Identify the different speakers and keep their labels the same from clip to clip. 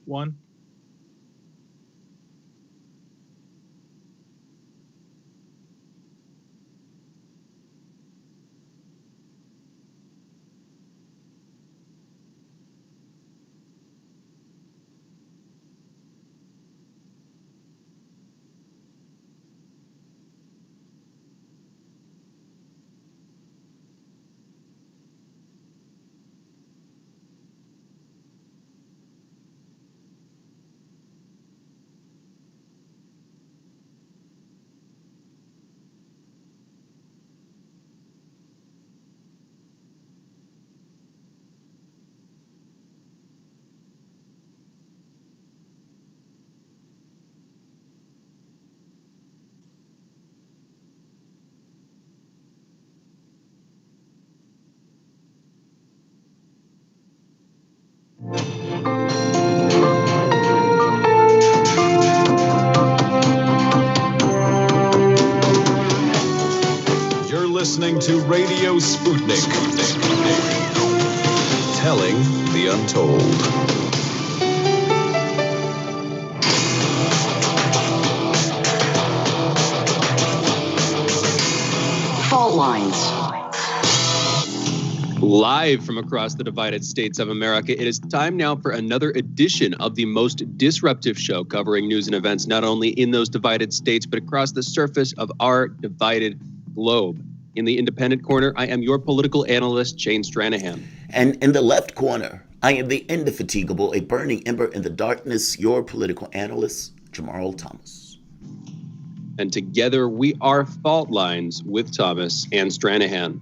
Speaker 1: one?
Speaker 2: Listening to Radio Sputnik, telling the untold.
Speaker 3: Fault lines.
Speaker 4: Live from across the divided states of America, it is time now for another edition of the most disruptive show covering news and events not only in those divided states but across the surface of our divided globe. In the independent corner, I am your political analyst, Shane Stranahan.
Speaker 5: And in the left corner, I am the indefatigable, a burning ember in the darkness, your political analyst, Jamarl Thomas.
Speaker 4: And together we are Fault Lines with Thomas and Stranahan.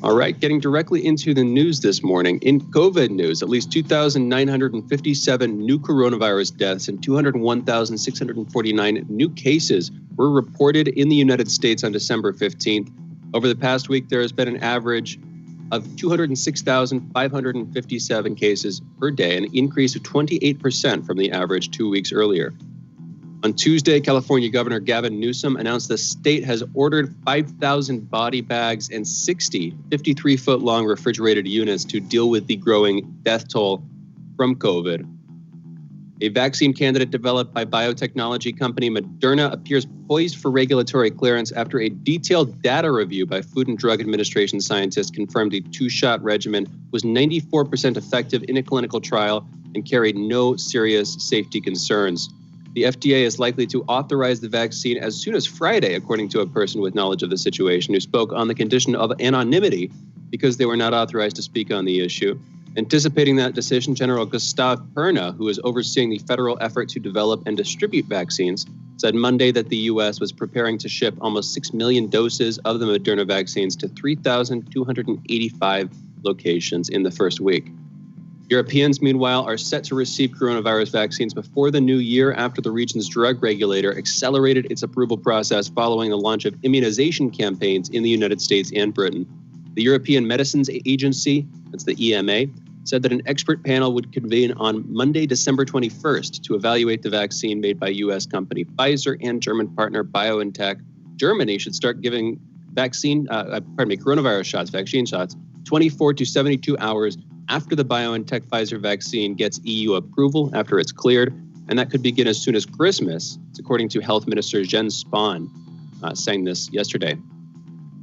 Speaker 4: All right, getting directly into the news this morning. In COVID news, at least 2,957 new coronavirus deaths and 201,649 new cases were reported in the United States on December 15th. Over the past week, there has been an average of 206,557 cases per day, an increase of 28% from the average 2 weeks earlier. On Tuesday, California Governor Gavin Newsom announced the state has ordered 5,000 body bags and 60 53-foot-long refrigerated units to deal with the growing death toll from COVID. A vaccine candidate developed by biotechnology company Moderna appears poised for regulatory clearance after a detailed data review by Food and Drug Administration scientists confirmed the two-shot regimen was 94% effective in a clinical trial and carried no serious safety concerns. The FDA is likely to authorize the vaccine as soon as Friday, according to a person with knowledge of the situation who spoke on the condition of anonymity because they were not authorized to speak on the issue. Anticipating that decision, General Gustave Perna, who is overseeing the federal effort to develop and distribute vaccines, said Monday that the U.S. was preparing to ship almost 6 million doses of the Moderna vaccines to 3,285 locations in the first week. Europeans, meanwhile, are set to receive coronavirus vaccines before the new year after the region's drug regulator accelerated its approval process following the launch of immunization campaigns in the United States and Britain. The European Medicines Agency, that's the EMA, said that an expert panel would convene on Monday, December 21st to evaluate the vaccine made by U.S. company Pfizer and German partner BioNTech. Germany should start giving vaccine shots 24 to 72 hours after the BioNTech Pfizer vaccine gets EU approval after it's cleared, and that could begin as soon as Christmas, according to Health Minister Jens Spahn, saying this yesterday.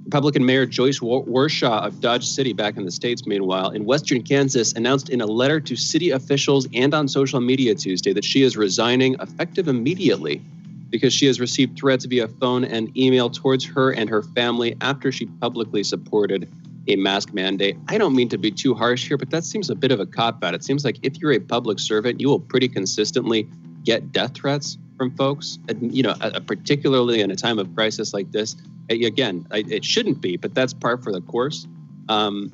Speaker 4: Republican Mayor Joyce Warshaw of Dodge City back in the States, meanwhile, in western Kansas, announced in a letter to city officials and on social media Tuesday that she is resigning effective immediately because she has received threats via phone and email towards her and her family after she publicly supported a mask mandate. I don't mean to be too harsh here, but that seems a bit of a cop-out. It seems like if you're a public servant, you will pretty consistently get death threats from folks, particularly in a time of crisis like this. Again, it shouldn't be, but that's par for the course. The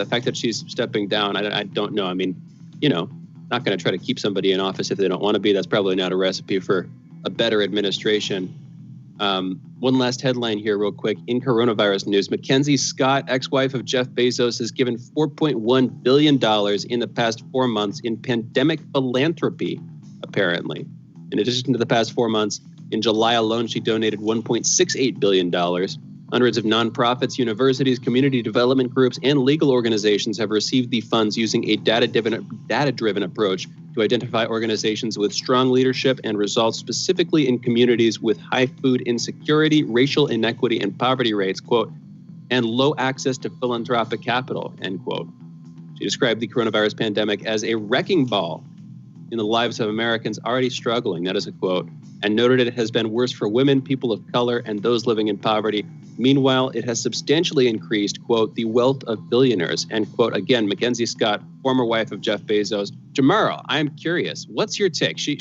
Speaker 4: fact that she's stepping down, I don't know. I mean, not going to try to keep somebody in office if they don't want to be. That's probably not a recipe for a better administration. One last headline here real quick. In coronavirus news, Mackenzie Scott, ex-wife of Jeff Bezos, has given $4.1 billion in the past 4 months in pandemic philanthropy, apparently. In addition to the past 4 months, in July alone, she donated $1.68 billion. Hundreds of nonprofits, universities, community development groups, and legal organizations have received the funds using a data-driven approach to identify organizations with strong leadership and results specifically in communities with high food insecurity, racial inequity, and poverty rates, quote, and low access to philanthropic capital, end quote. She described the coronavirus pandemic as a wrecking ball in the lives of Americans already struggling, that is a quote, and noted it has been worse for women, people of color, and those living in poverty. Meanwhile, it has substantially increased, quote, the wealth of billionaires, end quote. Again, Mackenzie Scott, former wife of Jeff Bezos. Jamarl, I'm curious, what's your take? She,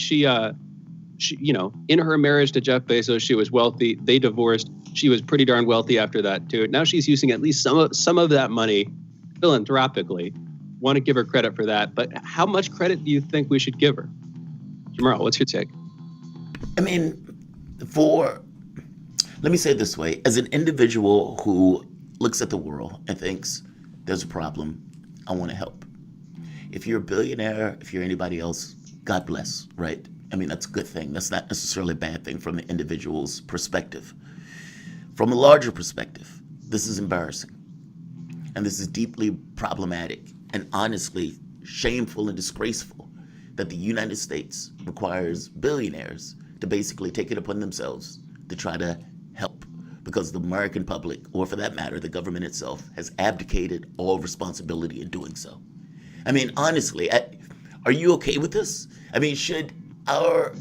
Speaker 4: you know, in her marriage to Jeff Bezos, she was wealthy. They divorced. She was pretty darn wealthy after that, too. Now she's using at least some of that money philanthropically. Want to give her credit for that. But how much credit do you think we should give her? Jamarl, what's your take?
Speaker 5: I mean, let me say it this way. As an individual who looks at the world and thinks there's a problem, I want to help. If you're a billionaire, if you're anybody else, God bless, right? I mean, that's a good thing. That's not necessarily a bad thing from the individual's perspective. From a larger perspective, this is embarrassing. And this is deeply problematic and honestly shameful and disgraceful that the United States requires billionaires to basically take it upon themselves to try to help, because the American public, or for that matter, the government itself, has abdicated all responsibility in doing so. I mean, honestly, are you okay with this? I mean, should our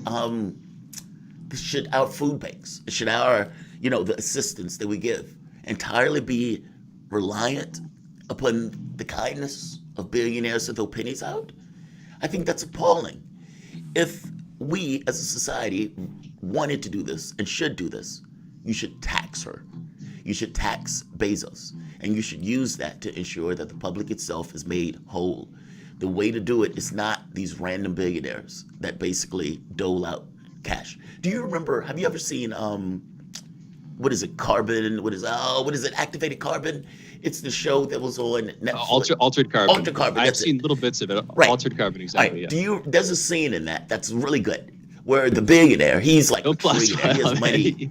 Speaker 5: food banks, should our, the assistance that we give entirely be reliant upon the kindness of billionaires to throw pennies out? I think that's appalling. If we as a society wanted to do this and should do this, you should tax her. You should tax Bezos, and you should use that to ensure that the public itself is made whole. The way to do it is not these random billionaires that basically dole out cash. Do you remember, have you ever seen, what is it, Carbon? What is it, Activated Carbon? It's the show that was on Netflix. Altered Carbon. Altered Carbon.
Speaker 4: I've seen little bits of it.
Speaker 5: Right.
Speaker 4: Altered Carbon, exactly.
Speaker 5: Right.
Speaker 4: Yeah.
Speaker 5: There's a scene in that's really good, where the billionaire, he's like a trillionaire. He has money,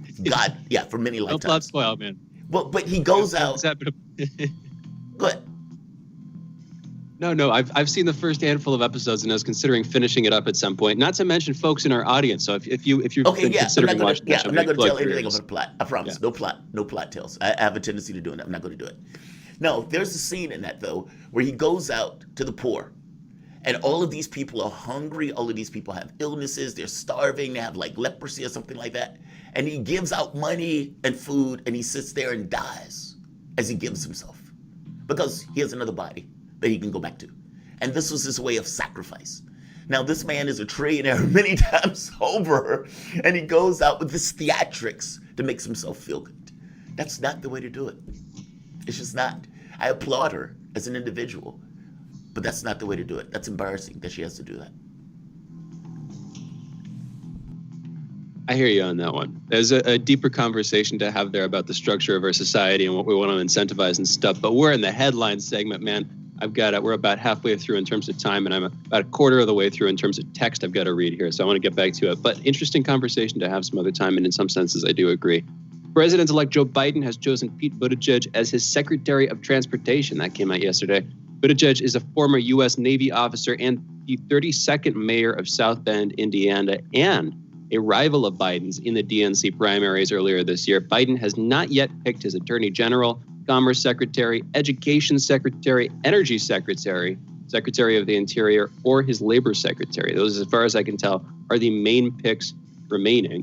Speaker 5: for many lifetimes.
Speaker 4: No plot spoil, man.
Speaker 5: Well, but he goes out. Go ahead.
Speaker 4: No, I've seen the first handful of episodes, and I was considering finishing it up at some point. Not to mention folks in our audience. So if you're considering watching the show,
Speaker 5: I'm not going to tell anything about the plot. I promise. Yeah. No plot tales. I have a tendency to do it. I'm not going to do it. No, there's a scene in that though where he goes out to the poor, and all of these people are hungry. All of these people have illnesses. They're starving. They have like leprosy or something like that. And he gives out money and food, and he sits there and dies as he gives himself, because he has another body that he can go back to. And this was his way of sacrifice. Now, this man is a trillionaire many times over, and he goes out with this theatrics to make himself feel good. That's not the way to do it. It's just not. I applaud her as an individual, but that's not the way to do it. That's embarrassing that she has to do that.
Speaker 4: I hear you on that one. There's a deeper conversation to have there about the structure of our society and what we want to incentivize and stuff. But we're in the headline segment, man. We're about halfway through in terms of time, and I'm about a quarter of the way through in terms of text I've got to read here. So I want to get back to it. But interesting conversation to have some other time, and in some senses, I do agree. President-elect Joe Biden has chosen Pete Buttigieg as his Secretary of Transportation. That came out yesterday. Buttigieg is a former U.S. Navy officer and the 32nd mayor of South Bend, Indiana, and a rival of Biden's in the DNC primaries earlier this year. Biden has not yet picked his Attorney General, Commerce Secretary, Education Secretary, Energy Secretary, Secretary of the Interior, or his Labor Secretary. Those, as far as I can tell, are the main picks remaining.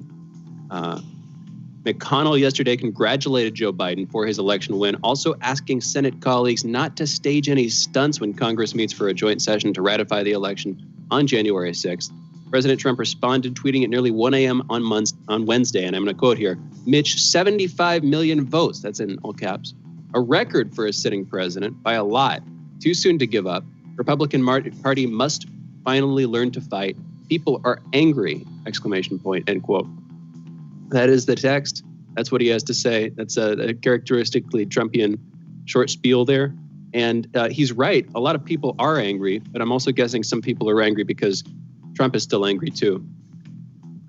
Speaker 4: McConnell yesterday congratulated Joe Biden for his election win, also asking Senate colleagues not to stage any stunts when Congress meets for a joint session to ratify the election on January 6th. President Trump responded, tweeting at nearly 1 a.m. on Wednesday, and I'm going to quote here, Mitch, 75 million votes, that's in all caps, a record for a sitting president by a lot. Too soon to give up. Republican Party must finally learn to fight. People are angry, ! End quote. That is the text. That's what he has to say. That's a characteristically Trumpian short spiel there. And he's right. A lot of people are angry, but I'm also guessing some people are angry because Trump is still angry too.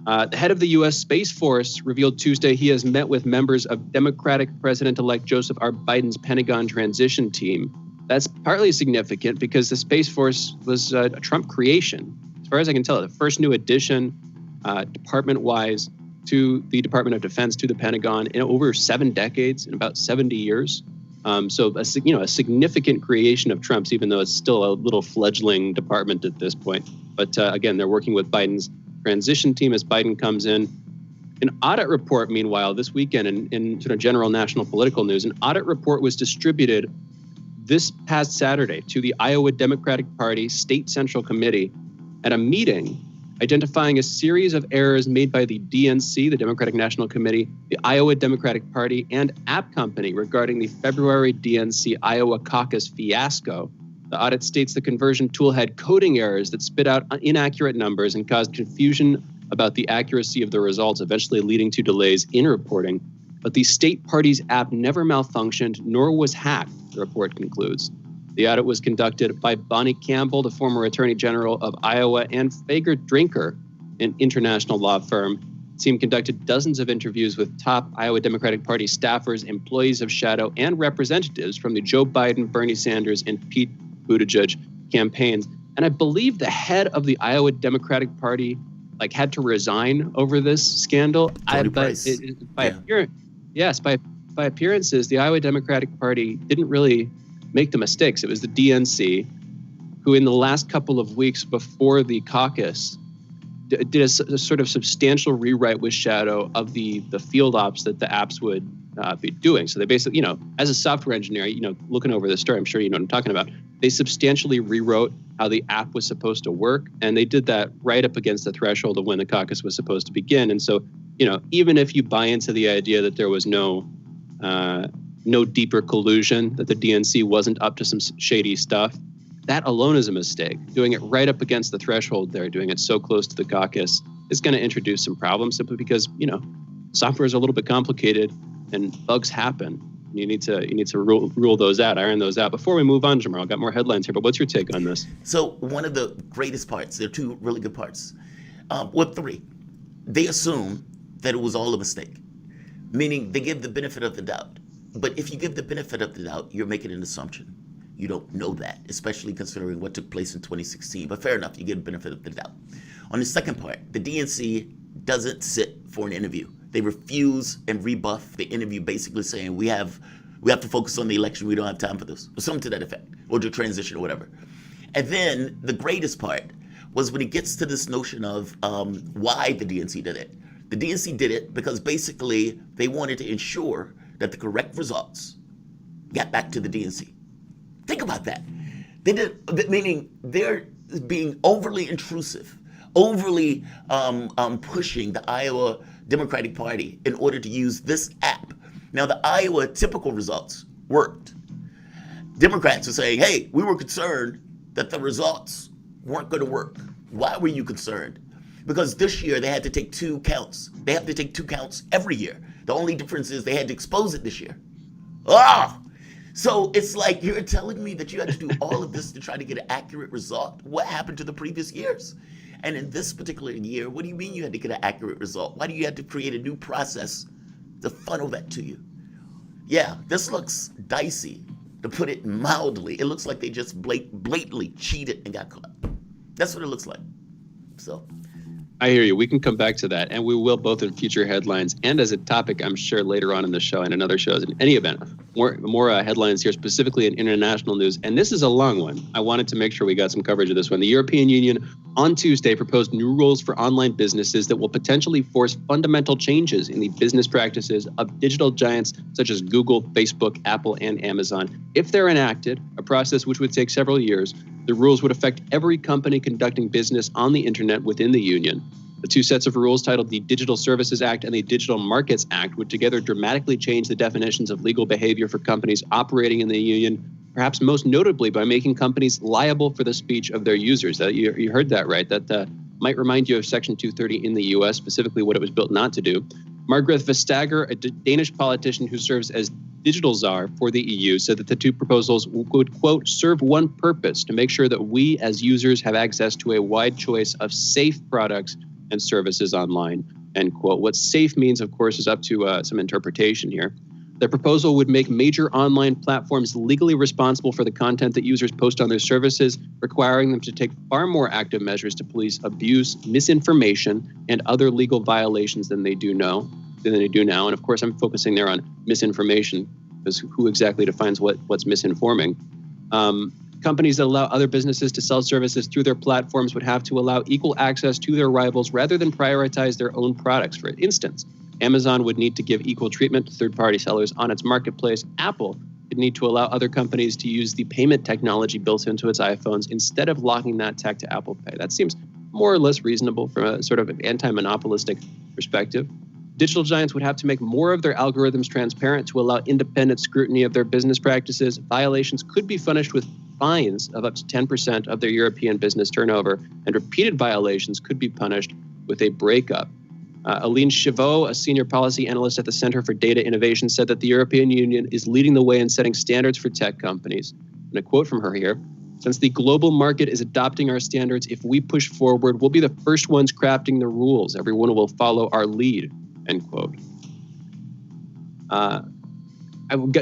Speaker 4: The head of the U.S. Space Force revealed Tuesday he has met with members of Democratic President-elect Joseph R. Biden's Pentagon transition team. That's partly significant because the Space Force was a Trump creation. As far as I can tell, the first new addition, department-wise, to the Department of Defense, to the Pentagon in over 7 decades, in about 70 years. So a significant creation of Trump's, even though it's still a little fledgling department at this point. But again, they're working with Biden's transition team as Biden comes in. An audit report, meanwhile, this weekend in sort of general national political news, an audit report was distributed this past Saturday to the Iowa Democratic Party State Central Committee at a meeting identifying a series of errors made by the DNC, the Democratic National Committee, the Iowa Democratic Party, and App Company regarding the February DNC Iowa caucus fiasco. The audit states the conversion tool had coding errors that spit out inaccurate numbers and caused confusion about the accuracy of the results, eventually leading to delays in reporting. But the state party's app never malfunctioned, nor was hacked, the report concludes. The audit was conducted by Bonnie Campbell, the former Attorney General of Iowa, and Fager Drinker, an international law firm. The team conducted dozens of interviews with top Iowa Democratic Party staffers, employees of Shadow, and representatives from the Joe Biden, Bernie Sanders, and Pete Buttigieg campaigns. And I believe the head of the Iowa Democratic Party had to resign over this scandal. By appearances, the Iowa Democratic Party didn't really make the mistakes. It was the DNC who, in the last couple of weeks before the caucus, did a sort of substantial rewrite with Shadow of the field ops that the apps would be doing. So they basically, as a software engineer, looking over the story, I'm sure you know what I'm talking about. They substantially rewrote how the app was supposed to work, and they did that right up against the threshold of when the caucus was supposed to begin. And so, even if you buy into the idea that there was no deeper collusion, that the DNC wasn't up to some shady stuff, that alone is a mistake. Doing it right up against the threshold there, doing it so close to the caucus, is going to introduce some problems simply because, software is a little bit complicated and bugs happen. You need to rule those out, iron those out. Before we move on, Jamarl, I've got more headlines here, but what's your take on this?
Speaker 5: So one of the greatest parts, there are two really good parts. Three, they assume that it was all a mistake, meaning they give the benefit of the doubt. But if you give the benefit of the doubt, you're making an assumption. You don't know that, especially considering what took place in 2016. But fair enough, you get the benefit of the doubt. On the second part, the DNC doesn't sit for an interview. They refuse and rebuff the interview, basically saying we have to focus on the election. We don't have time for this, or something to that effect, or the transition or whatever. And then the greatest part was when it gets to this notion of why the DNC did it. The DNC did it because basically they wanted to ensure that the correct results got back to the DNC. Think about that. They did, meaning they're being overly intrusive, overly pushing the Iowa Democratic Party in order to use this app. Now, the Iowa typical results worked. Democrats are saying, hey, we were concerned that the results weren't going to work. Why were you concerned? Because this year they had to take 2 counts. They have to take 2 counts every year. The only difference is they had to expose it this year. So it's like you're telling me that you had to do all of this to try to get an accurate result. What happened to the previous years? And in this particular year, what do you mean you had to get an accurate result? Why do you have to create a new process to funnel that to you? Yeah, this looks dicey, to put it mildly. It looks like they just blatantly cheated and got caught. That's what it looks like. So
Speaker 4: I hear you. We can come back to that, and we will, both in future headlines and as a topic, I'm sure, later on in the show and in other shows. In any event, more headlines here, specifically in international news. And this is a long one. I wanted to make sure we got some coverage of this one. The European Union on Tuesday proposed new rules for online businesses that will potentially force fundamental changes in the business practices of digital giants such as Google, Facebook, Apple, and Amazon. If they're enacted, a process which would take several years, the rules would affect every company conducting business on the internet within the union. The 2 sets of rules, titled the Digital Services Act and the Digital Markets Act, would together dramatically change the definitions of legal behavior for companies operating in the union, perhaps most notably by making companies liable for the speech of their users. You heard that right. That might remind you of Section 230 in the U.S., specifically what it was built not to do. Margrethe Vestager, a Danish politician who serves as digital czar for the EU, said that the 2 proposals would, quote, serve one purpose: to make sure that we as users have access to a wide choice of safe products and services online, end quote. What safe means, of course, is up to some interpretation here. The proposal would make major online platforms legally responsible for the content that users post on their services, requiring them to take far more active measures to police abuse, misinformation, and other legal violations than they do now. And of course, I'm focusing there on misinformation, because who exactly defines what's misinforming? Companies that allow other businesses to sell services through their platforms would have to allow equal access to their rivals rather than prioritize their own products. For instance, Amazon would need to give equal treatment to third-party sellers on its marketplace. Apple would need to allow other companies to use the payment technology built into its iPhones instead of locking that tech to Apple Pay. That seems more or less reasonable from a sort of anti-monopolistic perspective. Digital giants would have to make more of their algorithms transparent to allow independent scrutiny of their business practices. Violations could be punished with fines of up to 10% of their European business turnover, and repeated violations could be punished with a breakup. Aline Chivot, a senior policy analyst at the Center for Data Innovation, said that the European Union is leading the way in setting standards for tech companies. And a quote from her here: "Since the global market is adopting our standards, if we push forward, we'll be the first ones crafting the rules. Everyone will follow our lead," end quote. I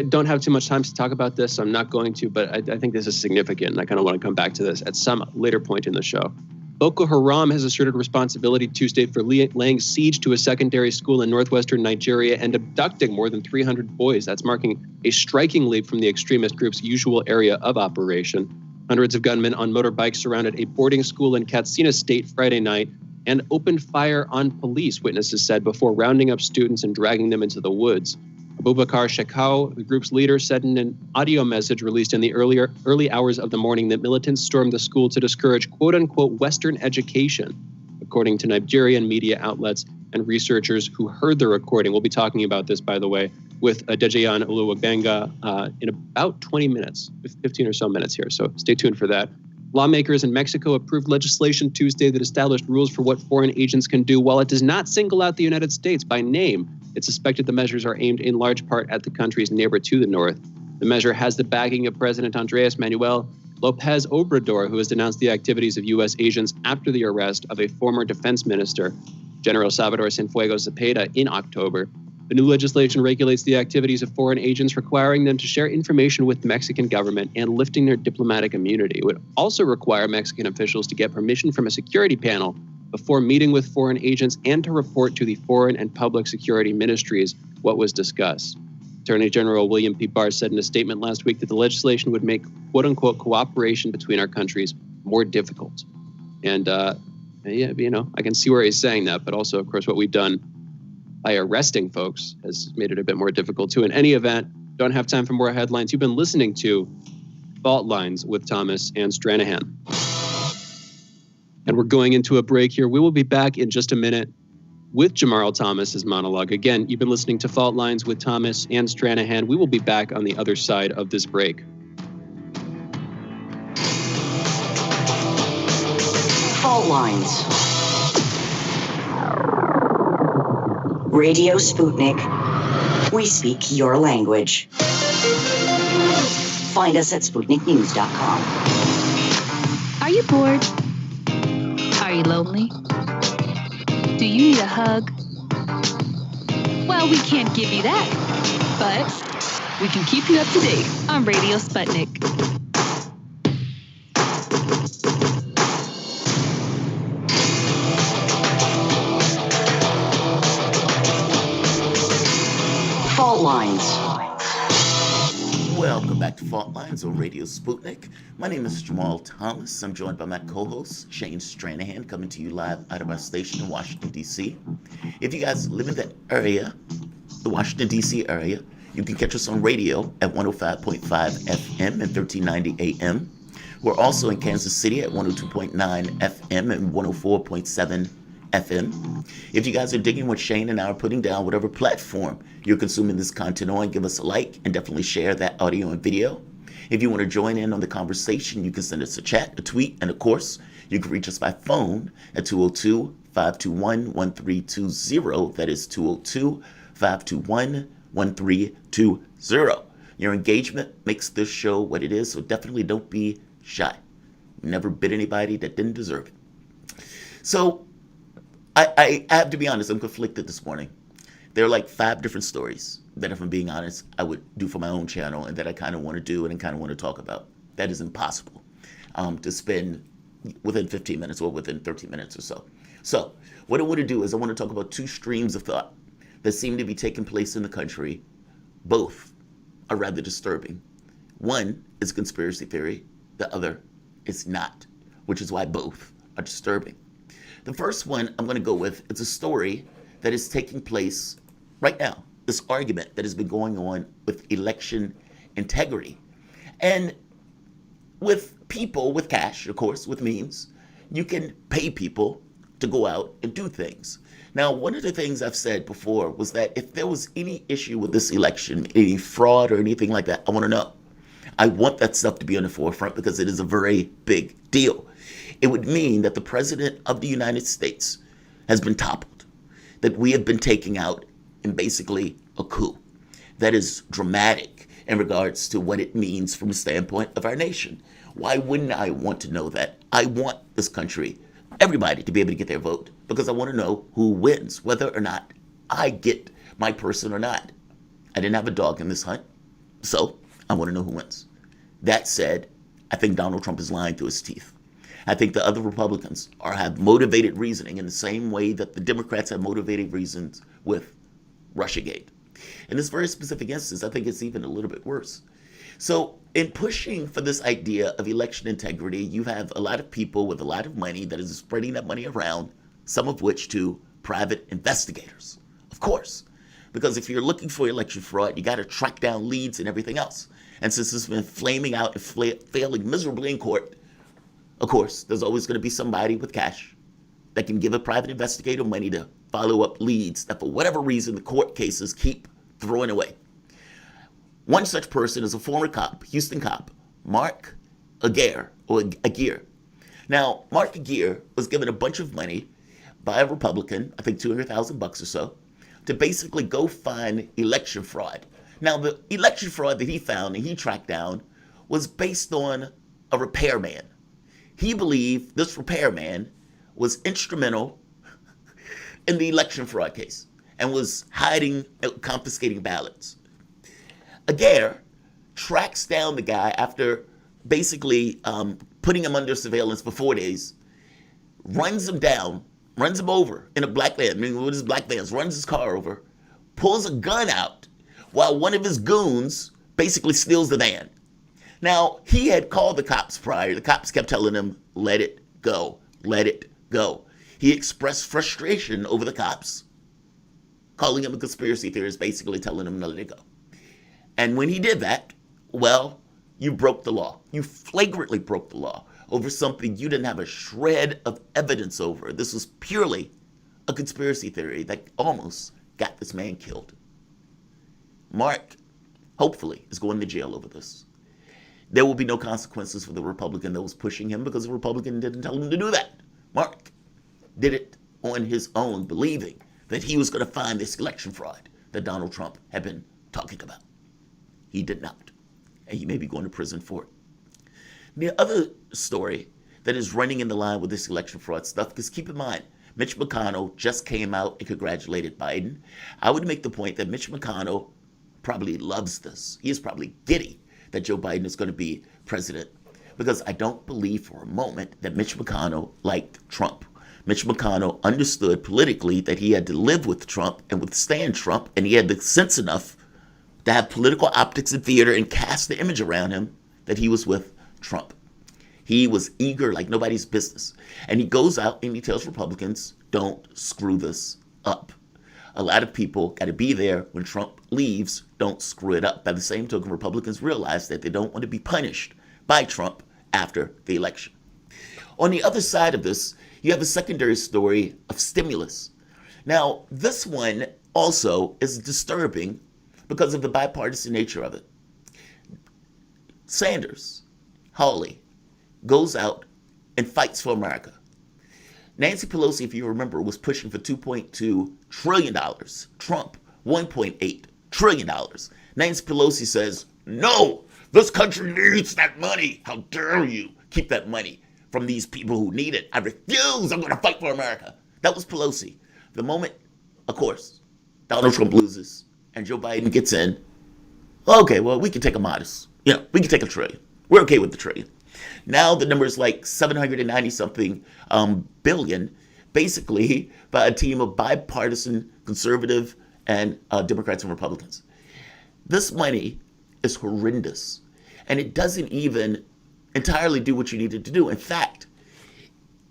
Speaker 4: don't have too much time to talk about this, so I'm not going to, but I think this is significant, and I kind of want to come back to this at some later point in the show. Boko Haram has asserted responsibility Tuesday for laying siege to a secondary school in northwestern Nigeria and abducting more than 300 boys. That's marking a striking leap from the extremist group's usual area of operation. Hundreds of gunmen on motorbikes surrounded a boarding school in Katsina State Friday night and opened fire on police, witnesses said, before rounding up students and dragging them into the woods. Abubakar Shekau, the group's leader, said in an audio message released in the early hours of the morning that militants stormed the school to discourage quote-unquote Western education, according to Nigerian media outlets and researchers who heard the recording. We'll be talking about this, by the way, with Dejayan Oluwagbanga in about 20 minutes, 15 or so minutes here, so stay tuned for that. Lawmakers in Mexico approved legislation Tuesday that established rules for what foreign agents can do. While it does not single out the United States by name, it's suspected the measures are aimed in large part at the country's neighbor to the north. The measure has the backing of President Andres Manuel Lopez Obrador, who has denounced the activities of U.S. agents after the arrest of a former defense minister, General Salvador Cienfuegos Zepeda, in October. The new legislation regulates the activities of foreign agents, requiring them to share information with the Mexican government and lifting their diplomatic immunity. It would also require Mexican officials to get permission from a security panel before meeting with foreign agents and to report to the Foreign and Public Security Ministries what was discussed. Attorney General William P. Barr said in a statement last week that the legislation would make quote-unquote cooperation between our countries more difficult. And, I can see where he's saying that, but also, of course, what we've done by arresting folks has made it a bit more difficult too. In any event, don't have time for more headlines. You've been listening to Fault Lines with Thomas and Stranahan. And we're going into a break here. We will be back in just a minute with Jamarl Thomas's monologue. Again, you've been listening to Fault Lines with Thomas and Stranahan. We will be back on the other side of this break.
Speaker 3: Fault Lines. Radio Sputnik. We speak your language. Find us at SputnikNews.com.
Speaker 1: Are you bored? Are you lonely? Do you need a hug? Well, we can't give you that, but we can keep you up to date on Radio Sputnik.
Speaker 3: Fault Lines.
Speaker 5: Welcome back to Fault Lines on Radio Sputnik. My name is Jamarl Thomas. I'm joined by my co-host, Shane Stranahan, coming to you live out of our station in Washington, D.C. If you guys live in that area, the Washington, D.C. area, you can catch us on radio at 105.5 FM and 1390 AM. We're also in Kansas City at 102.9 FM and 104.7 FM. If you guys are digging what Shane and I are putting down, whatever platform you're consuming this content on, give us a like and definitely share that audio and video. If you want to join in on the conversation, you can send us a chat, a tweet, and of course, you can reach us by phone at 202-521-1320. That is 202-521-1320. Your engagement makes this show what it is, so definitely don't be shy. Never bit anybody that didn't deserve it. So, I have to be honest, I'm conflicted this morning. There are like 5 different stories that, if I'm being honest, I would do for my own channel and that I kind of want to do and kind of want to talk about. That is impossible to spend within 15 minutes or within 13 minutes or so. So what I want to do is I want to talk about 2 streams of thought that seem to be taking place in the country. Both are rather disturbing. One is conspiracy theory. The other is not, which is why both are disturbing. The first one I'm going to go with, it's a story that is taking place right now. This argument that has been going on with election integrity. And with people with cash, of course, with means, you can pay people to go out and do things. Now, one of the things I've said before was that if there was any issue with this election, any fraud or anything like that, I want to know. I want that stuff to be on the forefront because it is a very big deal. It would mean that the President of the United States has been toppled, that we have been taken out in basically a coup. That is dramatic in regards to what it means from the standpoint of our nation. Why wouldn't I want to know that? I want this country, everybody, to be able to get their vote because I want to know who wins, whether or not I get my person or not. I didn't have a dog in this hunt, so I want to know who wins. That said, I think Donald Trump is lying through his teeth. I think the other Republicans have motivated reasoning in the same way that the Democrats have motivated reasons with Russiagate. In this very specific instance, I think it's even a little bit worse. So in pushing for this idea of election integrity, you have a lot of people with a lot of money that is spreading that money around, some of which to private investigators, of course. Because if you're looking for election fraud, you got to track down leads and everything else. And since it's been flaming out and failing miserably in court, of course, there's always going to be somebody with cash that can give a private investigator money to follow up leads that for whatever reason the court cases keep throwing away. One such person is a former cop, Houston cop, Mark Aguirre. Now, Mark Aguirre was given a bunch of money by a Republican, I think $200,000 or so, to basically go find election fraud. Now, the election fraud that he found and he tracked down was based on a repairman. He believed this repairman was instrumental in the election fraud case and was hiding, confiscating ballots. Aguirre tracks down the guy after basically putting him under surveillance for 4 days, runs him down, runs him over in a black van, with his black vans, runs his car over, pulls a gun out while one of his goons basically steals the van. Now, he had called the cops prior. The cops kept telling him, let it go, let it go. He expressed frustration over the cops, calling him a conspiracy theorist, basically telling him to let it go. And when he did that, well, you broke the law. You flagrantly broke the law over something you didn't have a shred of evidence over. This was purely a conspiracy theory that almost got this man killed. Mark, hopefully, is going to jail over this. There will be no consequences for the Republican that was pushing him because the Republican didn't tell him to do that. Mark did it on his own, believing that he was going to find this election fraud that Donald Trump had been talking about. He did not, and he may be going to prison for it. The other story that is running in the line with this election fraud stuff, because keep in mind, Mitch McConnell just came out and congratulated Biden. I would make the point that Mitch McConnell probably loves this. He is probably giddy that Joe Biden is going to be president, because I don't believe for a moment that Mitch McConnell liked Trump. Mitch McConnell understood politically that he had to live with Trump and withstand Trump, and he had the sense enough to have political optics and theater and cast the image around him that he was with Trump. He was eager like nobody's business. And he goes out and he tells Republicans, don't screw this up. A lot of people got to be there when Trump leaves. Don't screw it up. By the same token, Republicans realize that they don't want to be punished by Trump after the election. On the other side of this, you have a secondary story of stimulus. Now, this one also is disturbing because of the bipartisan nature of it. Sanders, Hawley, goes out and fights for America. Nancy Pelosi, if you remember, was pushing for $2.2 trillion. Trump, $1.8 trillion. Nancy Pelosi says, no, this country needs that money. How dare you keep that money from these people who need it? I refuse. I'm going to fight for America. That was Pelosi. The moment, of course, Donald Trump loses and Joe Biden gets in, okay, well, we can take a modest. We can take $1 trillion. We're okay with the $1 trillion. Now the number is like 790 something billion, basically by a team of bipartisan conservative and Democrats and Republicans. This money is horrendous, and it doesn't even entirely do what you needed to do. In fact,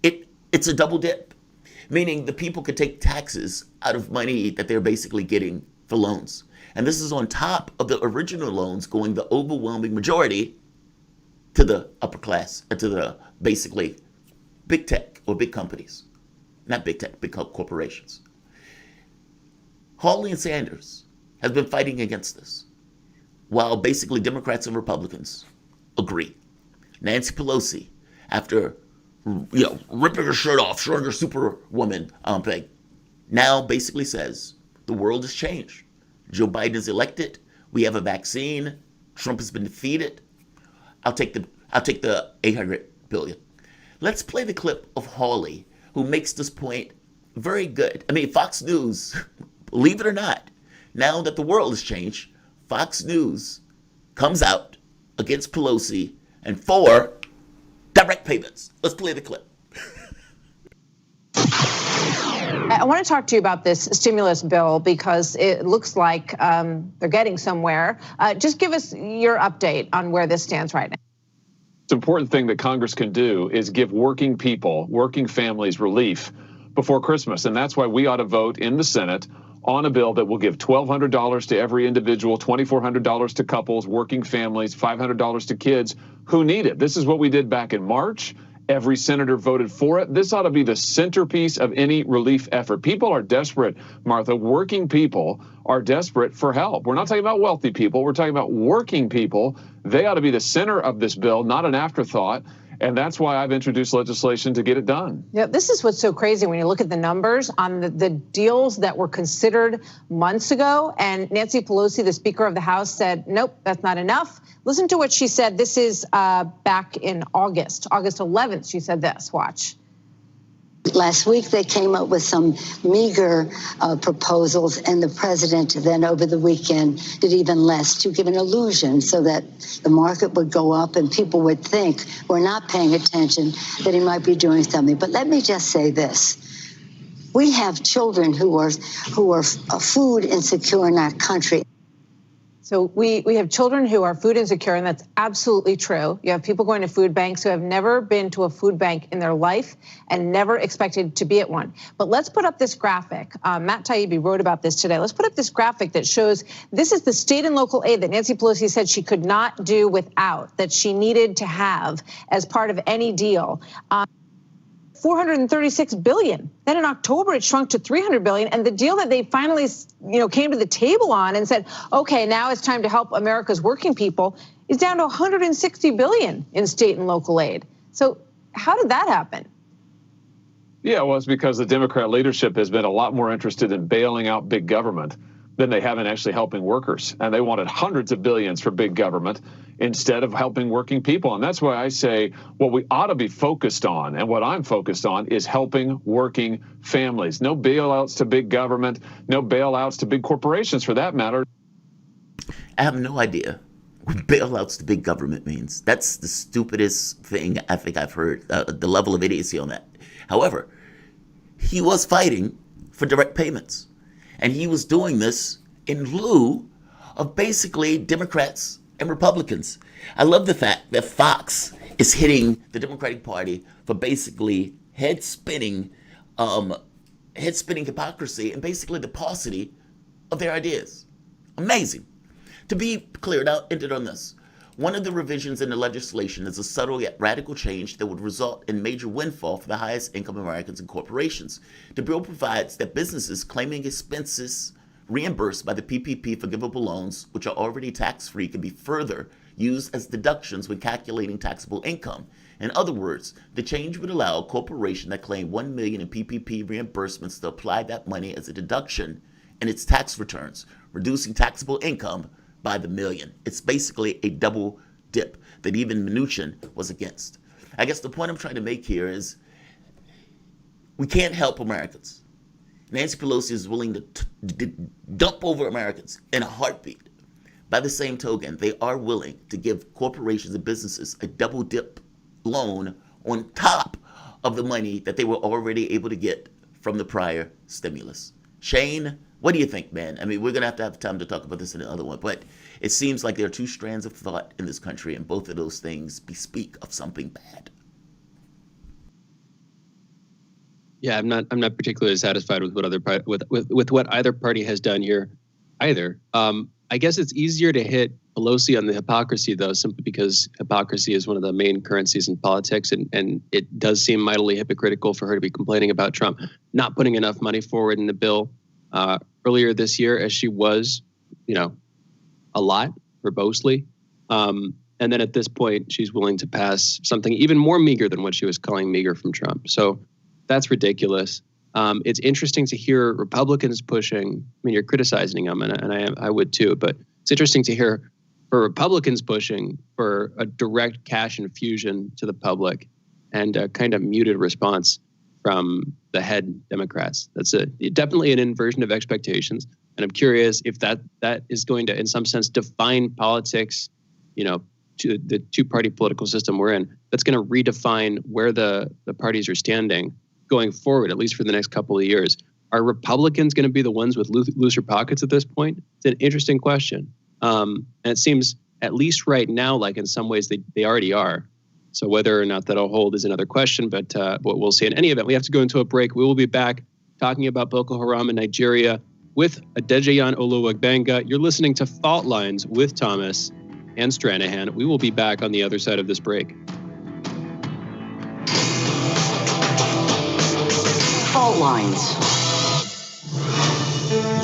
Speaker 5: it's a double dip, meaning the people could take taxes out of money that they're basically getting for loans. And this is on top of the original loans going the overwhelming majority to the upper class, and to the basically big tech or big companies. Not big tech, big corporations. Hawley and Sanders has been fighting against this, while basically Democrats and Republicans agree. Nancy Pelosi, after ripping her shirt off, showing her superwoman thing, now basically says the world has changed. Joe Biden is elected. We have a vaccine. Trump has been defeated. I'll take the $800 billion. Let's play the clip of Hawley, who makes this point very good. I mean, Fox News, believe it or not, now that the world has changed, Fox News comes out against Pelosi and for direct payments. Let's play the clip.
Speaker 6: I want to talk to you about this stimulus bill because it looks like they're getting somewhere. Just give us your update on where this stands right now.
Speaker 7: The important thing that Congress can do is give working people, working families relief before Christmas. And that's why we ought to vote in the Senate on a bill that will give $1,200 to every individual, $2,400 to couples, working families, $500 to kids who need it. This is what we did back in March. Every senator voted for it. This ought to be the centerpiece of any relief effort. People are desperate, Martha. Working people are desperate for help. We're not talking about wealthy people. We're talking about working people. They ought to be the center of this bill, not an afterthought. And that's why I've introduced legislation to get it done.
Speaker 6: Yeah, this is what's so crazy when you look at the numbers on the deals that were considered months ago. And Nancy Pelosi, the Speaker of the House, said, nope, that's not enough. Listen to what she said. This is back in August 11th. She said this. Watch.
Speaker 8: Last week, they came up with some meager proposals, and the president then over the weekend did even less to give an illusion so that the market would go up and people would think we're not paying attention, that he might be doing something. But let me just say this. We have children who are food insecure in our country.
Speaker 6: So we have children who are food insecure, and that's absolutely true. You have people going to food banks who have never been to a food bank in their life and never expected to be at one. But let's put up this graphic. Matt Taibbi wrote about this today. Let's put up this graphic that shows this is the state and local aid that Nancy Pelosi said she could not do without, that she needed to have as part of any deal. $436 billion. Then in October, it shrunk to $300 billion. And the deal that they finally, came to the table on and said, okay, now it's time to help America's working people is down to $160 billion in state and local aid. So how did that happen?
Speaker 7: Yeah, well, it's because the Democrat leadership has been a lot more interested in bailing out big government than they have in actually helping workers. And they wanted hundreds of billions for big government instead of helping working people. And that's why I say what we ought to be focused on, and what I'm focused on, is helping working families. No bailouts to big government, no bailouts to big corporations for that matter.
Speaker 5: I have no idea what bailouts to big government means. That's the stupidest thing I think I've heard, the level of idiocy on that. However, he was fighting for direct payments. And he was doing this in lieu of basically Democrats and Republicans. I love the fact that Fox is hitting the Democratic Party for basically head-spinning hypocrisy and basically the paucity of their ideas. Amazing. To be clear, now ended on this. One of the revisions in the legislation is a subtle yet radical change that would result in major windfall for the highest income Americans and corporations. The bill provides that businesses claiming expenses reimbursed by the PPP forgivable loans, which are already tax-free, can be further used as deductions when calculating taxable income. In other words, the change would allow a corporation that claimed $1 million in PPP reimbursements to apply that money as a deduction in its tax returns, reducing taxable income by the million. It's basically a double dip that even Mnuchin was against. I guess the point I'm trying to make here is We can't help Americans. Nancy Pelosi is willing to dump over Americans in a heartbeat. By the same token, they are willing to give corporations and businesses a double dip loan on top of the money that they were already able to get from the prior stimulus. Shane, what do you think, man? I mean, we're going to have time to talk about this in the other one, but it seems like there are two strands of thought in this country, and both of those things bespeak of something bad.
Speaker 4: Yeah, I'm not particularly satisfied with what either party has done here, either. I guess it's easier to hit Pelosi on the hypocrisy, though, simply because hypocrisy is one of the main currencies in politics, and it does seem mightily hypocritical for her to be complaining about Trump not putting enough money forward in the bill earlier this year, as she was, a lot verbosely. And then at this point, she's willing to pass something even more meager than what she was calling meager from Trump. So that's ridiculous. It's interesting to hear Republicans pushing. I mean, you're criticizing them, and I would too. But it's interesting to hear for Republicans pushing for a direct cash infusion to the public, and a kind of muted response from the head Democrats. That's definitely an inversion of expectations, and I'm curious if that is going to, in some sense, define politics. To the two-party political system we're in. That's going to redefine where the parties are standing going forward, at least for the next couple of years. Are Republicans going to be the ones with looser pockets at this point? It's an interesting question. And it seems, at least right now, like in some ways they already are. So whether or not that'll hold is another question, but we'll see. In any event, we have to go into a break. We will be back talking about Boko Haram in Nigeria with Adejayan Oluwagbenga. You're listening to Fault Lines with Thomas and Stranahan. We will be back on the other side of this break.
Speaker 3: Fault Lines.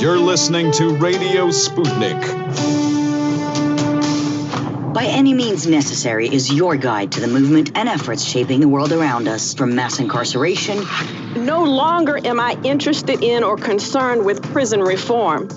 Speaker 2: You're listening to Radio Sputnik.
Speaker 3: By Any Means Necessary is your guide to the movement and efforts shaping the world around us, from mass incarceration.
Speaker 9: No longer am I interested in or concerned with prison reform.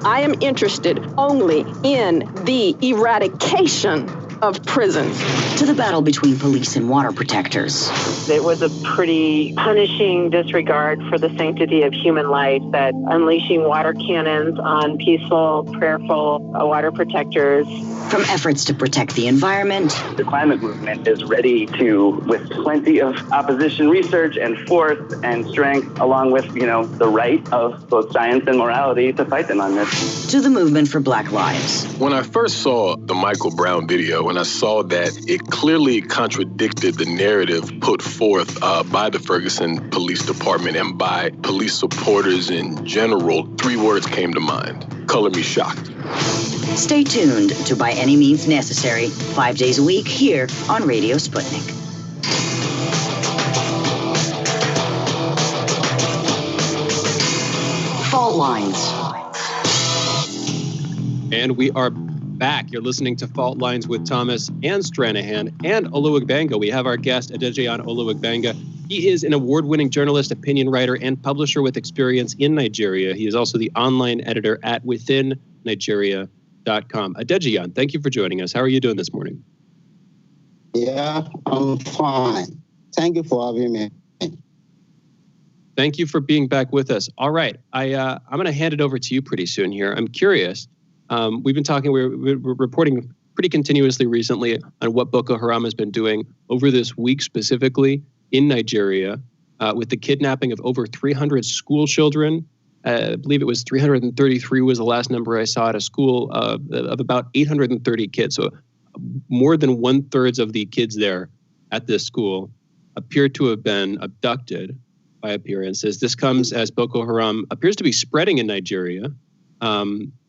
Speaker 9: I am interested only in the eradication of prisons.
Speaker 3: To the battle between police and water protectors.
Speaker 10: It was a pretty punishing disregard for the sanctity of human life, that unleashing water cannons on peaceful, prayerful water protectors.
Speaker 3: From efforts to protect the environment.
Speaker 11: The climate movement is ready to, with plenty of opposition research and force and strength, along with, the right of both science and morality, to fight them on this.
Speaker 3: To the movement for Black lives.
Speaker 12: When I first saw the Michael Brown video, and I saw that it clearly contradicted the narrative put forth by the Ferguson Police Department and by police supporters in general, 3 words came to mind: color me shocked.
Speaker 3: Stay tuned to By Any Means Necessary, 5 days a week here on Radio Sputnik. Fault Lines.
Speaker 4: And we are back. You're listening to Fault Lines with Thomas and Stranahan and Oluwagbenga. We have our guest, Adejayan Oluwagbenga. He is an award-winning journalist, opinion writer, and publisher with experience in Nigeria. He is also the online editor at withinnigeria.com. Adejayan, thank you for joining us. How are you doing this morning?
Speaker 13: Yeah, I'm fine. Thank you for having me.
Speaker 4: Thank you for being back with us. All right, I'm going to hand it over to you pretty soon here. I'm curious. We've been talking, we're reporting pretty continuously recently on what Boko Haram has been doing over this week, specifically in Nigeria, with the kidnapping of over 300 school children. I believe it was 333 was the last number I saw at a school of about 830 kids. So more than 1/3 of the kids there at this school appear to have been abducted by appearances. This comes as Boko Haram appears to be spreading in Nigeria.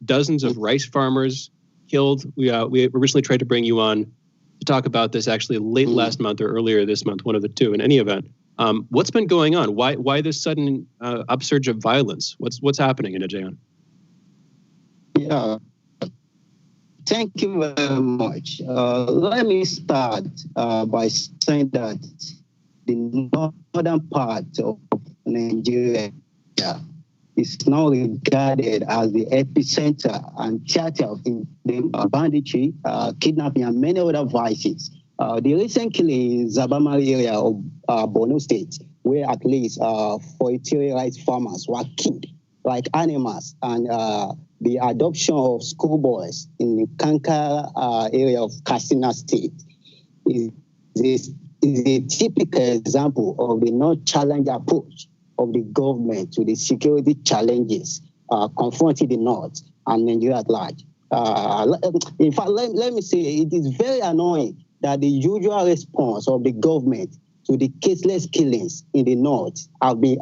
Speaker 4: Dozens of rice farmers killed. We originally tried to bring you on to talk about this actually late last month or earlier this month, one of the two. In any event, what's been going on? Why this sudden upsurge of violence? What's happening in Adejayan?
Speaker 13: Yeah, thank you very much. Let me start by saying that the northern part of Nigeria is now regarded as the epicenter and theater of the banditry, kidnapping, and many other vices. The recent killing in Zabama area of Borno State, where at least 43 rice farmers were killed like animals, and the adoption of schoolboys in the Kankara area of Katsina State is a typical example of the non-challenge approach of the government to the security challenges confronting the North and Nigeria at large. In fact, let me say it is very annoying that the usual response of the government to the caseless killings in the North have been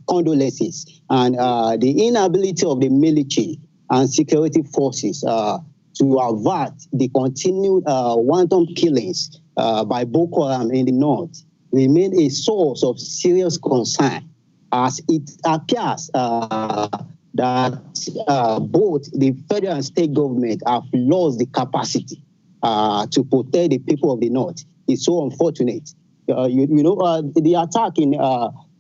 Speaker 13: condolences, and the inability of the military and security forces to avert the continued wanton killings by Boko Haram in the North remain a source of serious concern, as it appears that both the federal and state government have lost the capacity to protect the people of the North. It's so unfortunate. The attack in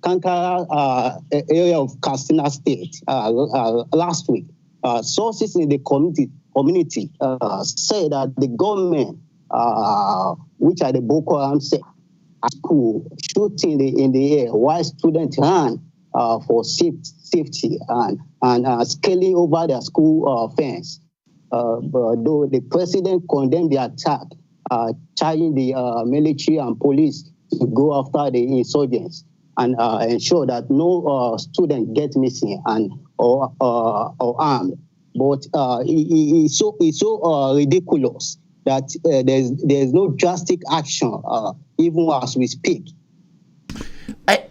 Speaker 13: Kankara area of Katsina State last week, sources in the community say that the government, which are the Boko Haram sect, at school shooting in the air while students ran for safety and scaling over their school fence. Though the president condemned the attack, charging the military and police to go after the insurgents and ensure that no student gets missing or armed. But it's so ridiculous that there's no drastic action even as we speak.
Speaker 5: I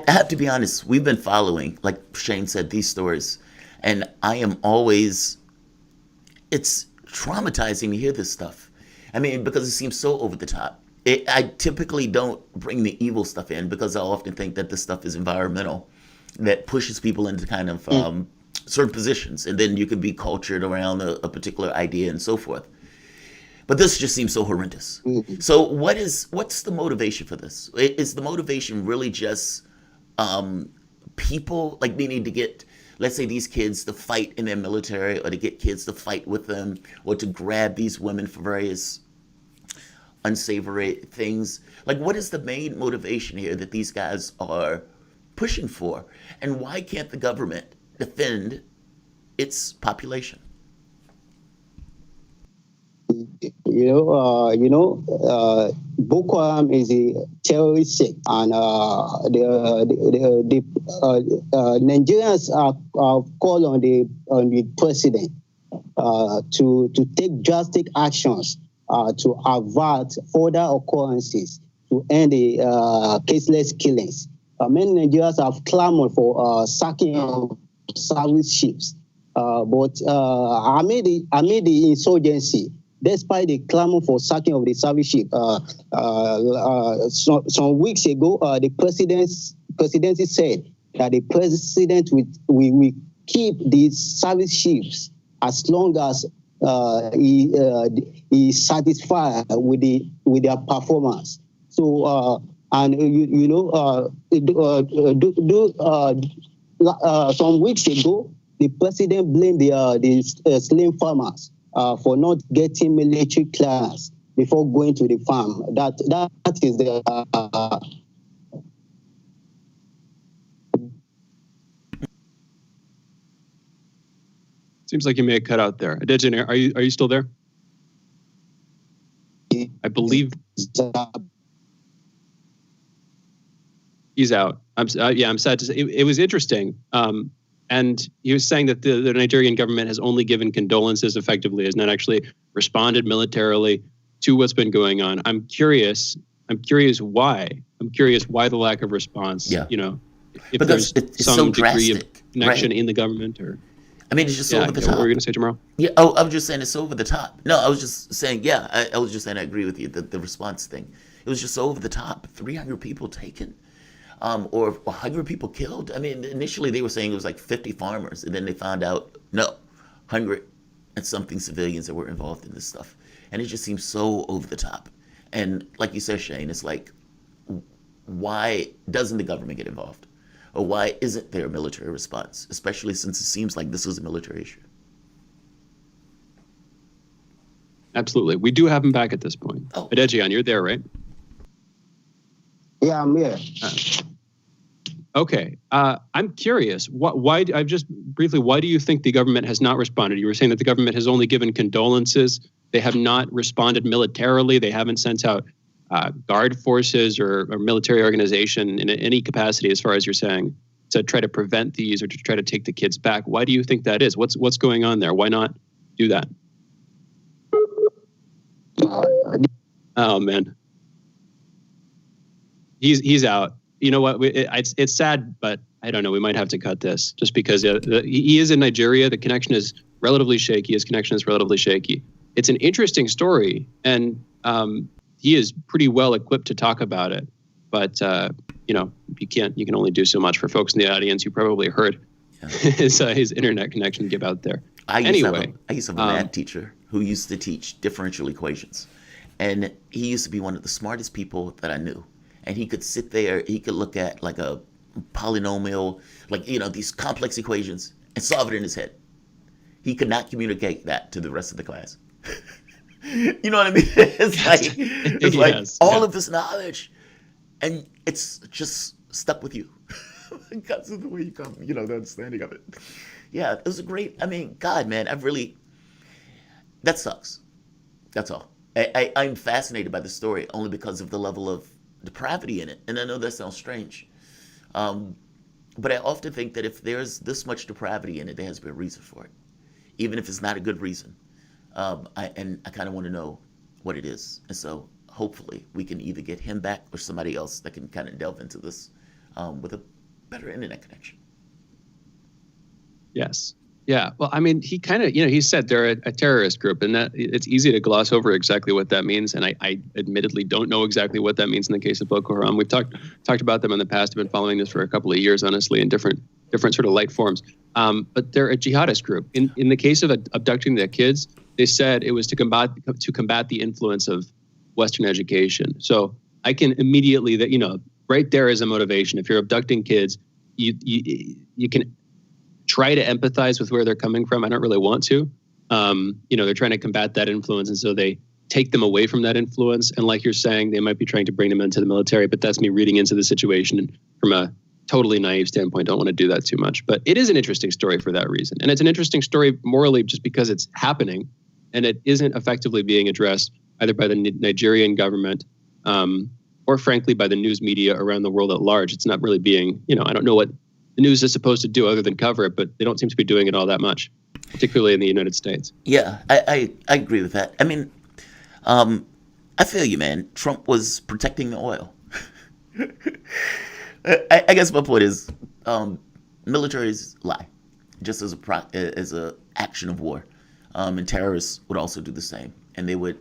Speaker 5: have to be honest. We've been following, like Shane said, these stories, and I am always. It's traumatizing to hear this stuff. I mean, because it seems so over the top. I typically don't bring the evil stuff in because I often think that this stuff is environmental, that pushes people into kind of certain positions, and then you can be cultured around a particular idea and so forth. But this just seems so horrendous. Mm-hmm. So what's the motivation for this? Is the motivation really just people, like needing to get, let's say, these kids to fight in their military, or to get kids to fight with them, or to grab these women for various unsavory things? Like, what is the main motivation here that these guys are pushing for? And why can't the government defend its population?
Speaker 13: Boko Haram is a terrorist sect, and the Nigerians are called on the president to take drastic actions to avert further occurrences to end the caseless killings. Many Nigerians have clamored for sacking of service ships, but amid the insurgency, despite the clamor for sacking of the service ship, some weeks ago, the presidency said that the president will keep these service ships as long as he is satisfied with their performance. So, some weeks ago, the president blamed the slain farmers for not getting military clearance before going to the farm. That is the
Speaker 4: Seems like you may have cut out there. Adejine, are you still there? I believe he's out. I'm sad to say. It was interesting. And he was saying that the Nigerian government has only given condolences effectively, has not actually responded militarily to what's been going on. I'm curious why. I'm curious why the lack of response.
Speaker 5: Yeah.
Speaker 4: If
Speaker 5: because
Speaker 4: there's some
Speaker 5: so
Speaker 4: degree of
Speaker 5: drastic,
Speaker 4: connection
Speaker 5: right?
Speaker 4: in the government, or
Speaker 5: I mean, it's just over the top.
Speaker 4: What were you going to say, Jamarl?
Speaker 5: Yeah. Oh, I was just saying it's over the top. No, I was just saying, I was just saying I agree with you, the response thing. It was just over the top. 300 people taken. Or 100 people killed. I mean, initially they were saying it was like 50 farmers, and then they found out, no, 100 and something civilians that were involved in this stuff. And it just seems so over the top. And like you said, Shane, it's like, why doesn't the government get involved? Or why isn't there a military response, especially since it seems like this is a military issue?
Speaker 4: Absolutely. We do have him back at this point.
Speaker 5: Oh.
Speaker 4: Adejian, you're there, right?
Speaker 13: Yeah, I'm here.
Speaker 4: Okay. I'm curious. Why do you think the government has not responded? You were saying that the government has only given condolences. They have not responded militarily. They haven't sent out guard forces or military organization in any capacity, as far as you're saying, to try to prevent these or to try to take the kids back. Why do you think that is? What's going on there? Why not do that? Oh man, he's out. You know what? It's sad, but I don't know. We might have to cut this just because he is in Nigeria. The connection is relatively shaky. His connection is relatively shaky. It's an interesting story, and he is pretty well equipped to talk about it. But you can only do so much. For folks in the audience, you probably heard his internet connection give out there.
Speaker 5: I used to have a math teacher who used to teach differential equations, and he used to be one of the smartest people that I knew. And he could sit there, he could look at like a polynomial, these complex equations and solve it in his head. He could not communicate that to the rest of the class. You know what I mean? It's like all of this knowledge, and it's just stuck with you because of the way you come, the understanding of it. Yeah, it was God, man, that sucks. That's all. I'm fascinated by the story only because of the level of depravity in it. And I know that sounds strange. But I often think that if there's this much depravity in it, there has to be a reason for it. Even if it's not a good reason. I kind of want to know what it is. And so hopefully we can either get him back or somebody else that can kind of delve into this with a better internet connection.
Speaker 4: Yes. Yeah. Well, he kind of, he said they're a terrorist group, and that it's easy to gloss over exactly what that means. And I admittedly don't know exactly what that means in the case of Boko Haram. We've talked about them in the past. I've been following this for a couple of years, honestly, in different sort of light forms. But they're a jihadist group. In the case of abducting the kids, they said it was to combat the influence of Western education. So I can immediately right there is a motivation. If you're abducting kids, you can try to empathize with where they're coming from. I don't really want to. They're trying to combat that influence, and so they take them away from that influence. And like you're saying, they might be trying to bring them into the military, but that's me reading into the situation. And from a totally naive standpoint, don't want to do that too much. But it is an interesting story for that reason. And it's an interesting story morally just because it's happening, and it isn't effectively being addressed either by the Nigerian government or frankly by the news media around the world at large. It's not really being, I don't know what the news is supposed to do other than cover it, but they don't seem to be doing it all that much, particularly in the United States.
Speaker 5: Yeah, I agree with that. I feel you, man. Trump was protecting the oil. I guess my point is, militaries lie, just as a action of war, and terrorists would also do the same, and they would,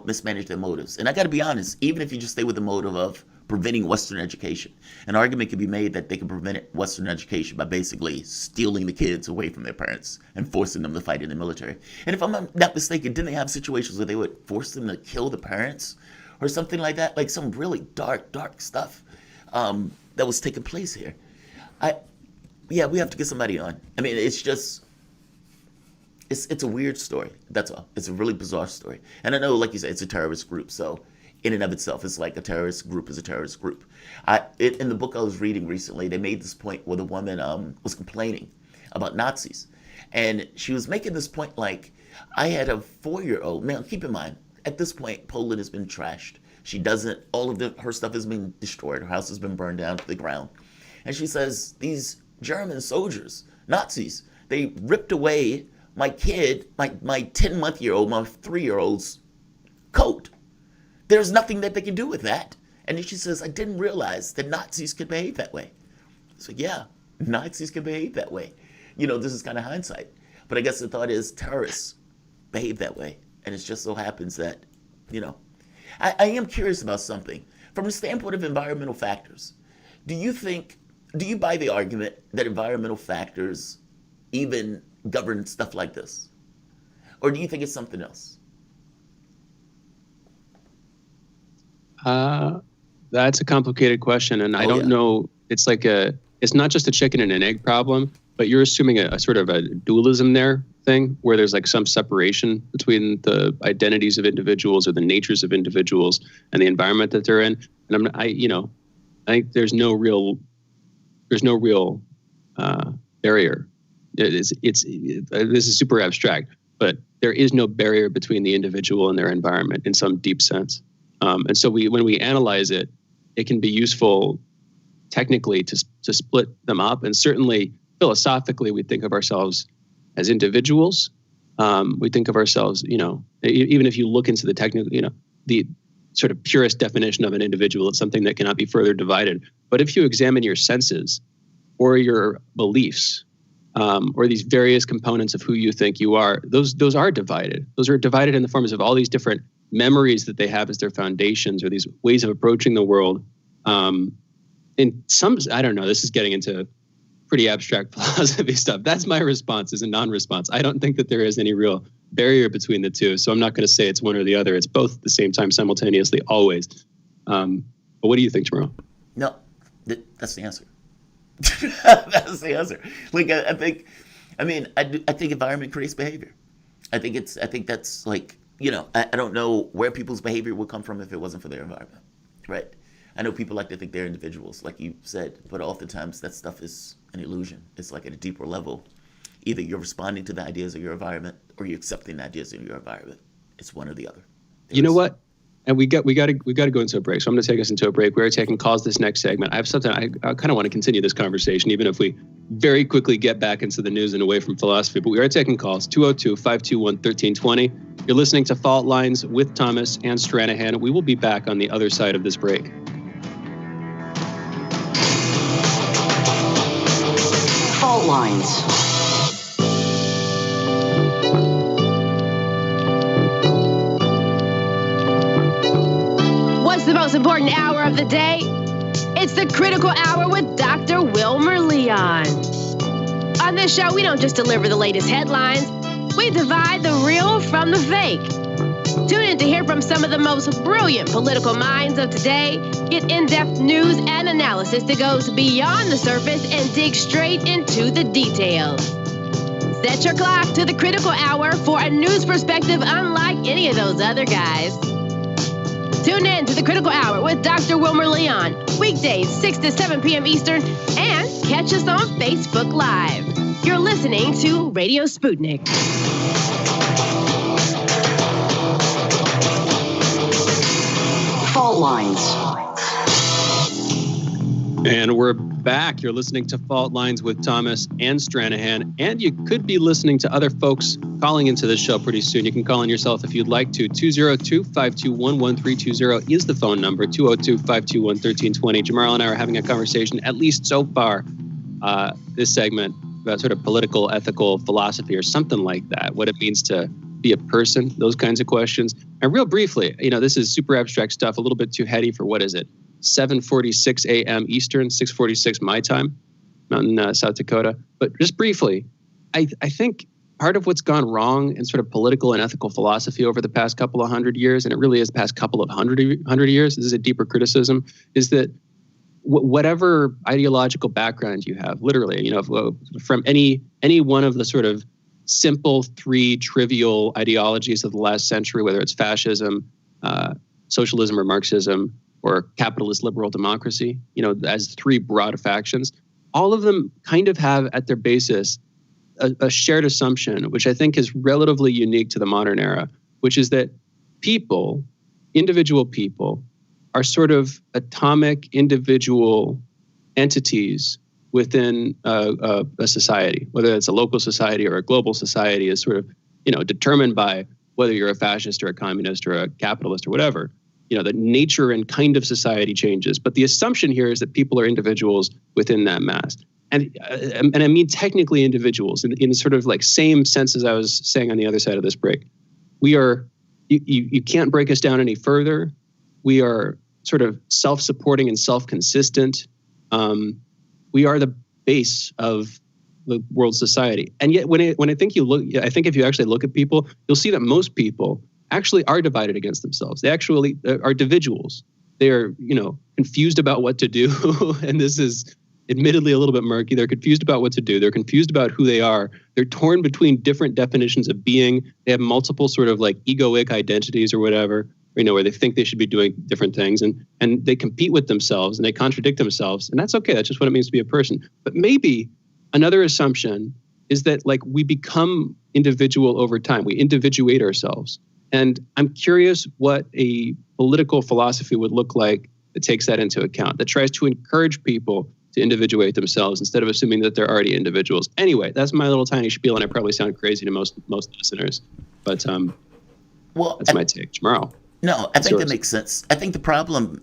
Speaker 5: mismanage their motives. And I got to be honest, even if you just stay with the motive of preventing Western education, an argument could be made that they could prevent Western education by basically stealing the kids away from their parents and forcing them to fight in the military. And if I'm not mistaken, didn't they have situations where they would force them to kill the parents or something like that? Like some really dark stuff that was taking place here. We have to get somebody on. It's just, it's a weird story. That's all. It's a really bizarre story. And I know, like you said, it's a terrorist group, so in and of itself, it's like a terrorist group is a terrorist group. In the book I was reading recently, they made this point where the woman was complaining about Nazis. And she was making this point like, I had a 4-year-old. Now, keep in mind, at this point, Poland has been trashed. Her stuff has been destroyed. Her house has been burned down to the ground. And she says, these German soldiers, Nazis, they ripped away my kid, my 10-month-year-old, my 3-year-old's coat. There's nothing that they can do with that. And then she says, I didn't realize that Nazis could behave that way. So yeah, Nazis can behave that way. This is kind of hindsight. But I guess the thought is terrorists behave that way. And it just so happens that, I am curious about something. From the standpoint of environmental factors, do you buy the argument that environmental factors even govern stuff like this? Or do you think it's something else?
Speaker 4: That's a complicated question, and I don't know. It's not just a chicken and an egg problem, but you're assuming a sort of a dualism there thing where there's like some separation between the identities of individuals or the natures of individuals and the environment that they're in. And I think there's no real barrier. This is super abstract, but there is no barrier between the individual and their environment in some deep sense. And so when we analyze it, it can be useful technically to split them up. And certainly philosophically, we think of ourselves as individuals. We think of ourselves, even if you look into the technical, the sort of purest definition of an individual, it's something that cannot be further divided. But if you examine your senses or your beliefs, or these various components of who you think you are, those are divided. Those are divided in the forms of all these different memories that they have as their foundations, or these ways of approaching the world. In some, I don't know, this is getting into pretty abstract philosophy stuff. That's my response, is a non-response. I don't think that there is any real barrier between the two. So I'm not going to say it's one or the other. It's both at the same time, simultaneously, always. But what do you think, Jamarl?
Speaker 5: No, that's the answer. That's the answer. Like, I think environment creates behavior. I think that's like, I don't know where people's behavior would come from if it wasn't for their environment, right? I know people like to think they're individuals, like you said, but oftentimes that stuff is an illusion. It's like at a deeper level. Either you're responding to the ideas of your environment or you're accepting the ideas of your environment. It's one or the other.
Speaker 4: You know what? And we got to go into a break. So I'm going to take us into a break. We're taking calls this next segment. I have something I kind of want to continue this conversation, even if we very quickly get back into the news and away from philosophy. But we are taking calls 202-521-1320. You're listening to Fault Lines with Thomas and Stranahan. We will be back on the other side of this break.
Speaker 3: Fault Lines.
Speaker 14: What's the most important hour of the day? It's the Critical Hour with Dr. Wilmer Leon. On this show, we don't just deliver the latest headlines. We divide the real from the fake. Tune in to hear from some of the most brilliant political minds of today. Get in-depth news and analysis that goes beyond the surface and digs straight into the details. Set your clock to the Critical Hour for a news perspective unlike any of those other guys. Tune in to the Critical Hour with Dr. Wilmer Leon, weekdays 6 to 7 p.m. Eastern, and catch us on Facebook Live. You're listening to Radio Sputnik.
Speaker 3: Fault Lines.
Speaker 4: And we're back. You're listening to Fault Lines with Thomas and Stranahan. And you could be listening to other folks calling into this show pretty soon. You can call in yourself if you'd like to. 202-521-1320 is the phone number. 202-521-1320. Jamarl and I are having a conversation, at least so far, this segment, about sort of political, ethical philosophy or something like that. What it means to be a person, those kinds of questions. And real briefly, this is super abstract stuff, a little bit too heady for, what is it? 7:46 a.m. Eastern, 6:46 my time, Mountain, South Dakota. But just briefly, I think part of what's gone wrong in sort of political and ethical philosophy over the past couple of hundred years, and it really is the past couple of hundred years, this is a deeper criticism, is that whatever ideological background you have, literally, from any one of the sort of simple three trivial ideologies of the last century, whether it's fascism, socialism or Marxism, or capitalist liberal democracy, as three broad factions, all of them kind of have at their basis a shared assumption, which I think is relatively unique to the modern era, which is that people, individual people, are sort of atomic individual entities within a society, whether it's a local society or a global society, is sort of, determined by whether you're a fascist or a communist or a capitalist or whatever. The nature and kind of society changes. But the assumption here is that people are individuals within that mass. And I mean technically individuals in sort of like same sense as I was saying on the other side of this break. We are, you can't break us down any further. We are sort of self-supporting and self-consistent. We are the base of the world society. And yet when I think if you actually look at people, you'll see that most people actually are divided against themselves. They actually are individuals. They are, confused about what to do. And this is admittedly a little bit murky. They're confused about what to do. They're confused about who they are. They're torn between different definitions of being. They have multiple sort of like egoic identities or whatever, where they think they should be doing different things, and they compete with themselves and they contradict themselves. And that's okay. That's just what it means to be a person. But maybe another assumption is that like we become individual over time. We individuate ourselves. And I'm curious what a political philosophy would look like that takes that into account, that tries to encourage people to individuate themselves instead of assuming that they're already individuals. Anyway, that's my little tiny spiel, and I probably sound crazy to most listeners. But that's my take. Jamarl.
Speaker 5: No, I think that makes sense. I think the problem...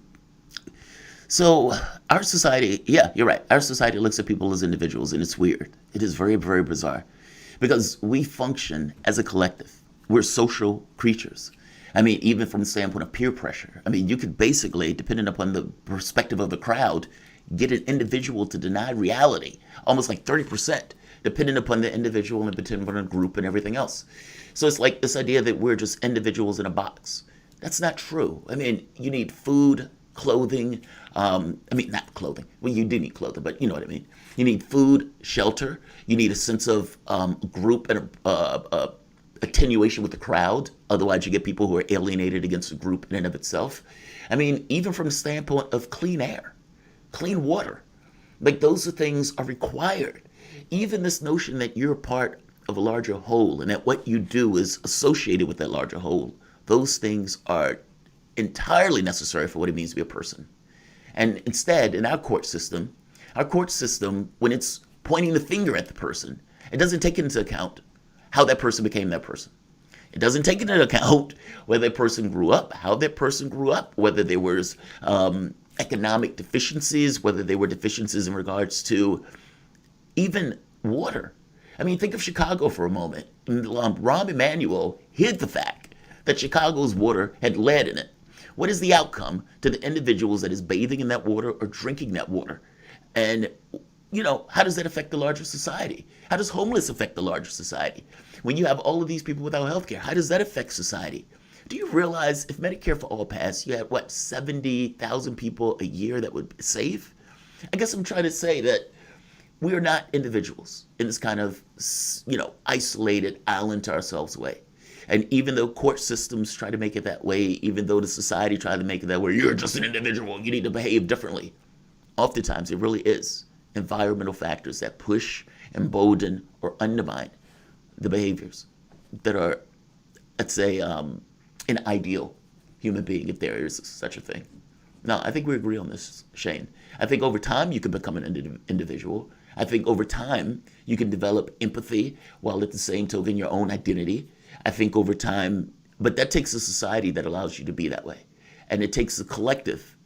Speaker 5: So our society, yeah, you're right. Our society looks at people as individuals, and it's weird. It is very, very bizarre because we function as a collective. We're social creatures. I mean, even from the standpoint of peer pressure. I mean, you could basically, depending upon the perspective of the crowd, get an individual to deny reality, almost like 30%, depending upon the individual and depending upon the group and everything else. So it's like this idea that we're just individuals in a box. That's not true. I mean, you need food, clothing. Not clothing. Well, you do need clothing, but you know what I mean. You need food, shelter. You need a sense of group and attenuation with the crowd. Otherwise, you get people who are alienated against the group in and of itself. I mean, even from the standpoint of clean air, clean water, like those things are required. Even this notion that you're part of a larger whole and that what you do is associated with that larger whole, those things are entirely necessary for what it means to be a person. And instead, in our court system, when it's pointing the finger at the person, it doesn't take into account how that person became that person. It doesn't take into account whether that person grew up, how that person grew up, whether there was economic deficiencies, whether there were deficiencies in regards to even water. I mean, think of Chicago for a moment. Rahm Emanuel hid the fact that Chicago's water had lead in it. What is the outcome to the individuals that is bathing in that water or drinking that water? And, how does that affect the larger society? How does homeless affect the larger society? When you have all of these people without health care, how does that affect society? Do you realize if Medicare for all passed, you had, 70,000 people a year that would save? I guess I'm trying to say that we are not individuals in this kind of, isolated island to ourselves way. And even though court systems try to make it that way, even though the society try to make it that way, you're just an individual, you need to behave differently. Oftentimes, it really is environmental factors that push, embolden, or undermine the behaviors that are, let's say, an ideal human being, if there is such a thing. Now, I think we agree on this, Shane. I think over time, you can become an individual. I think over time, you can develop empathy while at the same token, your own identity. I think over time, but that takes a society that allows you to be that way. And it takes a collective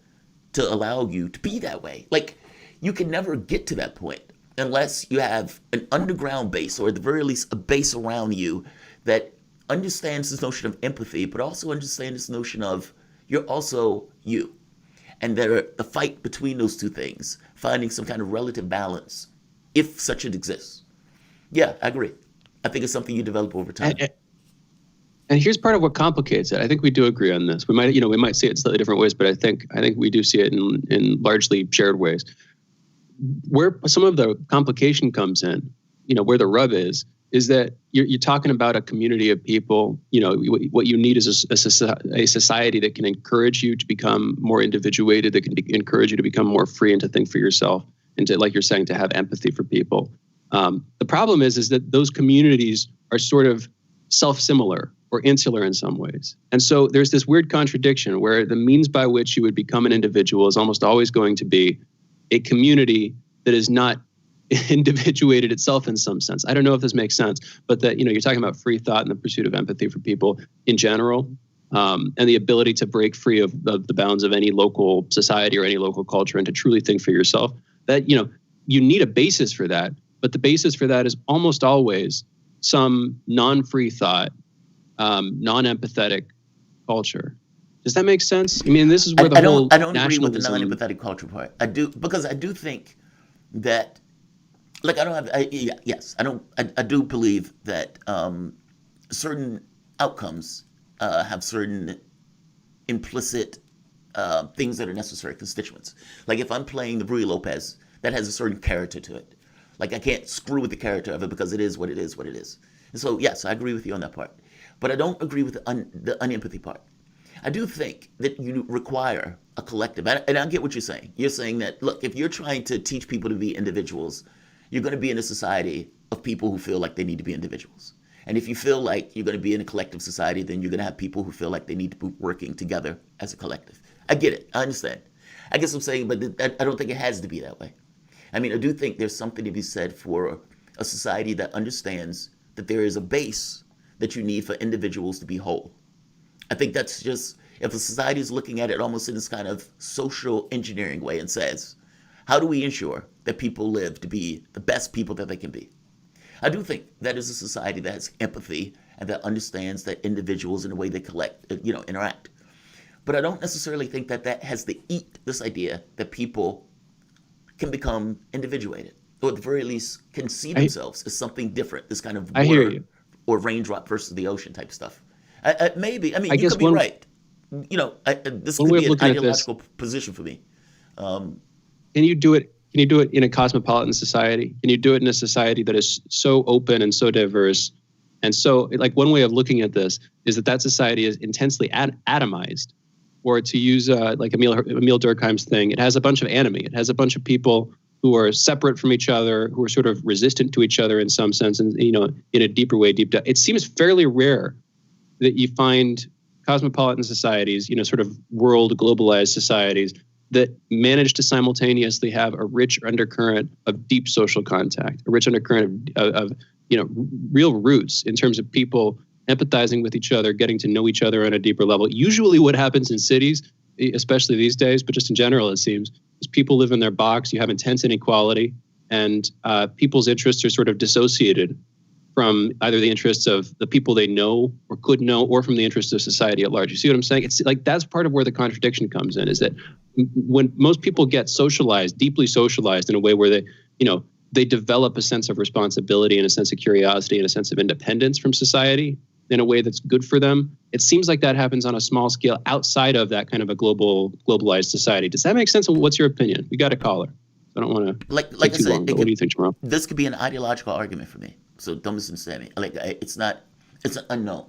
Speaker 5: to allow you to be that way. Like, you can never get to that point unless you have an underground base, or at the very least a base around you that understands this notion of empathy, but also understands this notion of you're also you. And the fight between those two things, finding some kind of relative balance, if such it exists. Yeah, I agree. I think it's something you develop over time.
Speaker 4: And here's part of what complicates it. I think we do agree on this. We might see it in slightly different ways, but I think we do see it in largely shared ways. Where some of the complication comes in, where the rub is that you're talking about a community of people. What you need is a society that can encourage you to become more individuated, that can encourage you to become more free and to think for yourself, and to, like you're saying, to have empathy for people. The problem is that those communities are sort of self-similar or insular in some ways. And so there's this weird contradiction where the means by which you would become an individual is almost always going to be a community that is not individuated itself in some sense. I don't know if this makes sense, but that, you're talking about free thought and the pursuit of empathy for people in general, and the ability to break free of the bounds of any local society or any local culture and to truly think for yourself. That, you need a basis for that, but the basis for that is almost always some non-free thought, non-empathetic culture. Does that make sense? I mean, this is where I don't agree with the
Speaker 5: non-empathetic culture part. I do, because I do think that, like, I do believe that certain outcomes have certain implicit things that are necessary constituents. Like if I'm playing the Ruy Lopez that has a certain character to it. Like, I can't screw with the character of it because it is what it is, what it is. And so, yes, I agree with you on that part. But I don't agree with the unempathy part. I do think that you require a collective, and I get what you're saying. You're saying that, look, if you're trying to teach people to be individuals, you're going to be in a society of people who feel like they need to be individuals. And if you feel like you're going to be in a collective society, then you're going to have people who feel like they need to be working together as a collective. I get it. I understand. I guess I'm saying, but I don't think it has to be that way. I mean, I do think there's something to be said for a society that understands that there is a base that you need for individuals to be whole. I think that's just, if a society is looking at it almost in this kind of social engineering way and says, how do we ensure that people live to be the best people that they can be? I do think that is a society that has empathy and that understands that individuals in the way they interact. But I don't necessarily think that that has to eat this idea that people can become individuated, or at the very least can see themselves as something different, this kind of water or raindrop versus the ocean type stuff. Maybe, I mean, you could be right. This could be an ideological position for me.
Speaker 4: Can you do it? Can you do it in a cosmopolitan society? Can you do it in a society that is so open and so diverse? And so, like, one way of looking at this is that society is intensely atomized. Or to use like Emil Durkheim's thing, it has a bunch of enemy. It has a bunch of people who are separate from each other, who are sort of resistant to each other in some sense, and in a deeper way, deep down. It seems fairly rare that you find cosmopolitan societies, sort of world globalized societies that manage to simultaneously have a rich undercurrent of deep social contact, a rich undercurrent of real roots in terms of people empathizing with each other, getting to know each other on a deeper level. Usually what happens in cities, especially these days, but just in general, it seems, is people live in their box, you have intense inequality, and people's interests are sort of dissociated from either the interests of the people they know or could know, or from the interests of society at large. You see what I'm saying? It's like, that's part of where the contradiction comes in, is that when most people get socialized, deeply socialized in a way where they develop a sense of responsibility and a sense of curiosity and a sense of independence from society in a way that's good for them. It seems like that happens on a small scale outside of that kind of a globalized society. Does that make sense? What's your opinion? We got a caller. I don't want to
Speaker 5: like I said, long, what do you think, Jamarl? This could be an ideological argument for me. So don't misunderstand me. It's an unknown.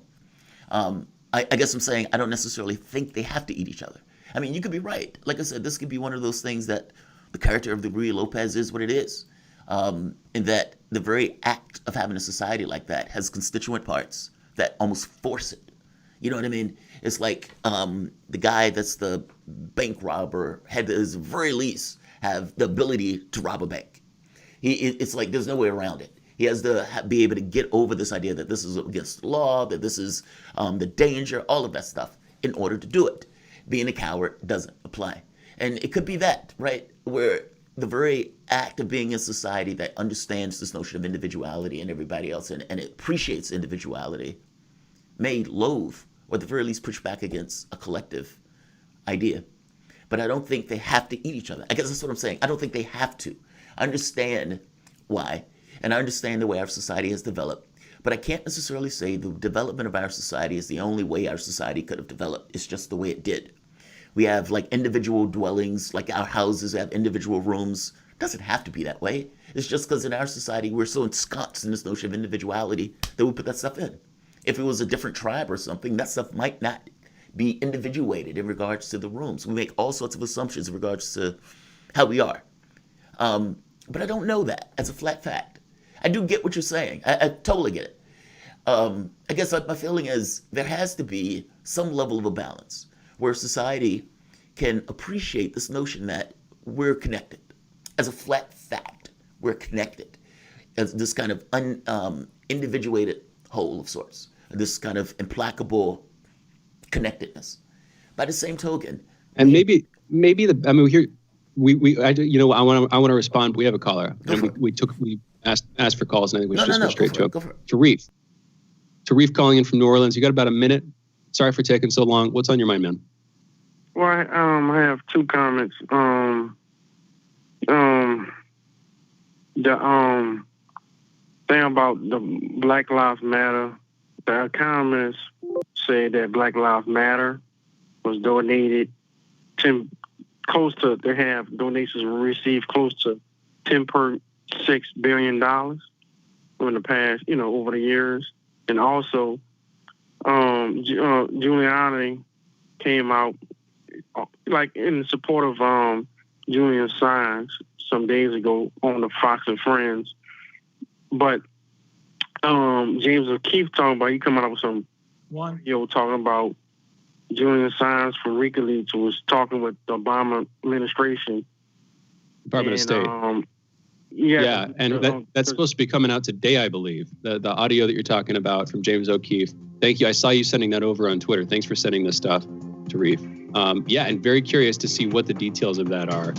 Speaker 5: I guess I'm saying I don't necessarily think they have to eat each other. I mean, you could be right. Like I said, this could be one of those things that the character of the Ruy Lopez is what it is. In that the very act of having a society like that has constituent parts that almost force it. You know what I mean? It's like the guy that's the bank robber had to, at the very least, have the ability to rob a bank. It's like there's no way around it. He has to be able to get over this idea that this is against the law, that this is the danger, all of that stuff, in order to do it. Being a coward doesn't apply. And it could be that, right, where the very act of being in society that understands this notion of individuality and everybody else, and it appreciates individuality, may loathe, or at the very least push back against a collective idea. But I don't think they have to eat each other. I guess that's what I'm saying. I don't think they have to. I understand why, and I understand the way our society has developed, but I can't necessarily say the development of our society is the only way our society could have developed. It's just the way it did. We have like individual dwellings, like our houses have individual rooms. It doesn't have to be that way. It's just because in our society, we're so ensconced in this notion of individuality that we put that stuff in. If it was a different tribe or something, that stuff might not be individuated in regards to the rooms. We make all sorts of assumptions in regards to how we are. But I don't know that as a flat fact. I do get what you're saying. I totally get it. I guess my feeling is there has to be some level of a balance where society can appreciate this notion that we're connected. As a flat fact, we're connected. As this kind of individuated whole of sorts. This kind of implacable connectedness. By the same token,
Speaker 4: and maybe I want to respond. We have a caller. We asked for calls, and I think we should just go straight to it. Tarif calling in from New Orleans. You got about a minute. Sorry for taking so long. What's on your mind, man?
Speaker 15: Well, I have two comments. The thing about the Black Lives Matter, the economists said that Black Lives Matter was donated they have donations received close to $10.6 billion in the past, over the years. And also, Giuliani came out like in support of Julian Assange some days ago on the Fox and Friends. But James O'Keefe he coming out with some video talking about Julian Assange from WikiLeaks was talking with the Obama administration.
Speaker 4: Department of State. That's supposed to be coming out today, I believe. The audio that you're talking about from James O'Keefe. Thank you. I saw you sending that over on Twitter. Thanks for sending this stuff, Tarif. And very curious to see what the details of that are,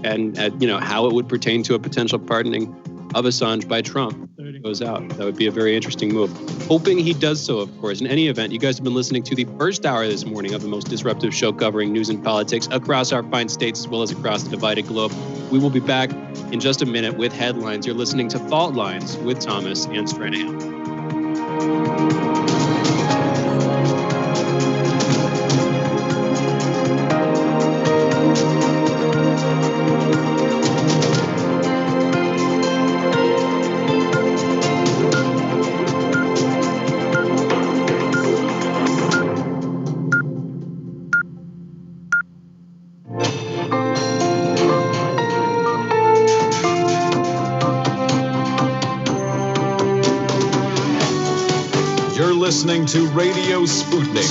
Speaker 4: and how it would pertain to a potential pardoning of Assange by Trump. There it goes out. That would be a very interesting move. Hoping he does so, of course. In any event, you guys have been listening to the first hour this morning of the most disruptive show covering news and politics across our fine states as well as across the divided globe. We will be back in just a minute with headlines. You're listening to Fault Lines with Thomas and Stranahan.
Speaker 2: Listening to Radio Sputnik.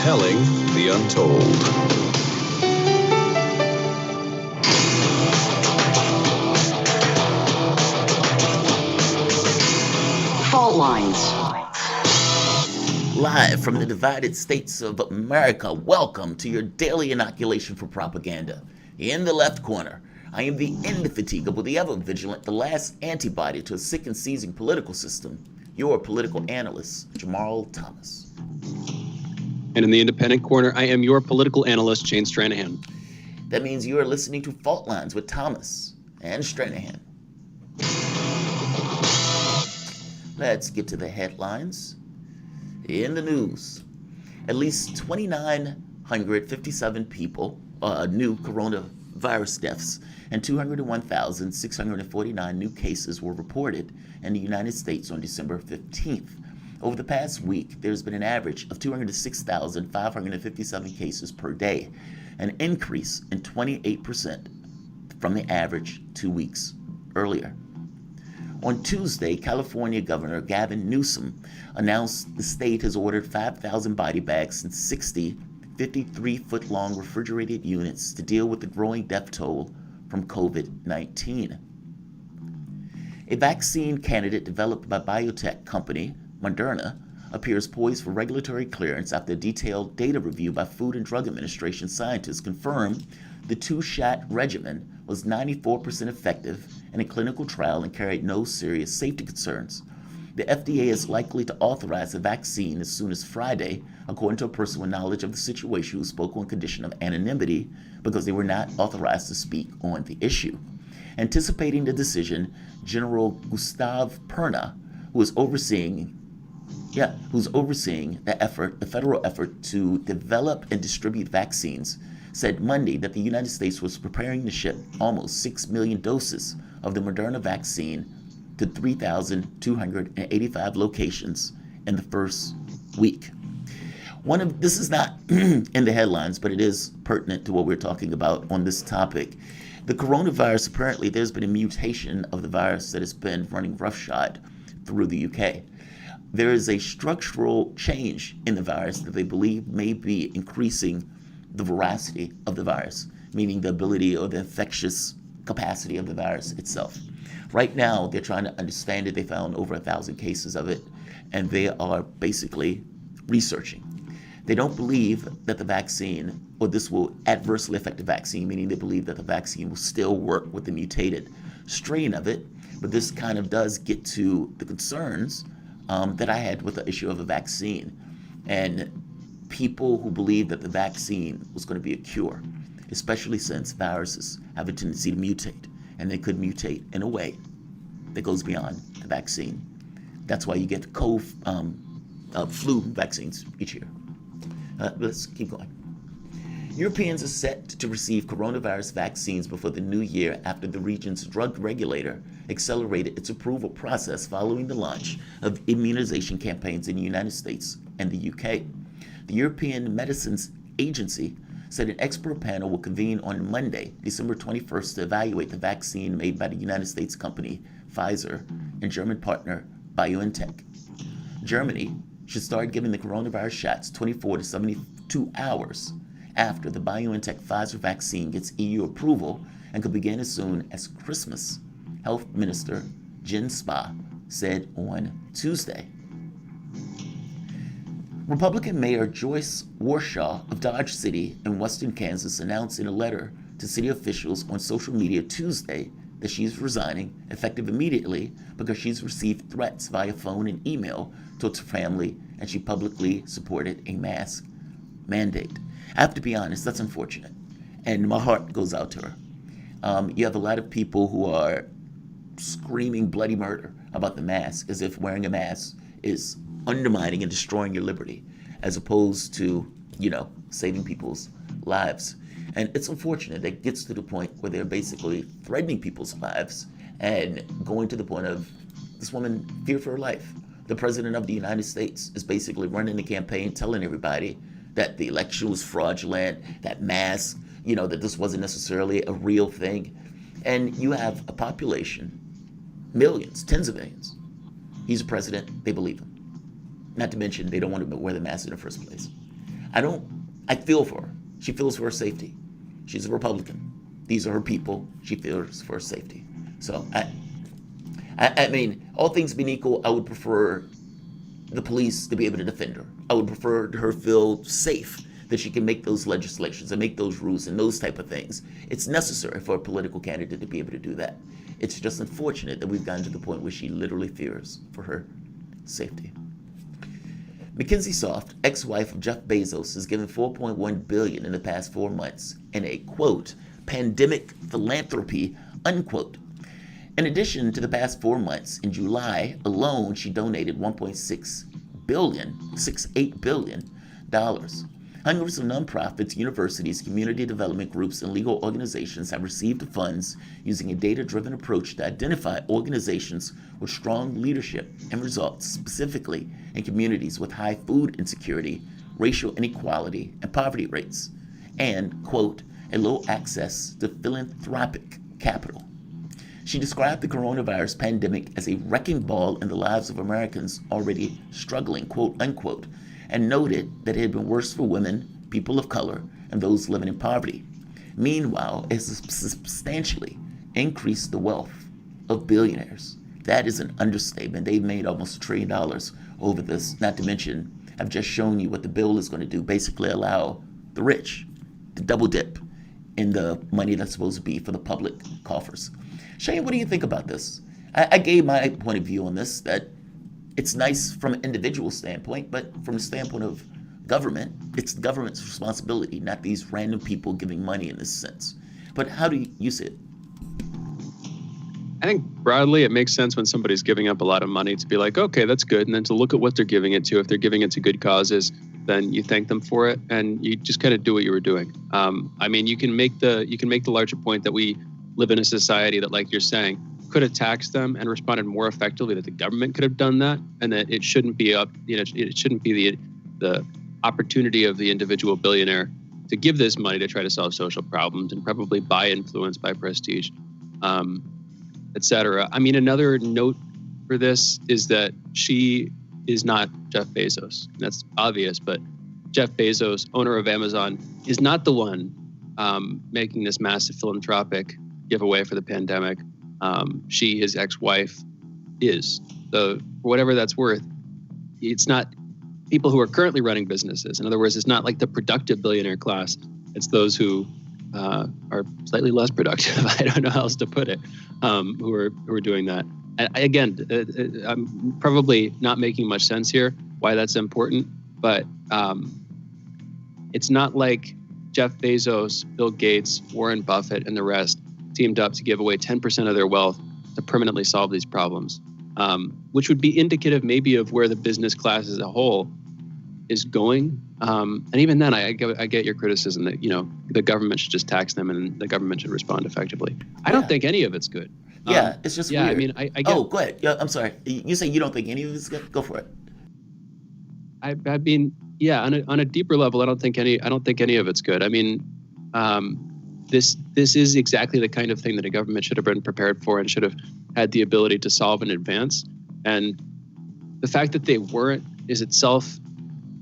Speaker 2: Telling the untold.
Speaker 3: Fault Lines.
Speaker 5: Live from the divided states of America, welcome to your daily inoculation for propaganda. In the left corner, I am the indefatigable, the ever-vigilant, the last antibody to a sick and seizing political system. Your political analyst, Jamarl Thomas.
Speaker 4: And in the independent corner, I am your political analyst, Shane Stranahan.
Speaker 5: That means you are listening to Fault Lines with Thomas and Stranahan. Let's get to the headlines. In the news, at least 2,957 people, new coronavirus deaths, and 201,649 new cases were reported in the United States on December 15th. Over the past week, there's been an average of 206,557 cases per day, an increase in 28% from the average 2 weeks earlier. On Tuesday, California Governor Gavin Newsom announced the state has ordered 5,000 body bags and 60 53-foot-long refrigerated units to deal with the growing death toll from COVID-19. A vaccine candidate developed by biotech company Moderna appears poised for regulatory clearance after a detailed data review by Food and Drug Administration scientists confirmed the two-shot regimen was 94% effective in a clinical trial and carried no serious safety concerns. The FDA is likely to authorize the vaccine as soon as Friday, according to a person with knowledge of the situation who spoke on condition of anonymity because they were not authorized to speak on the issue. Anticipating the decision, General Gustave Perna, who's overseeing the federal effort to develop and distribute vaccines, said Monday that the United States was preparing to ship almost 6 million doses of the Moderna vaccine to 3,285 locations in the first week. This is not in the headlines, but it is pertinent to what we're talking about on this topic. The coronavirus, apparently there's been a mutation of the virus that has been running roughshod through the UK. There is a structural change in the virus that they believe may be increasing the veracity of the virus, meaning the ability or the infectious capacity of the virus itself. Right now, they're trying to understand it. They found over 1,000 cases of it, and they are basically researching. They don't believe that the vaccine, or this will adversely affect the vaccine, meaning they believe that the vaccine will still work with the mutated strain of it, but this kind of does get to the concerns that I had with the issue of a vaccine. And people who believe that the vaccine was going to be a cure, especially since viruses have a tendency to mutate, and they could mutate in a way that goes beyond the vaccine. That's why you get flu vaccines each year. Let's keep going. Europeans are set to receive coronavirus vaccines before the new year after the region's drug regulator accelerated its approval process following the launch of immunization campaigns in the United States and the UK. The European Medicines Agency said an expert panel will convene on Monday, December 21st, to evaluate the vaccine made by the United States company Pfizer and German partner BioNTech. Germany should start giving the coronavirus shots 24 to 72 hours after the BioNTech Pfizer vaccine gets EU approval and could begin as soon as Christmas, Health Minister Jens Spahn said on Tuesday. Republican Mayor Joyce Warshaw of Dodge City in western Kansas announced in a letter to city officials on social media Tuesday that she's resigning effective immediately because she's received threats via phone and email towards her family, and she publicly supported a mask mandate. I have to be honest, that's unfortunate, and my heart goes out to her. You have a lot of people who are screaming bloody murder about the mask as if wearing a mask is undermining and destroying your liberty, as opposed to, saving people's lives. And it's unfortunate that it gets to the point where they're basically threatening people's lives and going to the point of this woman feared for her life. The president of the United States is basically running the campaign, telling everybody that the election was fraudulent, that mask, that this wasn't necessarily a real thing. And you have a population, millions, tens of millions. He's a president, they believe him. Not to mention, they don't want to wear the mask in the first place. I feel for her. She feels for her safety. She's a Republican. These are her people. She feels for her safety. So, I mean, all things being equal, I would prefer the police to be able to defend her. I would prefer her feel safe that she can make those legislations and make those rules and those type of things. It's necessary for a political candidate to be able to do that. It's just unfortunate that we've gotten to the point where she literally fears for her safety. Mackenzie Soft, ex-wife of Jeff Bezos, has given $4.1 billion in the past 4 months in a, quote, pandemic philanthropy, unquote. In addition to the past 4 months, in July alone, she donated $1.68 billion. Hundreds of nonprofits, universities, community development groups, and legal organizations have received the funds using a data-driven approach to identify organizations with strong leadership and results, specifically in communities with high food insecurity, racial inequality, and poverty rates, and, quote, a low access to philanthropic capital. She described the coronavirus pandemic as a wrecking ball in the lives of Americans already struggling, quote, unquote, and noted that it had been worse for women, people of color, and those living in poverty. Meanwhile, it has substantially increased the wealth of billionaires. That is an understatement. They've made almost $1 trillion over this, not to mention, I've just shown you what the bill is going to do, basically allow the rich to double dip in the money that's supposed to be for the public coffers. Shane, what do you think about this? I gave my point of view on this, that it's nice from an individual standpoint, but from the standpoint of government, it's the government's responsibility, not these random people giving money in this sense. But how do you see it?
Speaker 4: I think broadly it makes sense when somebody's giving up a lot of money to be like, okay, that's good. And then to look at what they're giving it to. If they're giving it to good causes, then you thank them for it and you just kind of do what you were doing. I mean, you can make the larger point that we live in a society that, like you're saying, could have taxed them and responded more effectively, that the government could have done that, and that it shouldn't be it shouldn't be the opportunity of the individual billionaire to give this money to try to solve social problems and probably buy influence, buy prestige, etc. I mean, another note for this is that she is not Jeff Bezos. That's obvious, but Jeff Bezos, owner of Amazon, is not the one making this massive philanthropic giveaway for the pandemic. She, his ex-wife, is. So for whatever that's worth, it's not people who are currently running businesses. In other words, it's not like the productive billionaire class. It's those who are slightly less productive. I don't know how else to put it, who are doing that. And again, I'm probably not making much sense here why that's important, but it's not like Jeff Bezos, Bill Gates, Warren Buffett, and the rest teamed up to give away 10% of their wealth to permanently solve these problems, which would be indicative maybe of where the business class as a whole is going. And even then, I get your criticism that, the government should just tax them and the government should respond effectively. I don't think any of it's good.
Speaker 5: Yeah, it's just weird.
Speaker 4: I mean, I get.
Speaker 5: Oh, go ahead. Yeah, I'm sorry. You say you don't think any of it's good? Go for it.
Speaker 4: I mean, yeah, on a deeper level, I don't think any of it's good. I mean, this is exactly the kind of thing that a government should have been prepared for and should have had the ability to solve in advance. And the fact that they weren't is itself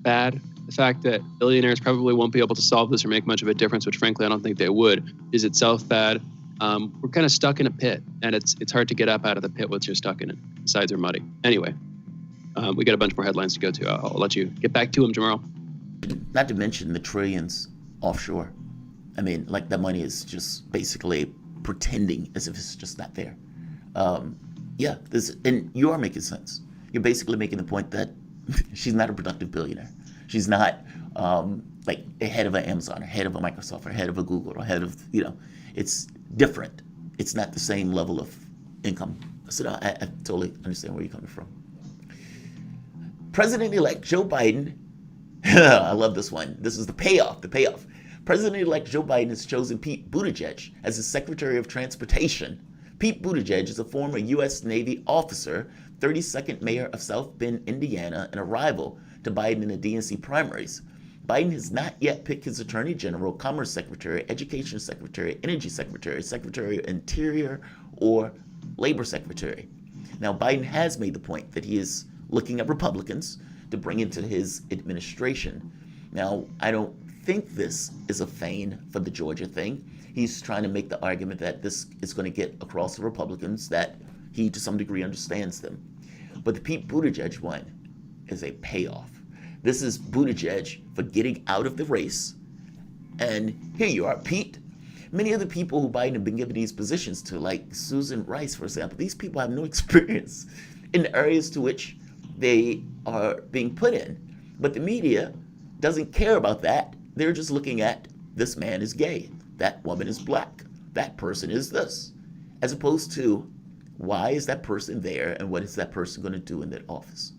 Speaker 4: bad. The fact that billionaires probably won't be able to solve this or make much of a difference, which frankly I don't think they would, is itself bad. We're kind of stuck in a pit, and it's hard to get up out of the pit once you're stuck in it. The sides are muddy. Anyway, we got a bunch more headlines to go to. I'll let you get back to them, Jamarl.
Speaker 5: Not to mention the trillions offshore. I mean, like, that money is just basically pretending as if it's just not there. Yeah, and you are making sense. You're basically making the point that she's not a productive billionaire. She's not like a head of an Amazon or head of a Microsoft or head of a Google or head of, it's different. It's not the same level of income. So no, I totally understand where you're coming from. President-elect Joe Biden, I love this one. This is the payoff. President-elect Joe Biden has chosen Pete Buttigieg as his Secretary of Transportation. Pete Buttigieg is a former U.S. Navy officer, 32nd mayor of South Bend, Indiana, and a rival to Biden in the DNC primaries. Biden has not yet picked his Attorney General, Commerce Secretary, Education Secretary, Energy Secretary, Secretary of Interior, or Labor Secretary. Now, Biden has made the point that he is looking at Republicans to bring into his administration. Now, I don't think this is a feign for the Georgia thing. He's trying to make the argument that this is going to get across the Republicans, that he to some degree understands them. But the Pete Buttigieg one is a payoff. This is Buttigieg for getting out of the race. And here you are, Pete. Many of the people who Biden have been giving these positions to, like Susan Rice, for example, these people have no experience in the areas to which they are being put in. But the media doesn't care about that. They're just looking at, this man is gay, that woman is black, that person is this, as opposed to, why is that person there and what is that person going to do in that office?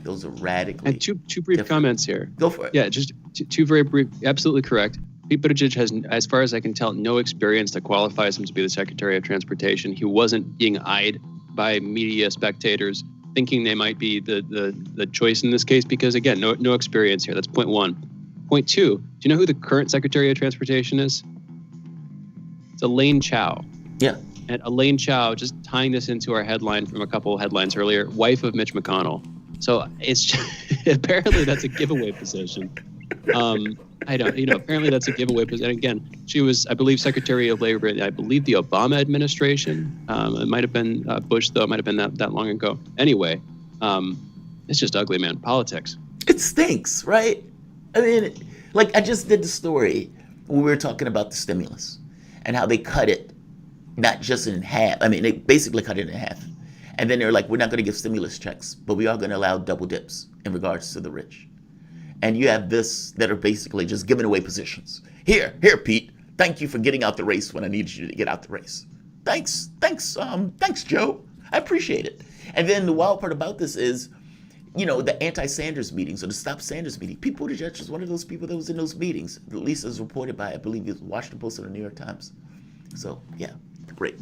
Speaker 5: Those are radically
Speaker 4: And two brief
Speaker 5: different.
Speaker 4: comments here.
Speaker 5: Go for it.
Speaker 4: Yeah, just two very brief. Absolutely correct. Pete Buttigieg has, as far as I can tell, no experience that qualifies him to be the Secretary of Transportation. He wasn't being eyed by media spectators thinking they might be the choice in this case because, again, no experience here. That's point one. Point two, do you know who the current Secretary of Transportation is? It's Elaine Chao.
Speaker 5: Yeah.
Speaker 4: And Elaine Chao, just tying this into our headline from a couple of headlines earlier, wife of Mitch McConnell. So it's just, apparently that's a giveaway position. Apparently that's a giveaway position. And again, she was, I believe, Secretary of Labor in, I believe, the Obama administration. It might have been Bush, though. It might have been that long ago. Anyway, it's just ugly, man. Politics.
Speaker 5: It stinks, right? I mean, like, I just did the story when we were talking about the stimulus and how they cut it not just in half. I mean, they basically cut it in half. And then they're like, we're not going to give stimulus checks, but we are going to allow double dips in regards to the rich. And you have this that are basically just giving away positions. Here, Pete, thank you for getting out the race when I needed you to get out the race. Thanks, Joe. I appreciate it. And then the wild part about this is, the anti-Sanders meetings or the Stop Sanders meeting. Pete Buttigieg was one of those people that was in those meetings, at least as reported by, I believe, the Washington Post and the New York Times. So, yeah, great.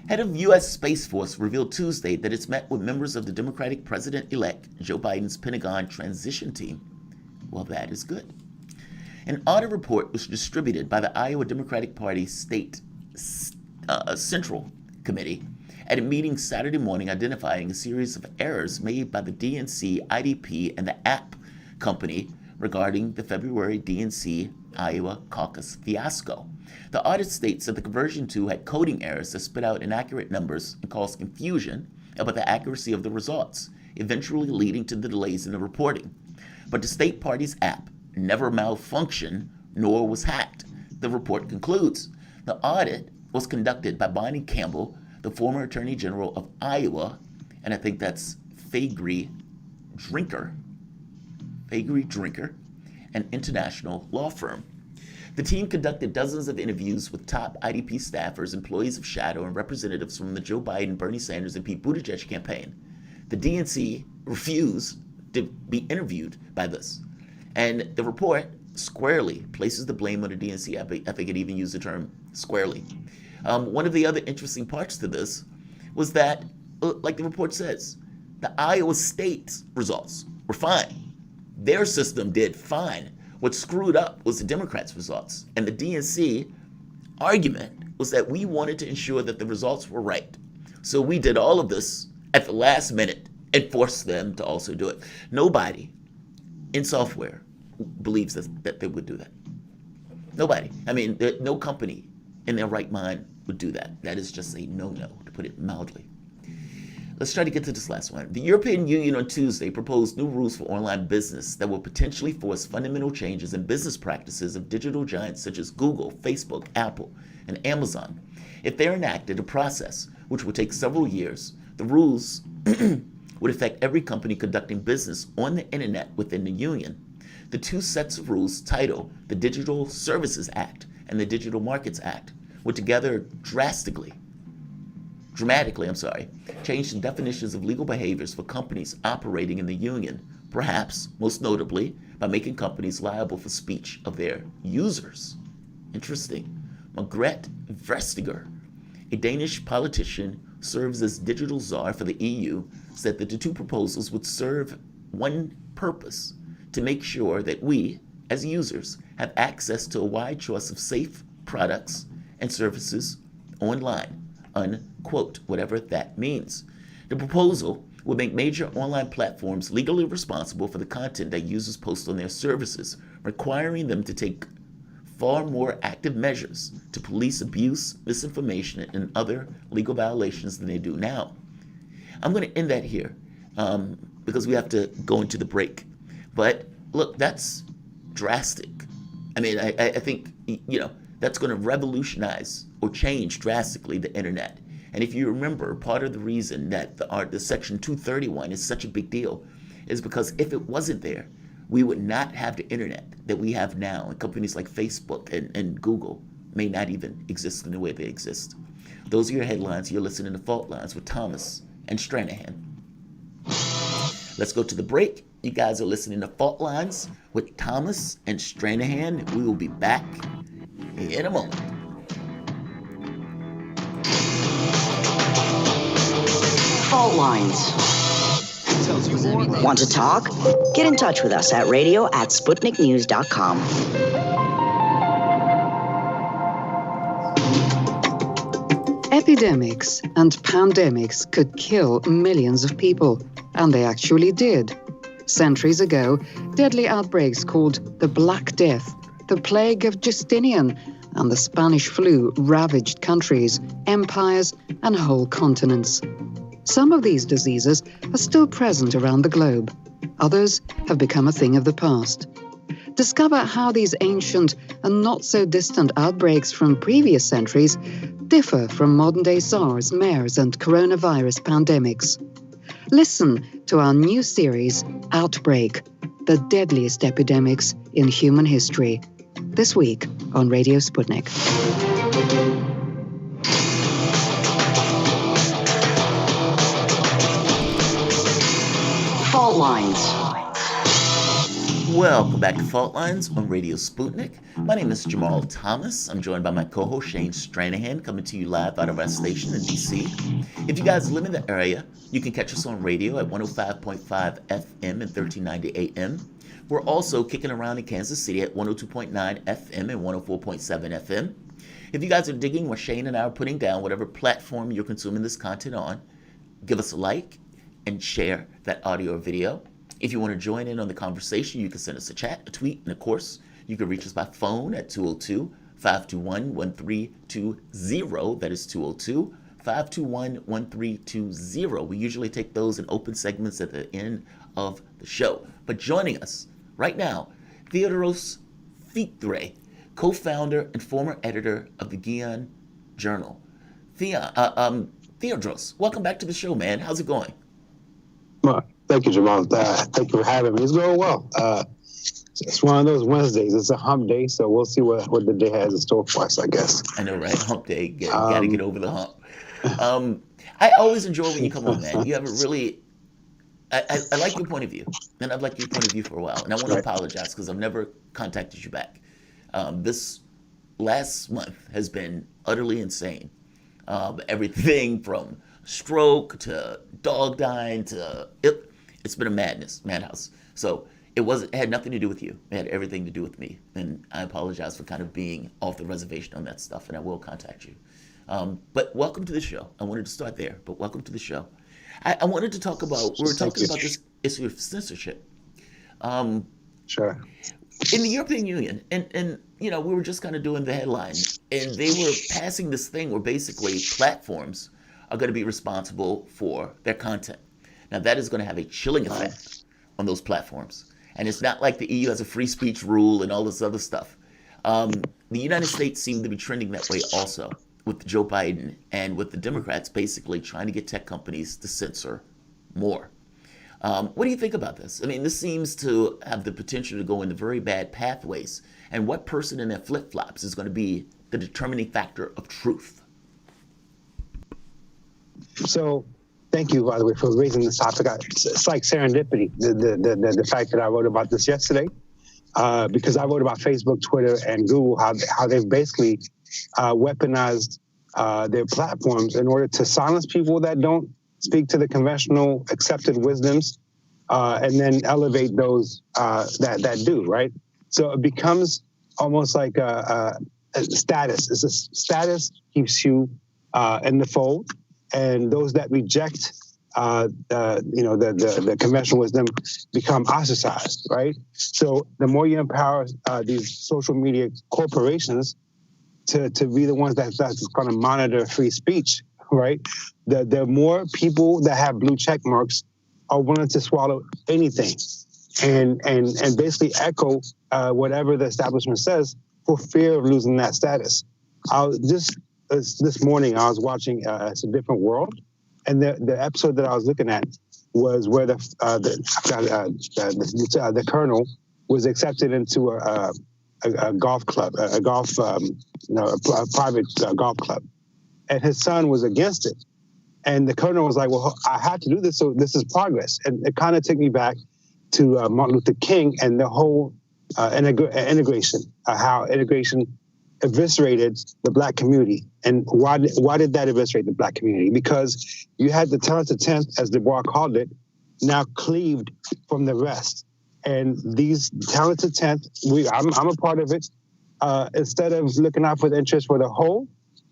Speaker 5: Head of U.S. Space Force revealed Tuesday that it's met with members of the Democratic President-elect Joe Biden's Pentagon transition team. Well, that is good. An audit report was distributed by the Iowa Democratic Party State Central Committee at a meeting Saturday morning identifying a series of errors made by the DNC, IDP, and the app company regarding the February DNC Iowa caucus fiasco. The audit states that the conversion tool had coding errors that spit out inaccurate numbers and caused confusion about the accuracy of the results, eventually leading to the delays in the reporting. But the state party's app never malfunctioned nor was hacked, the report concludes. The audit was conducted by Bonnie Campbell, the former Attorney General of Iowa, and I think that's Faegre Drinker, an international law firm. The team conducted dozens of interviews with top IDP staffers, employees of Shadow, and representatives from the Joe Biden, Bernie Sanders, and Pete Buttigieg campaign. The DNC refused to be interviewed by this. And the report squarely places the blame on the DNC. I think it even used the term squarely. One of the other interesting parts to this was that, like the report says, the Iowa State results were fine. Their system did fine. What screwed up was the Democrats' results. And the DNC argument was that we wanted to ensure that the results were right. So we did all of this at the last minute and forced them to also do it. Nobody in software believes that they would do that. Nobody. I mean, no company in their right mind would do that. That is just a no-no, to put it mildly. Let's try to get to this last one. The European Union on Tuesday proposed new rules for online business that will potentially force fundamental changes in business practices of digital giants such as Google, Facebook, Apple, and Amazon. If they're enacted, a process which will take several years, the rules would affect every company conducting business on the internet within the Union. The two sets of rules, titled the Digital Services Act and the Digital Markets Act, would together dramatically, change the definitions of legal behaviors for companies operating in the Union, perhaps most notably by making companies liable for speech of their users. Interesting. Margrethe Vestager, a Danish politician, serves as digital czar for the EU, said that the two proposals would serve one purpose: to make sure that we, as users, have access to a wide choice of safe products and services online, unquote, whatever that means. The proposal would make major online platforms legally responsible for the content that users post on their services, requiring them to take far more active measures to police abuse, misinformation, and other legal violations than they do now. I'm going to end that here because we have to go into the break. But look, that's drastic. I mean, I think, that's going to revolutionize or change drastically the internet. And if you remember, part of the reason that the Section 231 is such a big deal is because if it wasn't there, we would not have the internet that we have now. And companies like Facebook and Google may not even exist in the way they exist. Those are your headlines. You're listening to Fault Lines with Thomas and Stranahan. Let's go to the break. You guys are listening to Fault Lines with Thomas and Stranahan. We will be back in a moment.
Speaker 3: Fault Lines. Want to talk? Get in touch with us at radio@sputniknews.com.
Speaker 16: Epidemics and pandemics could kill millions of people, and they actually did. Centuries ago, deadly outbreaks called the Black Death, the Plague of Justinian, and the Spanish flu ravaged countries, empires, and whole continents. Some of these diseases are still present around the globe. Others have become a thing of the past. Discover how these ancient and not-so-distant outbreaks from previous centuries differ from modern-day SARS, MERS, and coronavirus pandemics. Listen to our new series, Outbreak, the deadliest epidemics in human history, this week on Radio Sputnik.
Speaker 3: Fault Lines.
Speaker 5: Welcome back to Fault Lines on Radio Sputnik. My name is Jamarl Thomas. I'm joined by my co-host Shane Stranahan, coming to you live out of our station in DC. If you guys live in the area, you can catch us on radio at 105.5 FM and 1390 AM. We're also kicking around in Kansas City at 102.9 FM and 104.7 FM. If you guys are digging what Shane and I are putting down, whatever platform you're consuming this content on, give us a like and share that audio or video. If you want to join in on the conversation, you can send us a chat, a tweet, and of course, you can reach us by phone at 202-521-1320. That is 202-521-1320. We usually take those in open segments at the end of the show. But joining us right now, Theodoros Fitre, co-founder and former editor of the Guion Journal. Theodoros, welcome back to the show, man. How's it going?
Speaker 17: Well, thank you, Jamal. Thank you for having me. It's going well. It's one of those Wednesdays. It's a hump day, so we'll see what the day has in store for us, I guess.
Speaker 5: I know, right? Hump day. Got to get over the hump. I always enjoy when you come on, man. You have a really I like your point of view, and I've liked your point of view for a while, and I want to apologize because I've never contacted you back. This last month has been utterly insane. Everything from stroke to dog dying to it's been a madhouse. So it had nothing to do with you. It had everything to do with me, and I apologize for kind of being off the reservation on that stuff, and I will contact you. But welcome to the show. I wanted to start there, but welcome to the show. I wanted to talk about, we were talking about this issue of censorship.
Speaker 17: Sure.
Speaker 5: In the European Union, and we were just kind of doing the headline, and they were passing this thing where basically platforms are going to be responsible for their content. Now, that is going to have a chilling effect on those platforms. And it's not like the EU has a free speech rule and all this other stuff. The United States seemed to be trending that way also, with Joe Biden and with the Democrats basically trying to get tech companies to censor more. What do you think about this? I mean, this seems to have the potential to go into very bad pathways. And what person in their flip-flops is going to be the determining factor of truth?
Speaker 17: So, thank you, by the way, for raising this topic. It's like serendipity, the fact that I wrote about this yesterday, because I wrote about Facebook, Twitter, and Google, how they've basically weaponized their platforms in order to silence people that don't speak to the conventional accepted wisdoms, and then elevate those that do, right? So it becomes almost like a status. It's a status keeps you in the fold, and those that reject the conventional wisdom become ostracized, right? So the more you empower these social media corporations to be the ones that's going to monitor free speech, right? The more people that have blue check marks are willing to swallow anything and basically echo whatever the establishment says for fear of losing that status. This morning I was watching It's a Different World, and the episode that I was looking at was where the colonel was accepted into a golf club, a private golf club, and his son was against it. And the colonel was like, "Well, I have to do this, so this is progress." And it kind of took me back to Martin Luther King and the whole integration, how integration eviscerated the Black community. And why did that eviscerate the Black community? Because you had the talented 10th, as Du Bois called it, now cleaved from the rest. And these talented 10th, I'm a part of it. Instead of looking out for the interest for the whole,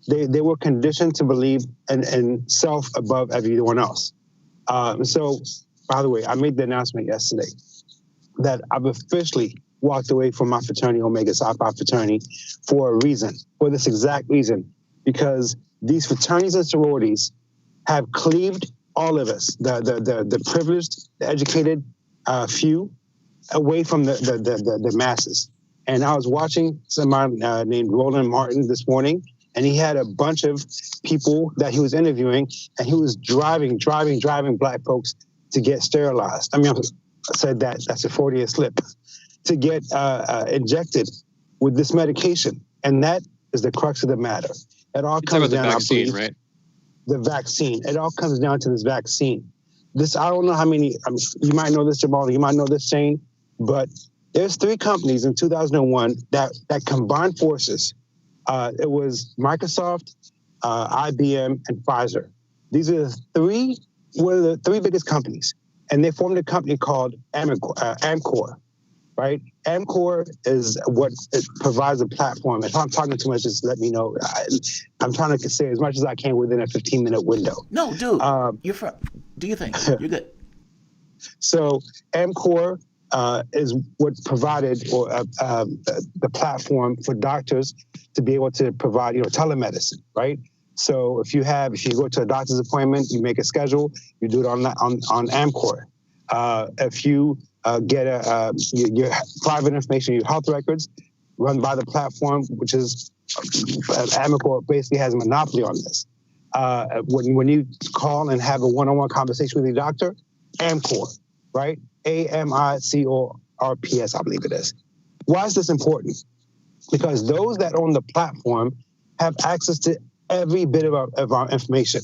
Speaker 17: they were conditioned to believe in self above everyone else. So, by the way, I made the announcement yesterday that I've officially walked away from my fraternity, Omega Psi Phi fraternity, for a reason, for this exact reason, because these fraternities and sororities have cleaved all of us, the privileged, the educated few, away from the masses. And I was watching someone named Roland Martin this morning, and he had a bunch of people that he was interviewing, and he was driving Black folks to get sterilized. I mean, I said that's a 40th slip, to get injected with this medication. And that is the crux of the matter. It all comes down to the vaccine, right? The vaccine. It all comes down to this vaccine. I don't know how many, you might know this, Jamal, you might know this, Shane, but there's 3 companies in 2001 that combined forces. It was Microsoft, IBM, and Pfizer. These are one of the 3 biggest companies. And they formed a company called Amcor, right? Amcor is what it provides a platform. If I'm talking too much, just let me know. I'm trying to say as much as I can within a 15-minute window.
Speaker 5: No, dude, do you think? You're good.
Speaker 17: So Amcor is what provided the platform for doctors to be able to provide, telemedicine, right? So if you go to a doctor's appointment, you make a schedule, you do it on Amcor. If you get your private information, your health records, run by the platform, which is Amcor basically has a monopoly on this. When you call and have a one-on-one conversation with your doctor, Amcor, right? AMICORPS, I believe it is. Why is this important? Because those that own the platform have access to every bit of our information,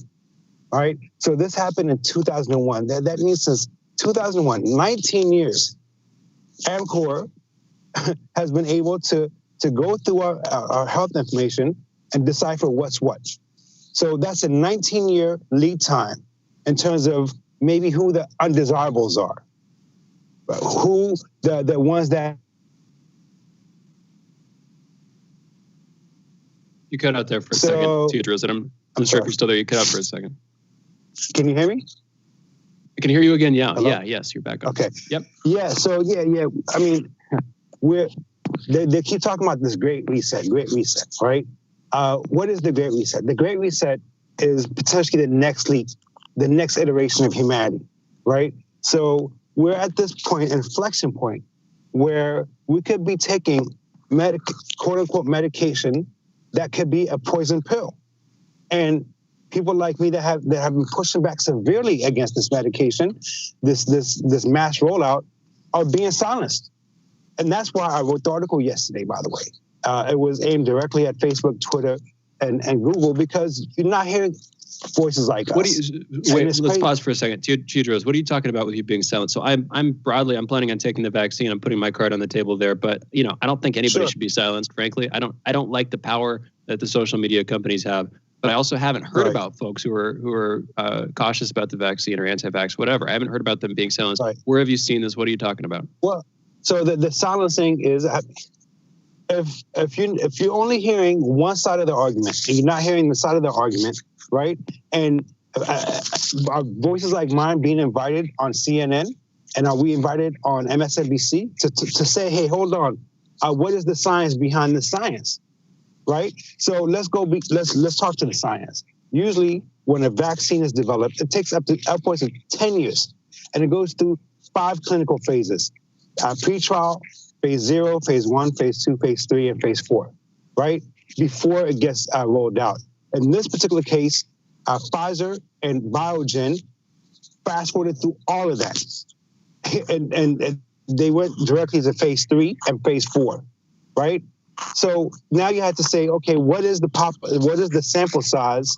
Speaker 17: right? So this happened in 2001. That means since 2001, 19 years. AmCorp has been able to go through our health information and decipher what's what. So that's a 19-year lead time in terms of maybe who the undesirables are, who the ones that.
Speaker 4: You cut out there for a second, Teodros, and I'm sure if you're still there, you cut out for a second.
Speaker 17: Can you hear me?
Speaker 4: I can hear you again. Yeah.
Speaker 17: Hello?
Speaker 4: Yeah. Yes. You're back up.
Speaker 17: Okay.
Speaker 4: Yep.
Speaker 17: Yeah. So yeah. I mean, they keep talking about this great reset, right? What is the Great Reset? The Great Reset is potentially the next leap, the next iteration of humanity, right? So we're at this point, inflection point, where we could be taking quote unquote medication that could be a poison pill. And people like me that have been pushing back severely against this medication, this mass rollout, are being silenced. And that's why I wrote the article yesterday, by the way. It was aimed directly at Facebook, Twitter, and Google, because you're not hearing voices like us.
Speaker 4: Let's pause for a second. Teodros, what are you talking about with you being silent? So I'm planning on taking the vaccine. I'm putting my card on the table there, but I don't think anybody should be silenced, frankly. I don't like the power that the social media companies have. But I also haven't heard about folks who are cautious about the vaccine or anti-vax, whatever. I haven't heard about them being silenced. Right. Where have you seen this? What are you talking about?
Speaker 17: Well, so the silencing is if you're only hearing one side of the argument and you're not hearing the side of the argument, right? And voices like mine being invited on CNN, and are we invited on MSNBC to say, hey, hold on, what is the science behind the science? Right? So let's talk to the science. Usually when a vaccine is developed, it takes upwards of 10 years, and it goes through 5 clinical phases: pre-trial, phase 0, phase 1, phase 2, phase 3, and phase 4, right? Before it gets rolled out. In this particular case, Pfizer and Biogen fast-forwarded through all of that. And they went directly to phase 3 and phase 4, right? So now you have to say, okay, what is the sample size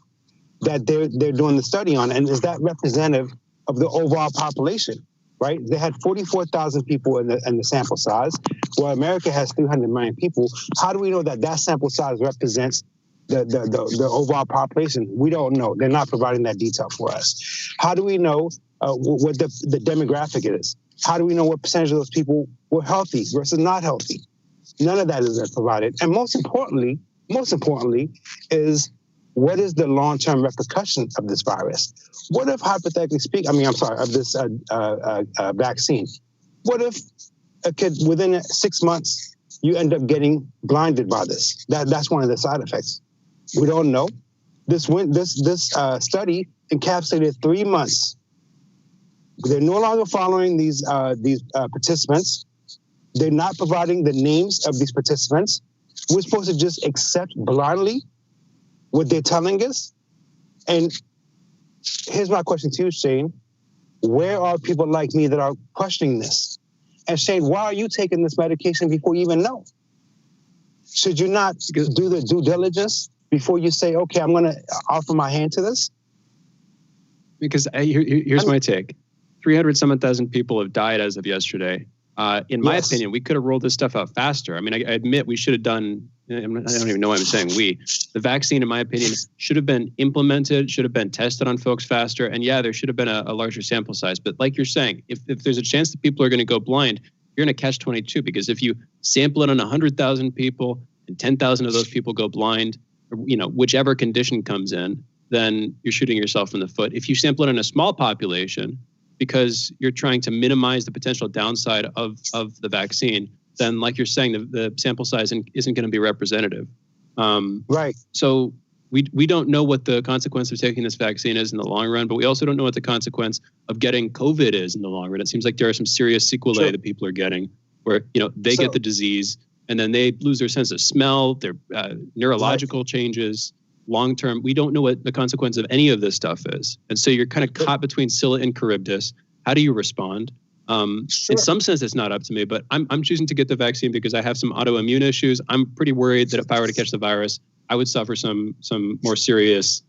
Speaker 17: that they're doing the study on, and is that representative of the overall population? Right? They had 44,000 people in the sample size, where America has 300 million people. How do we know that sample size represents the overall population? We don't know. They're not providing that detail for us. How do we know what the demographic is? How do we know what percentage of those people were healthy versus not healthy? None of that is provided. And most importantly is, what is the long-term repercussion of this virus? What if, hypothetically speaking, of this vaccine, what if within 6 months you end up getting blinded by this? That's one of the side effects. We don't know. This study encapsulated 3 months. They're no longer following these participants. They're not providing the names of these participants. We're supposed to just accept blindly what they're telling us. And here's my question to you, Shane. Where are people like me that are questioning this? And Shane, why are you taking this medication before you even know? Should you not do the due diligence before you say, okay, I'm going to offer my hand to this?
Speaker 4: Because here's my take. 300,000 people have died as of yesterday. In my opinion, we could have rolled this stuff out faster. I mean, I admit we should have done, I don't even know why I'm saying we. The vaccine, in my opinion, should have been implemented, should have been tested on folks faster. And yeah, there should have been a larger sample size. But like you're saying, if there's a chance that people are going to go blind, you're going to catch 22. Because if you sample it on 100,000 people and 10,000 of those people go blind, whichever condition comes in, then you're shooting yourself in the foot. If you sample it in a small population, because you're trying to minimize the potential downside of the vaccine, then like you're saying, the sample size isn't going to be representative.
Speaker 17: Right.
Speaker 4: So we don't know what the consequence of taking this vaccine is in the long run, but we also don't know what the consequence of getting COVID is in the long run. It seems like there are some serious sequelae that people are getting where, they get the disease and then they lose their sense of smell, their neurological changes. Long-term, we don't know what the consequence of any of this stuff is. And so you're kind of caught between Scylla and Charybdis. How do you respond? In some sense, it's not up to me, but I'm choosing to get the vaccine because I have some autoimmune issues. I'm pretty worried that if I were to catch the virus, I would suffer some more serious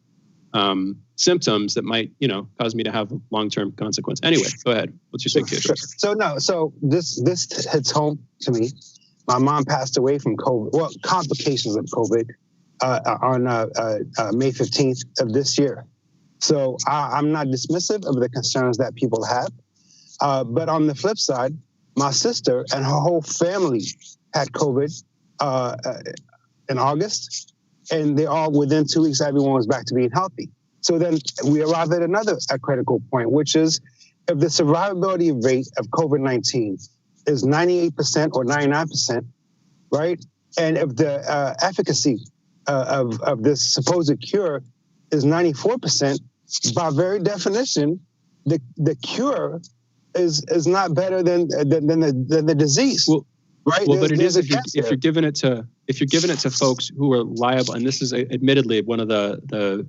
Speaker 4: symptoms that might, cause me to have a long-term consequence. Anyway, go ahead. What's your take, Teodros?
Speaker 17: So this hits home to me. My mom passed away from COVID, well, complications of COVID on May 15th of this year. So I'm not dismissive of the concerns that people have. But on the flip side, my sister and her whole family had COVID in August, and they all, within 2 weeks, everyone was back to being healthy. So then we arrive at another critical point, which is if the survivability rate of COVID-19 is 98% or 99%, right? And if the efficacy of this supposed cure is 94%, by very definition, the cure is not better than the disease.
Speaker 4: Well,
Speaker 17: right?
Speaker 4: Well, but it is if you're giving it to folks who are liable, and this is admittedly one of the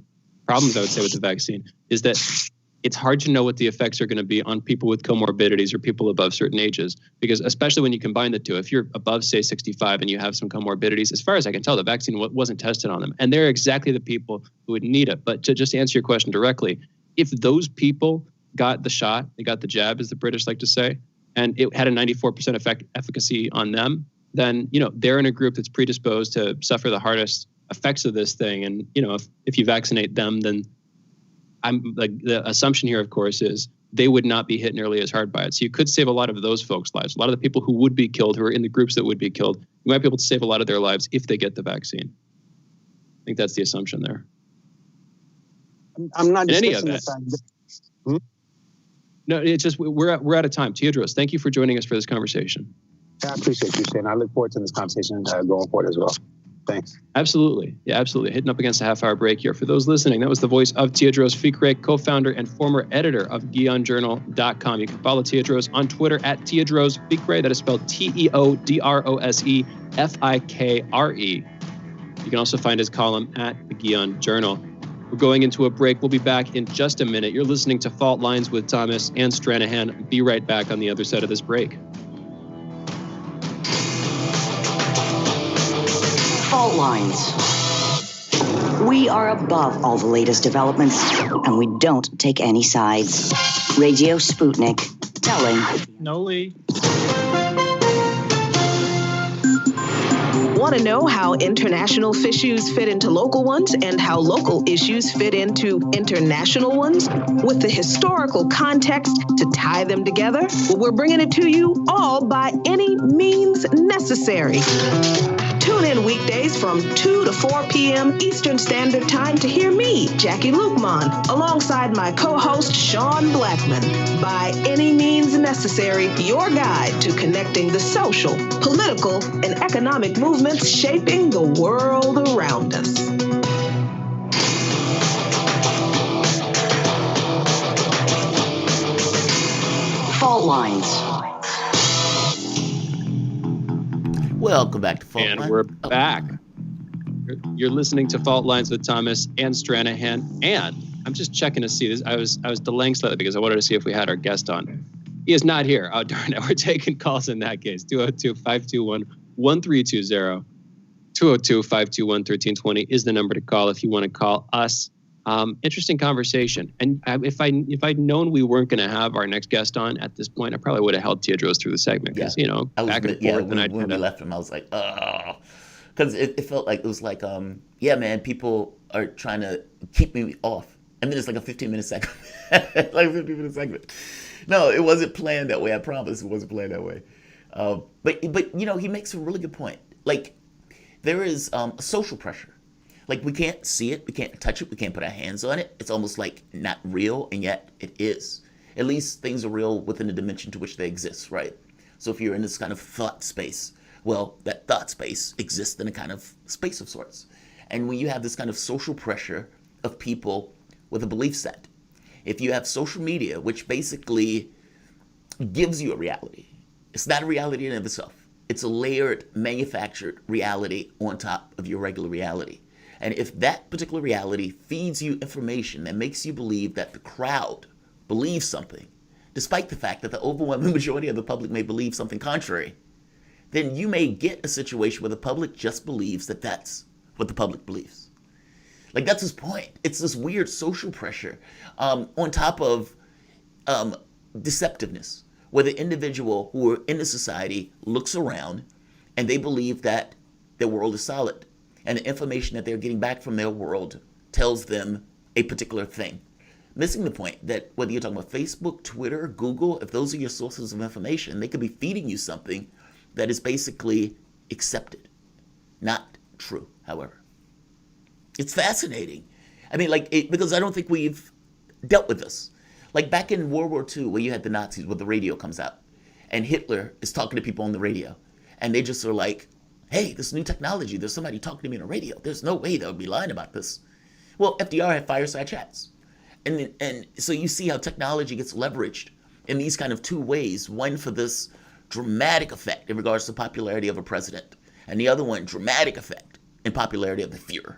Speaker 4: problems I would say with the vaccine, is that it's hard to know what the effects are going to be on people with comorbidities or people above certain ages, because especially when you combine the two, if you're above, say, 65 and you have some comorbidities, as far as I can tell, the vaccine wasn't tested on them. And they're exactly the people who would need it. But to just answer your question directly, if those people got the shot, they got the jab, as the British like to say, and it had a 94% efficacy on them, then, they're in a group that's predisposed to suffer the hardest effects of this thing. And, if you vaccinate them, then the assumption here, of course, is they would not be hit nearly as hard by it. So you could save a lot of those folks' lives. A lot of the people who would be killed, who are in the groups that would be killed, you might be able to save a lot of their lives if they get the vaccine. I think that's the assumption there.
Speaker 17: I'm not
Speaker 4: discussing any of that. No, it's just we're out of time. Teodros, thank you for joining us for this conversation.
Speaker 17: I appreciate you, Shane. I look forward to this conversation going forward as well. Thanks.
Speaker 4: Absolutely. Yeah, absolutely. Hitting up against a half-hour break here. For those listening, that was the voice of Teodros Fikre, co-founder and former editor of GuionJournal.com. You can follow Teodros on Twitter at Teodros Fikre. That is spelled Teodrose Fikre. You can also find his column at the Guion Journal. We're going into a break. We'll be back in just a minute. You're listening to Fault Lines with Thomas and Stranahan. Be right back on the other side of this break.
Speaker 3: Fault Lines. We are above all the latest developments, and we don't take any sides. Radio Sputnik, telling.
Speaker 18: Noli.
Speaker 19: Want to know how international issues fit into local ones and how local issues fit into international ones with the historical context to tie them together? Well, we're bringing it to you all by any means necessary. Tune in weekdays from 2 to 4 p.m. Eastern Standard Time to hear me, Jackie Lukman, alongside my co-host, Sean Blackman. By any means necessary, your guide to connecting the social, political, and economic movements shaping the world around us.
Speaker 3: Fault Lines.
Speaker 5: Welcome back to Fault
Speaker 4: Lines. And
Speaker 5: Line.
Speaker 4: we're back. You're listening to Fault Lines with Thomas and Stranahan. And I'm just checking to see this. I was delaying slightly because I wanted to see if we had our guest on. He is not here. Oh, darn it. We're taking calls in that case. 202-521-1320. 202-521-1320 is the number to call if you want to call us. Interesting conversation. And if I'd known we weren't going to have our next guest on at this point, I probably would have held Teodros through the segment because, back and forth.
Speaker 5: When we left him, I was like, oh. Because it felt like, it was like, man, people are trying to keep me off. And then it's like a 15-minute segment. Like a 15-minute segment. No, it wasn't planned that way. I promise it wasn't planned that way. But he makes a really good point. Like, there is a social pressure. Like, we can't see it, we can't touch it, we can't put our hands on it. It's almost like not real, and yet it is. At least things are real within the dimension to which they exist, right? So if you're in this kind of thought space, well, that thought space exists in a kind of space of sorts. And when you have this kind of social pressure of people with a belief set, if you have social media, which basically gives you a reality, it's not a reality in and of itself. It's a layered, manufactured reality on top of your regular reality. And if that particular reality feeds you information that makes you believe that the crowd believes something, despite the fact that the overwhelming majority of the public may believe something contrary, then you may get a situation where the public just believes that that's what the public believes. Like, that's his point. It's this weird social pressure on top of deceptiveness, where the individual who are in the society looks around and they believe that their world is solid. And the information that they're getting back from their world tells them a particular thing. Missing the point that whether you're talking about Facebook, Twitter, Google, if those are your sources of information, they could be feeding you something that is basically accepted. Not true, however. It's fascinating. I mean, because I don't think we've dealt with this. Like back in World War II, where you had the Nazis, where the radio comes out, and Hitler is talking to people on the radio, and they just are like, hey, this new technology, there's somebody talking to me on the radio. There's no way they would be lying about this. Well, FDR had fireside chats. And so you see how technology gets leveraged in these kind of two ways. One for this dramatic effect in regards to popularity of a president, and the other one, dramatic effect in popularity of the Führer.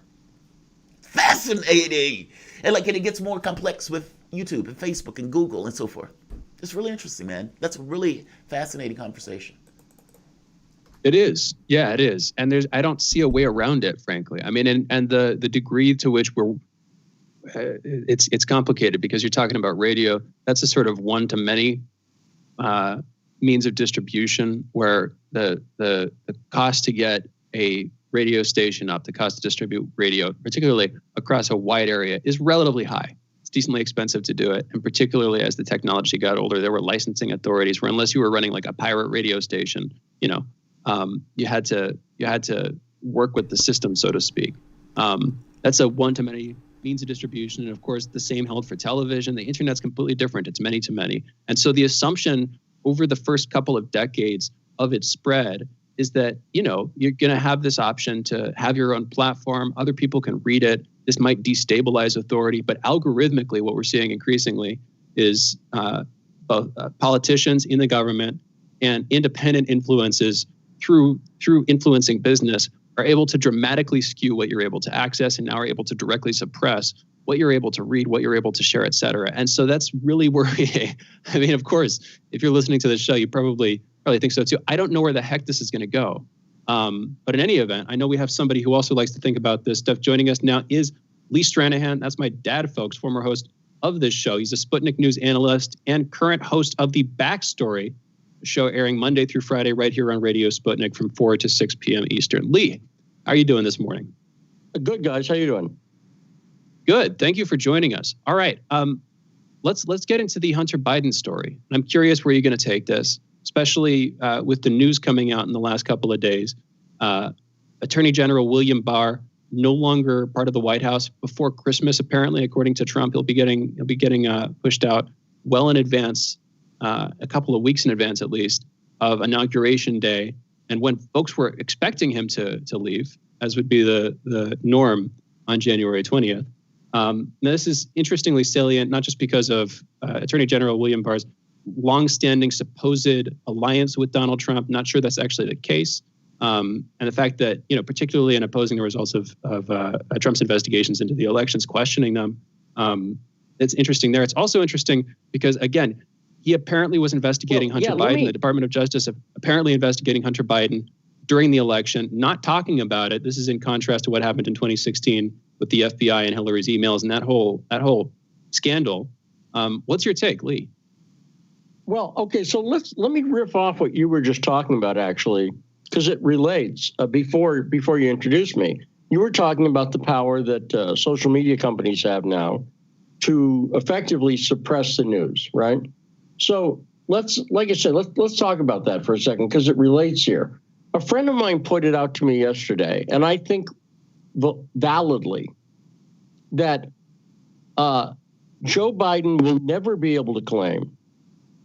Speaker 5: Fascinating! And it gets more complex with YouTube and Facebook and Google and so forth. It's really interesting, man. That's a really fascinating conversation.
Speaker 4: It is. Yeah, it is. And I don't see a way around it, frankly. I mean, and the degree to which we're, it's complicated because you're talking about radio. That's a sort of one-to-many means of distribution where the cost to get a radio station up, the cost to distribute radio, particularly across a wide area, is relatively high. It's decently expensive to do it. And particularly as the technology got older, there were licensing authorities where unless you were running like a pirate radio station, you had to work with the system, so to speak. That's a one-to-many means of distribution. And of course, the same held for television. The internet's completely different. It's many-to-many. And so the assumption over the first couple of decades of its spread is that, you're going to have this option to have your own platform. Other people can read it. This might destabilize authority. But algorithmically, what we're seeing increasingly is both politicians in the government and independent influences through influencing business are able to dramatically skew what you're able to access and now are able to directly suppress what you're able to read, what you're able to share, et cetera. And so that's really worrying. I mean, of course, if you're listening to this show, you probably think so too. I don't know where the heck this is going to go. But in any event, I know we have somebody who also likes to think about this stuff. Joining us now is Lee Stranahan. That's my dad, folks, former host of this show. He's a Sputnik News analyst and current host of The Backstory, a show airing Monday through Friday right here on Radio Sputnik from 4 to 6 p.m. Eastern. Lee, how are you doing this morning?
Speaker 18: Good, guys. How you doing?
Speaker 4: Good. Thank you for joining us. All right. Let's get into the Hunter Biden story. I'm curious where you're going to take this, especially with the news coming out in the last couple of days. Attorney General William Barr no longer part of the White House before Christmas. Apparently, according to Trump, he'll be getting pushed out well in advance, a couple of weeks in advance at least, of Inauguration Day. And when folks were expecting him to leave, as would be the norm on January 20th. Now, this is interestingly salient, not just because of Attorney General William Barr's longstanding supposed alliance with Donald Trump. Not sure that's actually the case. And the fact that, particularly in opposing the results of Trump's investigations into the elections, questioning them, it's interesting there. It's also interesting because, again, he apparently was investigating Hunter Biden. The Department of Justice apparently investigating Hunter Biden during the election, not talking about it. This is in contrast to what happened in 2016 with the FBI and Hillary's emails and that whole scandal. What's your take, Lee?
Speaker 18: Well, okay, so let me riff off what you were just talking about, actually, because it relates. Before you introduced me, you were talking about the power that social media companies have now to effectively suppress the news, right? So let's talk about that for a second because it relates here. A friend of mine pointed out to me yesterday, and I think validly, that Joe Biden will never be able to claim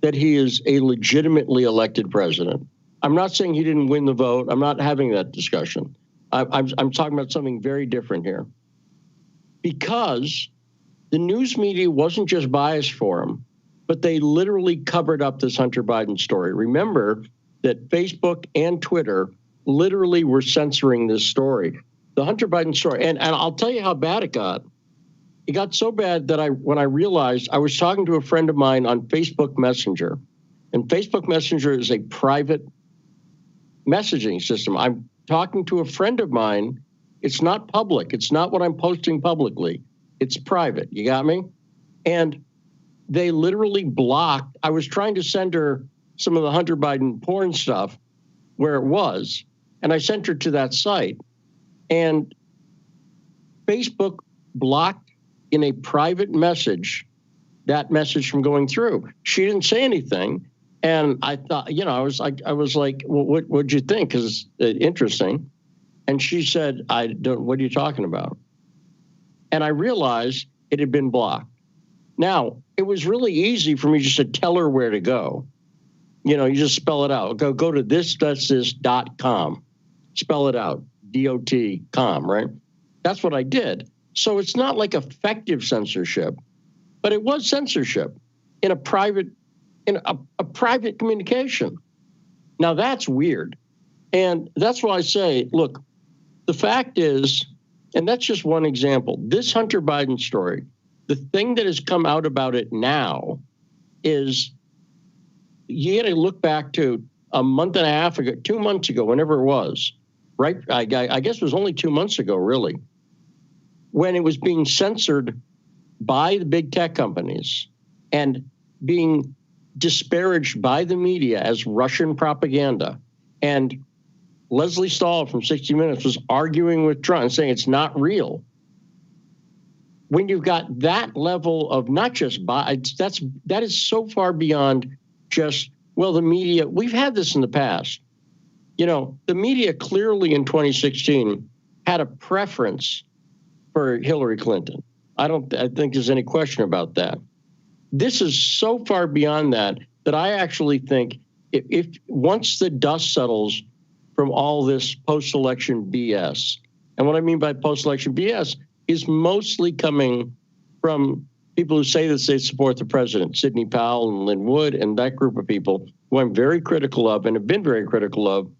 Speaker 18: that he is a legitimately elected president. I'm not saying he didn't win the vote. I'm not having that discussion. I'm talking about something very different here. Because the news media wasn't just biased for him, but they literally covered up this Hunter Biden story. Remember that Facebook and Twitter literally were censoring this story, the Hunter Biden story. And I'll tell you how bad it got. It got so bad that when I realized, I was talking to a friend of mine on Facebook Messenger, and Facebook Messenger is a private messaging system. I'm talking to a friend of mine It's not public. It's not what I'm posting publicly. It's private. You got me? And they literally blocked. I was trying to send her some of the Hunter Biden porn stuff where it was, and I sent her to that site. And Facebook blocked in a private message that message from going through. She didn't say anything. And I thought, I was like, well, what'd you think? Because it's interesting. And she said, what are you talking about? And I realized it had been blocked. Now, it was really easy for me just to tell her where to go. You just spell it out. Go to this.com. Spell it out. DOT.com, right? That's what I did. So it's not like effective censorship, but it was censorship in a private communication. Now that's weird. And that's why I say, look, the fact is, and that's just one example, this Hunter Biden story, the thing that has come out about it now is you got to look back to a month and a half ago, 2 months ago, whenever it was, right? I guess it was only 2 months ago, really, when it was being censored by the big tech companies and being disparaged by the media as Russian propaganda. And Leslie Stahl from 60 Minutes was arguing with Trump and saying it's not real. When you've got that level of not just that is so far beyond just, well, the media, we've had this in the past. The media clearly in 2016 had a preference for Hillary Clinton. I think there's any question about that. This is so far beyond that I actually think if once the dust settles from all this post-election BS, and what I mean by post-election BS is mostly coming from people who say that they support the president, Sidney Powell and Lynn Wood and that group of people who I'm very critical of and have been very critical of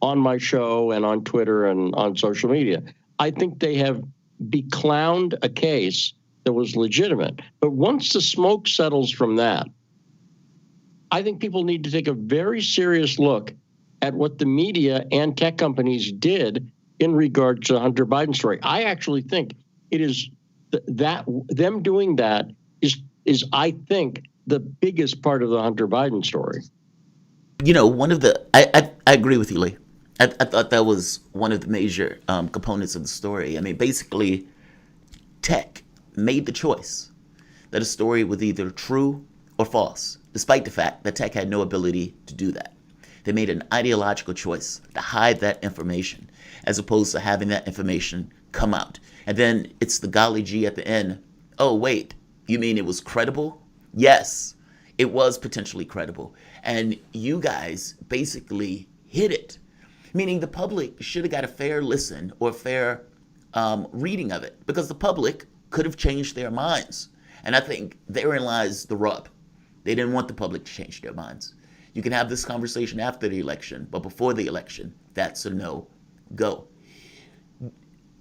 Speaker 18: on my show and on Twitter and on social media. I think they have beclowned a case that was legitimate. But once the smoke settles from that, I think people need to take a very serious look at what the media and tech companies did in regard to the Hunter Biden story. I actually think it is that them doing that is I think the biggest part of the Hunter Biden story.
Speaker 5: One of the I agree with you, Lee. I thought that was one of the major components of the story. I mean, basically, tech made the choice that a story was either true or false, despite the fact that tech had no ability to do that. They made an ideological choice to hide that information as opposed to having that information come out. And then it's the golly gee at the end. Oh, wait, you mean it was credible? Yes, it was potentially credible. And you guys basically hid it, meaning the public should have got a fair listen or fair reading of it, because the public could have changed their minds. And I think therein lies the rub. They didn't want the public to change their minds. You can have this conversation after the election, but before the election, that's a no-go.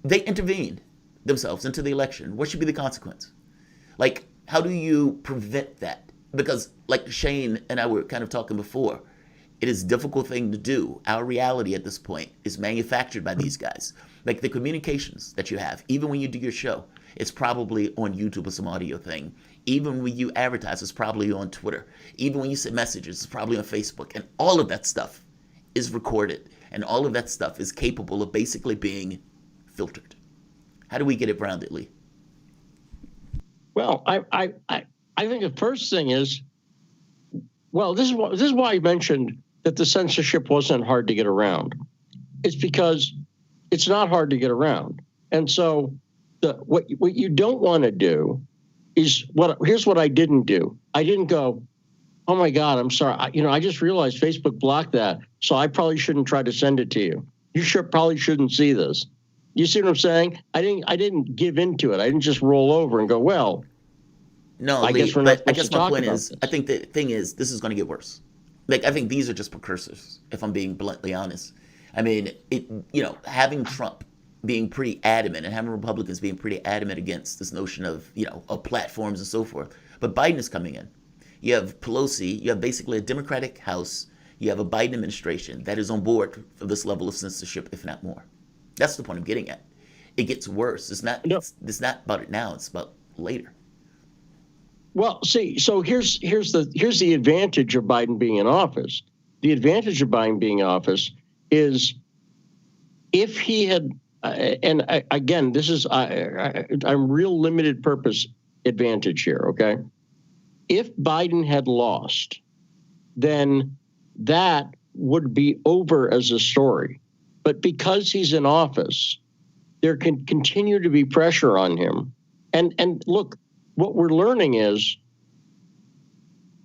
Speaker 5: They intervened themselves into the election. What should be the consequence? Like, how do you prevent that? Because like Shane and I were kind of talking before, it is a difficult thing to do. Our reality at this point is manufactured by these guys. Like the communications that you have, even when you do your show, it's probably on YouTube or some audio thing. Even when you advertise, it's probably on Twitter. Even when you send messages, it's probably on Facebook. And all of that stuff is recorded. And all of that stuff is capable of basically being filtered. How do we get it grounded, Lee?
Speaker 18: Well, I think the first thing is, well, this is why I mentioned that the censorship wasn't hard to get around. It's because it's not hard to get around. And so what you don't want to do is here's what I didn't do. I didn't go, oh my God, I'm sorry. I just realized Facebook blocked that, so I probably shouldn't try to send it to you. You probably shouldn't see this. You see what I'm saying? I didn't give into it. I didn't just roll over and go, well.
Speaker 5: No,
Speaker 18: I guess my point
Speaker 5: is, I think the thing is, this is going to get worse. Like, I think these are just precursors, if I'm being bluntly honest. I mean, having Trump being pretty adamant and having Republicans being pretty adamant against this notion of, of platforms and so forth. But Biden is coming in. You have Pelosi. You have basically a Democratic House. You have a Biden administration that is on board for this level of censorship, if not more. That's the point I'm getting at. it gets worse. It's not about it now. It's about later.
Speaker 18: Well, see, so here's the advantage of Biden being in office. The advantage of Biden being in office is if he had, again, this is I'm real limited purpose advantage here. Okay, if Biden had lost, then that would be over as a story. But because he's in office, there can continue to be pressure on him. And look, what we're learning is,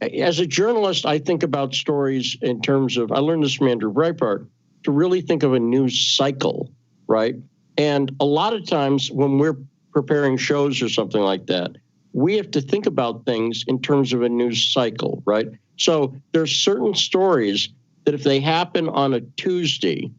Speaker 18: as a journalist, I think about stories in terms of, I learned this from Andrew Breitbart, to really think of a news cycle, right? And a lot of times when we're preparing shows or something like that, we have to think about things in terms of a news cycle, right? So there's certain stories that if they happen on a Tuesday,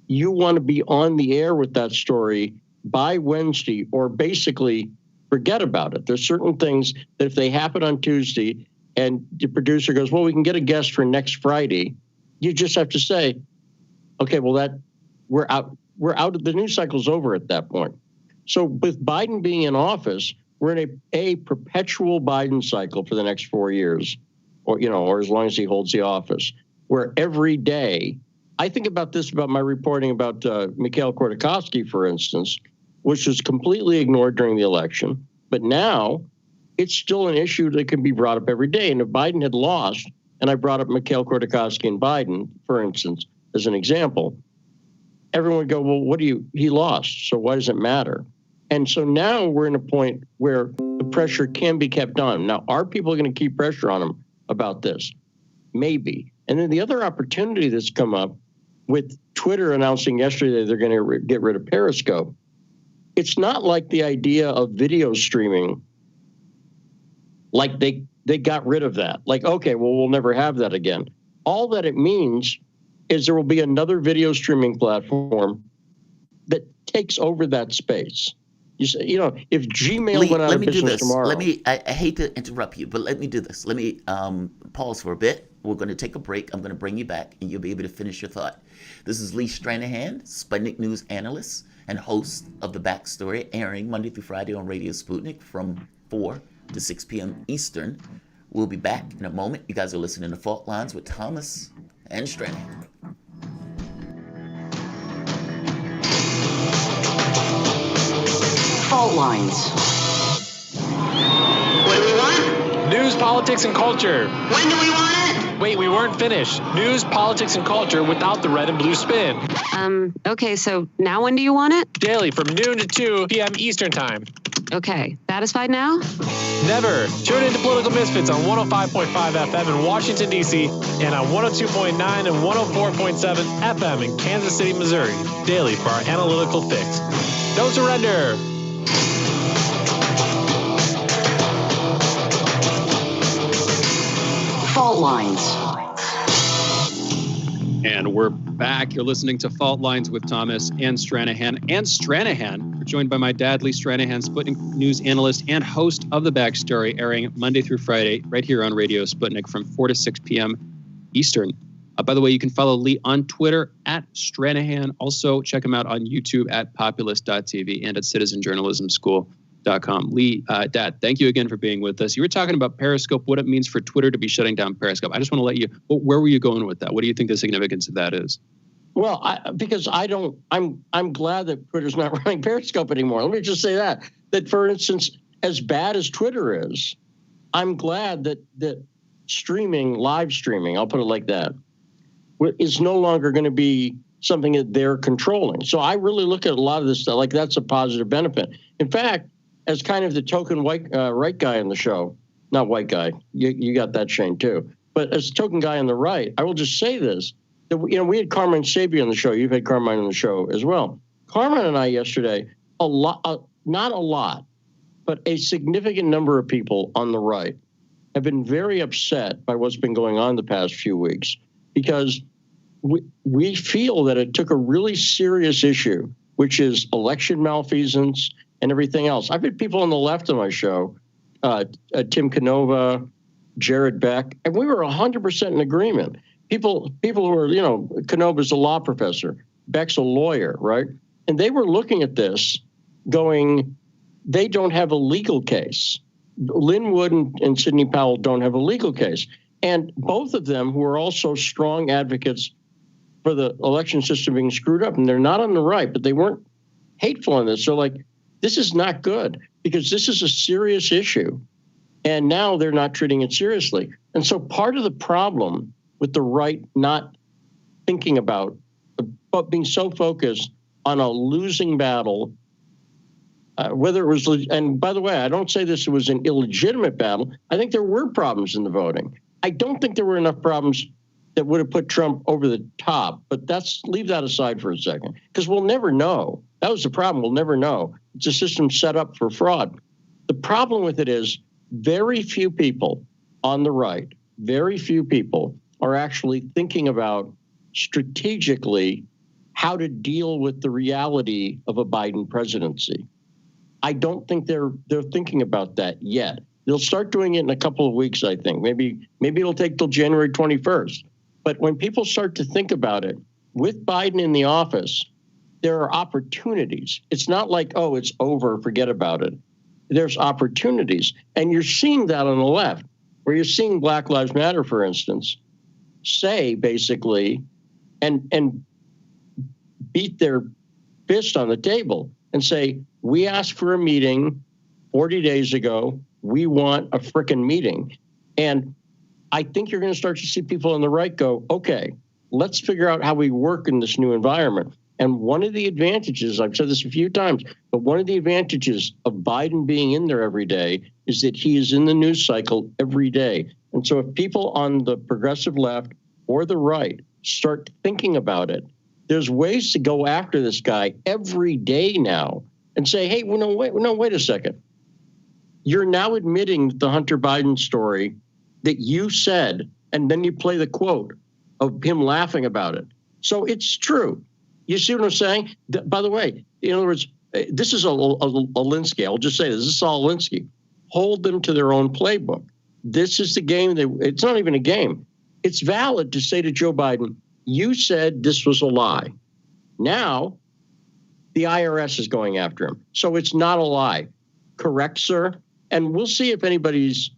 Speaker 18: you want to be on the air with that story by Wednesday, or basically forget about it. There's certain things that if they happen on Tuesday and the producer goes, well, we can get a guest for next Friday, you just have to say, okay, well, we're out of the news cycle's over at that point. So with Biden being in office, we're in a perpetual Biden cycle for the next 4 years, or as long as he holds the office, where every day, I think about this, about my reporting about Mikhail Khodorkovsky, for instance, which was completely ignored during the election. But now it's still an issue that can be brought up every day. And if Biden had lost, and I brought up Mikhail Khodorkovsky and Biden, for instance, as an example, everyone would go, well, he lost, so why does it matter? And so now we're in a point where the pressure can be kept on. Now, are people going to keep pressure on him about this? Maybe. And then the other opportunity that's come up with Twitter announcing yesterday they're going to get rid of Periscope. It's not like the idea of video streaming, like they got rid of that. Like, okay, well, we'll never have that again. All that it means is there will be another video streaming platform that takes over that space. If Gmail went out of business tomorrow.
Speaker 5: I hate to interrupt you, but let me do this. Let me pause for a bit. We're going to take a break. I'm going to bring you back, and you'll be able to finish your thought. This is Lee Stranahan, Sputnik News analyst and host of The Backstory, airing Monday through Friday on Radio Sputnik from 4 to 6 p.m. Eastern. We'll be back in a moment. You guys are listening to Fault Lines with Thomas and Stranahan.
Speaker 3: Fault Lines.
Speaker 20: What do we want?
Speaker 21: News, politics, and culture.
Speaker 20: When do we want it?
Speaker 21: Wait, we weren't finished. News, politics, and culture without the red and blue spin.
Speaker 22: Okay, so now when do you want it?
Speaker 21: Daily from noon to 2 p.m. Eastern Time.
Speaker 22: Okay, satisfied now?
Speaker 21: Never. Tune into Political Misfits on 105.5 FM in Washington, D.C. and on 102.9 and 104.7 FM in Kansas City, Missouri. Daily for our analytical fix. Don't surrender.
Speaker 3: Fault Lines.
Speaker 4: And we're back. You're listening to Fault Lines with Thomas and Stranahan. And Stranahan, we're joined by my dad, Lee Stranahan, Sputnik News analyst and host of The Backstory, airing Monday through Friday right here on Radio Sputnik from 4 to 6 p.m. Eastern. By the way, you can follow Lee on Twitter at Stranahan. Also, check him out on YouTube at populist.tv and at citizenjournalismschool.com. Lee, Dad, thank you again for being with us. You were talking about Periscope, what it means for Twitter to be shutting down Periscope. I just want to let you, where were you going with that? What do you think the significance of that is?
Speaker 18: Well, I'm glad that Twitter's not running Periscope anymore. Let me just say that for instance, as bad as Twitter is, I'm glad that live streaming, I'll put it like that, is no longer going to be something that they're controlling. So I really look at a lot of this stuff like that's a positive benefit. In fact, as kind of the token right guy on the show, not white guy, you got that, Shane, too. But as a token guy on the right, I will just say this, that we had Carmine Sabia on the show. You've had Carmine on the show as well. Carmine and I yesterday, not a lot, but a significant number of people on the right have been very upset by what's been going on the past few weeks, because we feel that it took a really serious issue, which is election malfeasance and everything else. I've had people on the left on my show, Tim Canova, Jared Beck, and we were 100% in agreement. People who are, Canova's a law professor, Beck's a lawyer, right? And they were looking at this going, they don't have a legal case. Lynn Wood and Sidney Powell don't have a legal case. And both of them, who are also strong advocates for the election system being screwed up, and they're not on the right, but they weren't hateful on this. So, like, this is not good because this is a serious issue. And now they're not treating it seriously. And so part of the problem with the right not thinking about, but being so focused on a losing battle, whether it was, and by the way, I don't say this was an illegitimate battle. I think there were problems in the voting. I don't think there were enough problems that would have put Trump over the top, but leave that aside for a second, because we'll never know. That was the problem. We'll never know. It's a system set up for fraud. The problem with it is very few people on the right, very few people are actually thinking about strategically how to deal with the reality of a Biden presidency. I don't think they're thinking about that yet. They'll start doing it in a couple of weeks, I think. Maybe it'll take till January 21st. But when people start to think about it, with Biden in the office, there are opportunities. It's not like, oh, it's over, forget about it. There's opportunities. And you're seeing that on the left, where you're seeing Black Lives Matter, for instance, say basically, and beat their fist on the table and say, we asked for a meeting 40 days ago. We want a frickin' meeting. And I think you're going to start to see people on the right go, okay, let's figure out how we work in this new environment. And one of the advantages, I've said this a few times, but one of the advantages of Biden being in there every day is that he is in the news cycle every day. And so if people on the progressive left or the right start thinking about it, there's ways to go after this guy every day now and say, hey, wait a second. You're now admitting the Hunter Biden story that you said, and then you play the quote of him laughing about it. So it's true. You see what I'm saying? By the way, in other words, this is a Alinsky. I'll just say this is all Alinsky. Hold them to their own playbook. This is the game. It's not even a game. It's valid to say to Joe Biden, you said this was a lie. Now, the IRS is going after him. So it's not a lie. Correct, sir? And we'll see if anybody's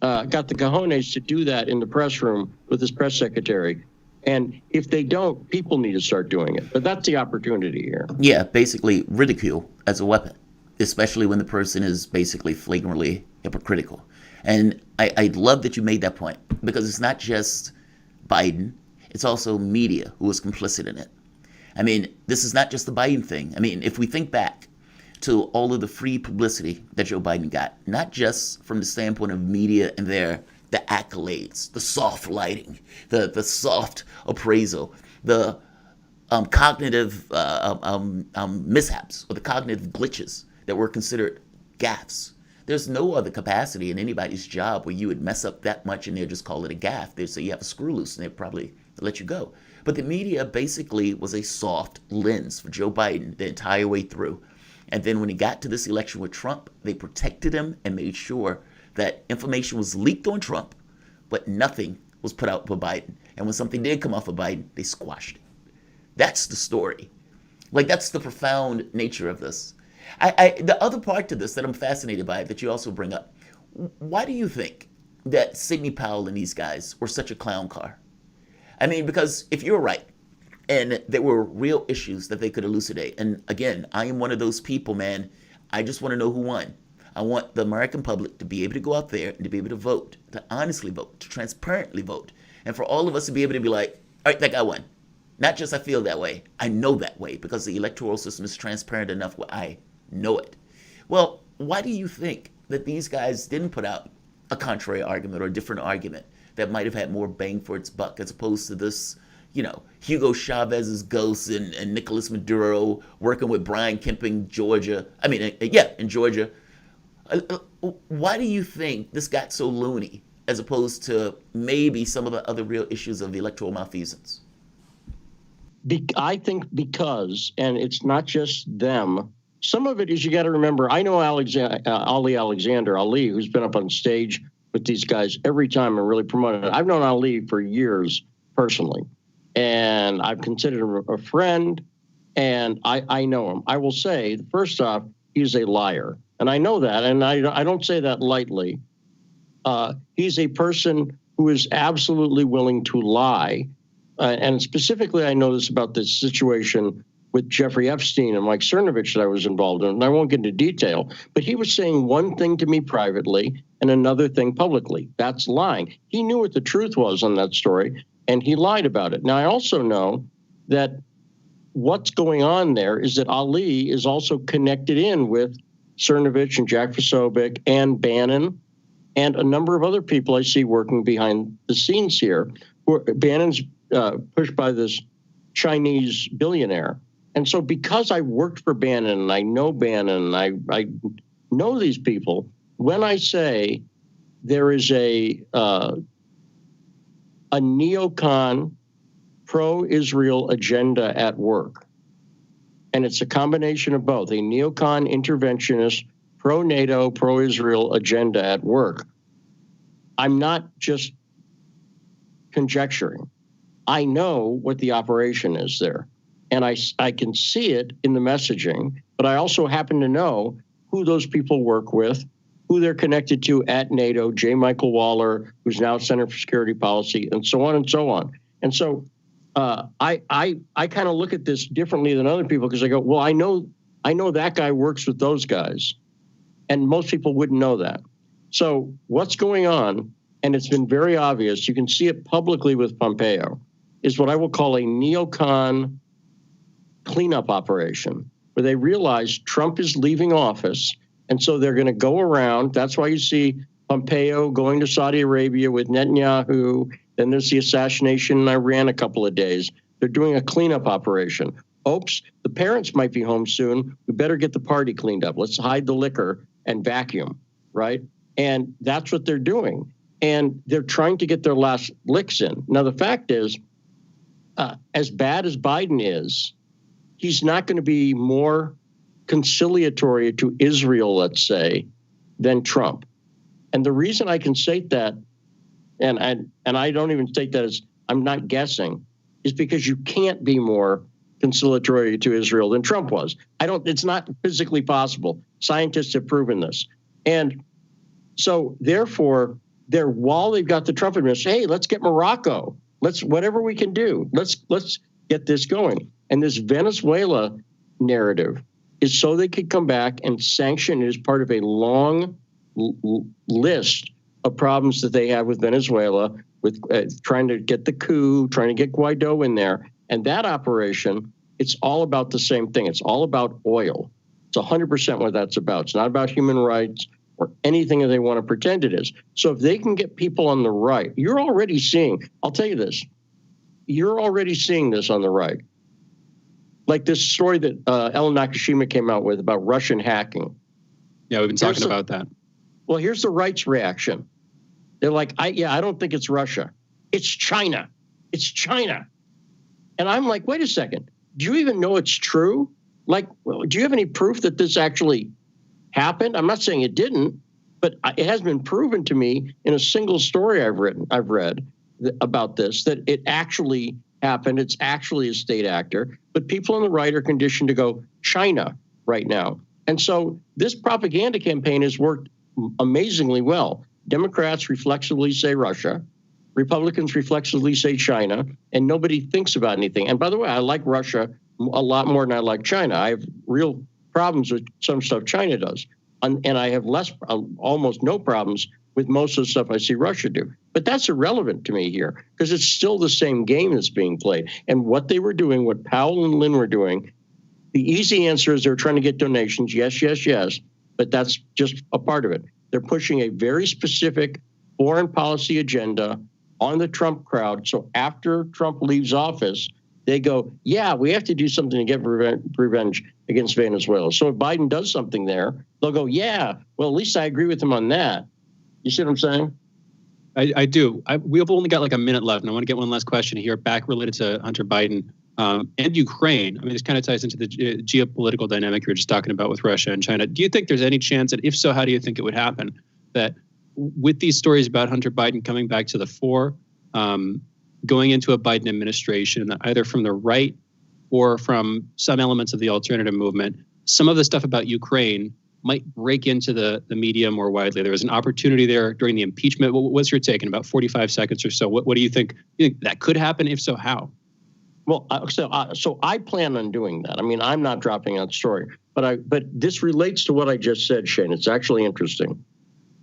Speaker 18: got the cojones to do that in the press room with his press secretary. And if they don't, people need to start doing it. But that's the opportunity here.
Speaker 5: Yeah, basically ridicule as a weapon, especially when the person is basically flagrantly hypocritical. And I love that you made that point, because it's not just Biden, it's also media who is complicit in it. I mean, this is not just the Biden thing. I mean, if we think back to all of the free publicity that Joe Biden got, not just from the standpoint of media and the accolades, the soft lighting, the soft appraisal, the cognitive mishaps or the cognitive glitches that were considered gaffes. There's no other capacity in anybody's job where you would mess up that much and they'll just call it a gaffe. They'd say you have a screw loose and they'd probably let you go. But the media basically was a soft lens for Joe Biden the entire way through. And then when he got to this election with Trump, they protected him and made sure that information was leaked on Trump, but nothing was put out for Biden. And when something did come off of Biden, they squashed it. That's the story. Like, that's the profound nature of this. The other part to this that I'm fascinated by, that you also bring up, why do you think that Sidney Powell and these guys were such a clown car? I mean, because if you're right, and there were real issues that they could elucidate, and again, I am one of those people, man, I just want to know who won. I want the American public to be able to go out there and to be able to vote, to honestly vote, to transparently vote, and for all of us to be able to be like, all right, that guy won. Not just I feel that way, I know that way, because the electoral system is transparent enough where I know it. Well, why do you think that these guys didn't put out a contrary argument or a different argument that might have had more bang for its buck, as opposed to this, Hugo Chavez's ghost and Nicolas Maduro working with Brian Kemp in Georgia? In Georgia. Why do you think this got so loony, as opposed to maybe some of the other real issues of electoral malfeasance?
Speaker 18: I think because, and it's not just them, some of it is, you got to remember, I know Ali, who's been up on stage with these guys every time and really promoted it. I've known Ali for years personally, and I've considered him a friend, and I know him. I will say, first off, he's a liar. And I know that, and I don't say that lightly. He's a person who is absolutely willing to lie. And specifically, I know this about this situation with Jeffrey Epstein and Mike Cernovich that I was involved in. And I won't get into detail, but he was saying one thing to me privately and another thing publicly. That's lying. He knew what the truth was on that story, and he lied about it. Now, I also know that what's going on there is that Ali is also connected in with Cernovich and Jack Posobiec and Bannon and a number of other people I see working behind the scenes here. Bannon's pushed by this Chinese billionaire. And so because I worked for Bannon and I know Bannon, I know these people, when I say there is a neocon pro-Israel agenda at work, and it's a combination of both, a neocon interventionist, pro-NATO, pro-Israel agenda at work, I'm not just conjecturing. I know what the operation is there. And I can see it in the messaging, but I also happen to know who those people work with, who they're connected to at NATO, J. Michael Waller, who's now Center for Security Policy, and so on and so on. And so I kind of look at this differently than other people because I go, well, I know that guy works with those guys. And most people wouldn't know that. So what's going on, and it's been very obvious, you can see it publicly with Pompeo, is what I will call a neocon cleanup operation, where they realize Trump is leaving office. And so they're going to go around. That's why you see Pompeo going to Saudi Arabia with Netanyahu. Then there's the assassination in Iran a couple of days. They're doing a cleanup operation. Oops, the parents might be home soon. We better get the party cleaned up. Let's hide the liquor and vacuum, right? And that's what they're doing. And they're trying to get their last licks in. Now, the fact is, as bad as Biden is, he's not going to be more conciliatory to Israel, let's say, than Trump. And the reason I can state that, and I don't even state that as I'm not guessing, is because you can't be more conciliatory to Israel than Trump was. It's not physically possible. Scientists have proven this. And so therefore, while they've got the Trump administration, hey, let's get Morocco. Let's whatever we can do. Let's get this going. And this Venezuela narrative is so they could come back and sanction it as part of a long list of problems that they have with Venezuela, with trying to get the coup, trying to get Guaido in there. And that operation, it's all about the same thing. It's all about oil. It's 100% what that's about. It's not about human rights or anything that they want to pretend it is. So if they can get people on the right, you're already seeing, I'll tell you this, you're already seeing this on the right. Like this story that Ellen Nakashima came out with about Russian hacking.
Speaker 4: Yeah, we've been talking about that.
Speaker 18: Well, here's the right's reaction. They're like, I don't think it's Russia. It's China. It's China. And I'm like, wait a second. Do you even know it's true? Like, do you have any proof that this actually happened? I'm not saying it didn't, but it has been proven to me in a single story I've read about this, that it actually happened. It's actually a state actor, but people on the right are conditioned to go China right now. And so this propaganda campaign has worked amazingly well. Democrats reflexively say Russia, Republicans reflexively say China, and nobody thinks about anything. And by the way, I like Russia a lot more than I like China. I have real problems with some stuff China does. And I have almost no problems with most of the stuff I see Russia do. But that's irrelevant to me here because it's still the same game that's being played. And what they were doing, what Powell and Lynn were doing, the easy answer is they're trying to get donations. Yes, yes, yes. But that's just a part of it. They're pushing a very specific foreign policy agenda on the Trump crowd. So after Trump leaves office, they go, yeah, we have to do something to get revenge against Venezuela. So if Biden does something there, they'll go, yeah, well, at least I agree with him on that. You see what I'm saying?
Speaker 4: I do. We've only got like a minute left, and I want to get one last question here back related to Hunter Biden and Ukraine. I mean, this kind of ties into the geopolitical dynamic you were just talking about with Russia and China. Do you think there's any chance, and if so, how do you think it would happen, that with these stories about Hunter Biden coming back to the fore, going into a Biden administration, either from the right or from some elements of the alternative movement, some of the stuff about Ukraine might break into the media more widely. There was an opportunity there during the impeachment. What's your take in about 45 seconds or so? What do you think? You think that could happen? If so, how?
Speaker 18: Well, so I plan on doing that. I mean, I'm not dropping out the story, but this relates to what I just said, Shane. It's actually interesting.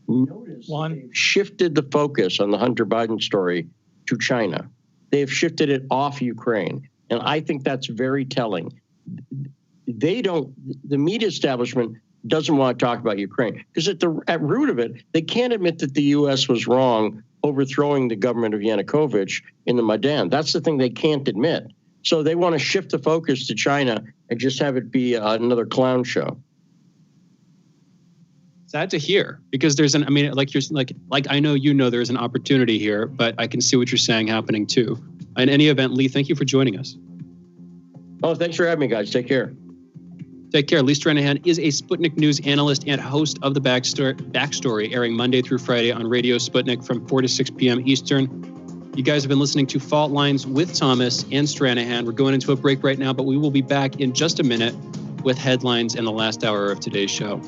Speaker 18: Notice they've shifted the focus on the Hunter Biden story to China. They have shifted it off Ukraine. And I think that's very telling. The media establishment doesn't want to talk about Ukraine because at root of it, they can't admit that the U.S. was wrong overthrowing the government of Yanukovych in the Maidan. That's the thing they can't admit. So they want to shift the focus to China and just have it be another clown show.
Speaker 4: Sad to hear, because there's like I know there's an opportunity here, but I can see what you're saying happening too. In any event, Lee, thank you for joining us.
Speaker 18: Oh, thanks for having me, guys. Take care.
Speaker 4: Take care. Lee Stranahan is a Sputnik News analyst and host of The Backstory, airing Monday through Friday on Radio Sputnik from 4 to 6 p.m. Eastern. You guys have been listening to Fault Lines with Thomas and Stranahan. We're going into a break right now, but we will be back in just a minute with headlines and the last hour of today's show.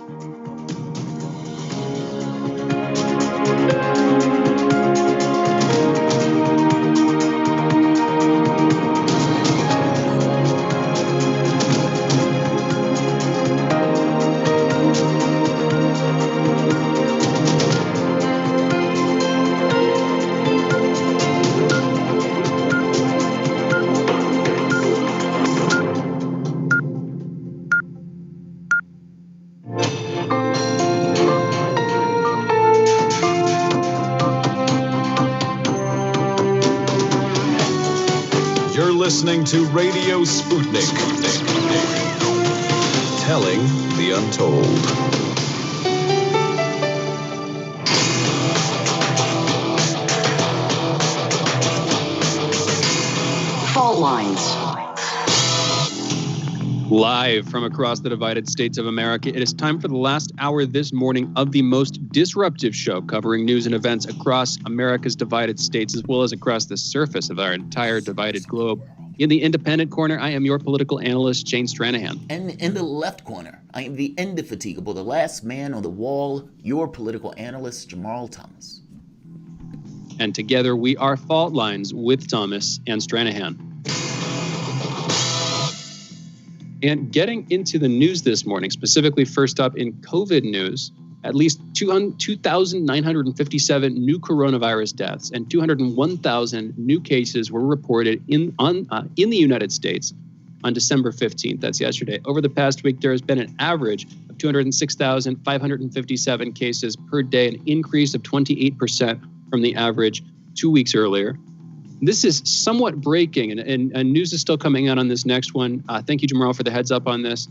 Speaker 2: Listening to Radio Sputnik. Telling the untold.
Speaker 3: Fault Lines.
Speaker 4: Live from across the divided states of America, it is time for the last hour this morning of the most disruptive show covering news and events across America's divided states, as well as across the surface of our entire divided globe. In the independent corner, I am your political analyst, Shane Stranahan.
Speaker 5: And in the left corner, I am the indefatigable, the last man on the wall, your political analyst, Jamarl Thomas.
Speaker 4: And together we are Fault Lines with Thomas and Stranahan. And getting into the news this morning, specifically first up in COVID news, at least 2,957 new coronavirus deaths and 201,000 new cases were reported in the United States on December 15th. That's yesterday. Over the past week, there has been an average of 206,557 cases per day, an increase of 28% from the average 2 weeks earlier. This is somewhat breaking, and news is still coming out on this next one. Thank you, Jamarl, for the heads up on this.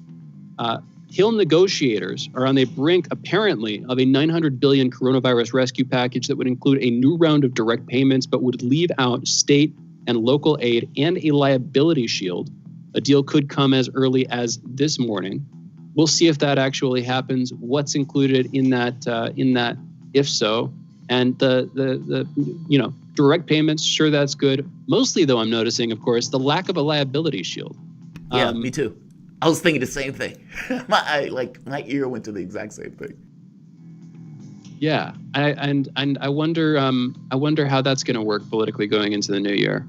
Speaker 4: Hill negotiators are on the brink, apparently, of a $900 billion coronavirus rescue package that would include a new round of direct payments, but would leave out state and local aid and a liability shield. A deal could come as early as this morning. We'll see if that actually happens. What's included in that, if so, and the direct payments. Sure, that's good. Mostly, though, I'm noticing, of course, the lack of a liability shield.
Speaker 5: Yeah, me too. I was thinking the same thing. My ear went to the exact same thing.
Speaker 4: Yeah, I wonder how that's going to work politically going into the new year.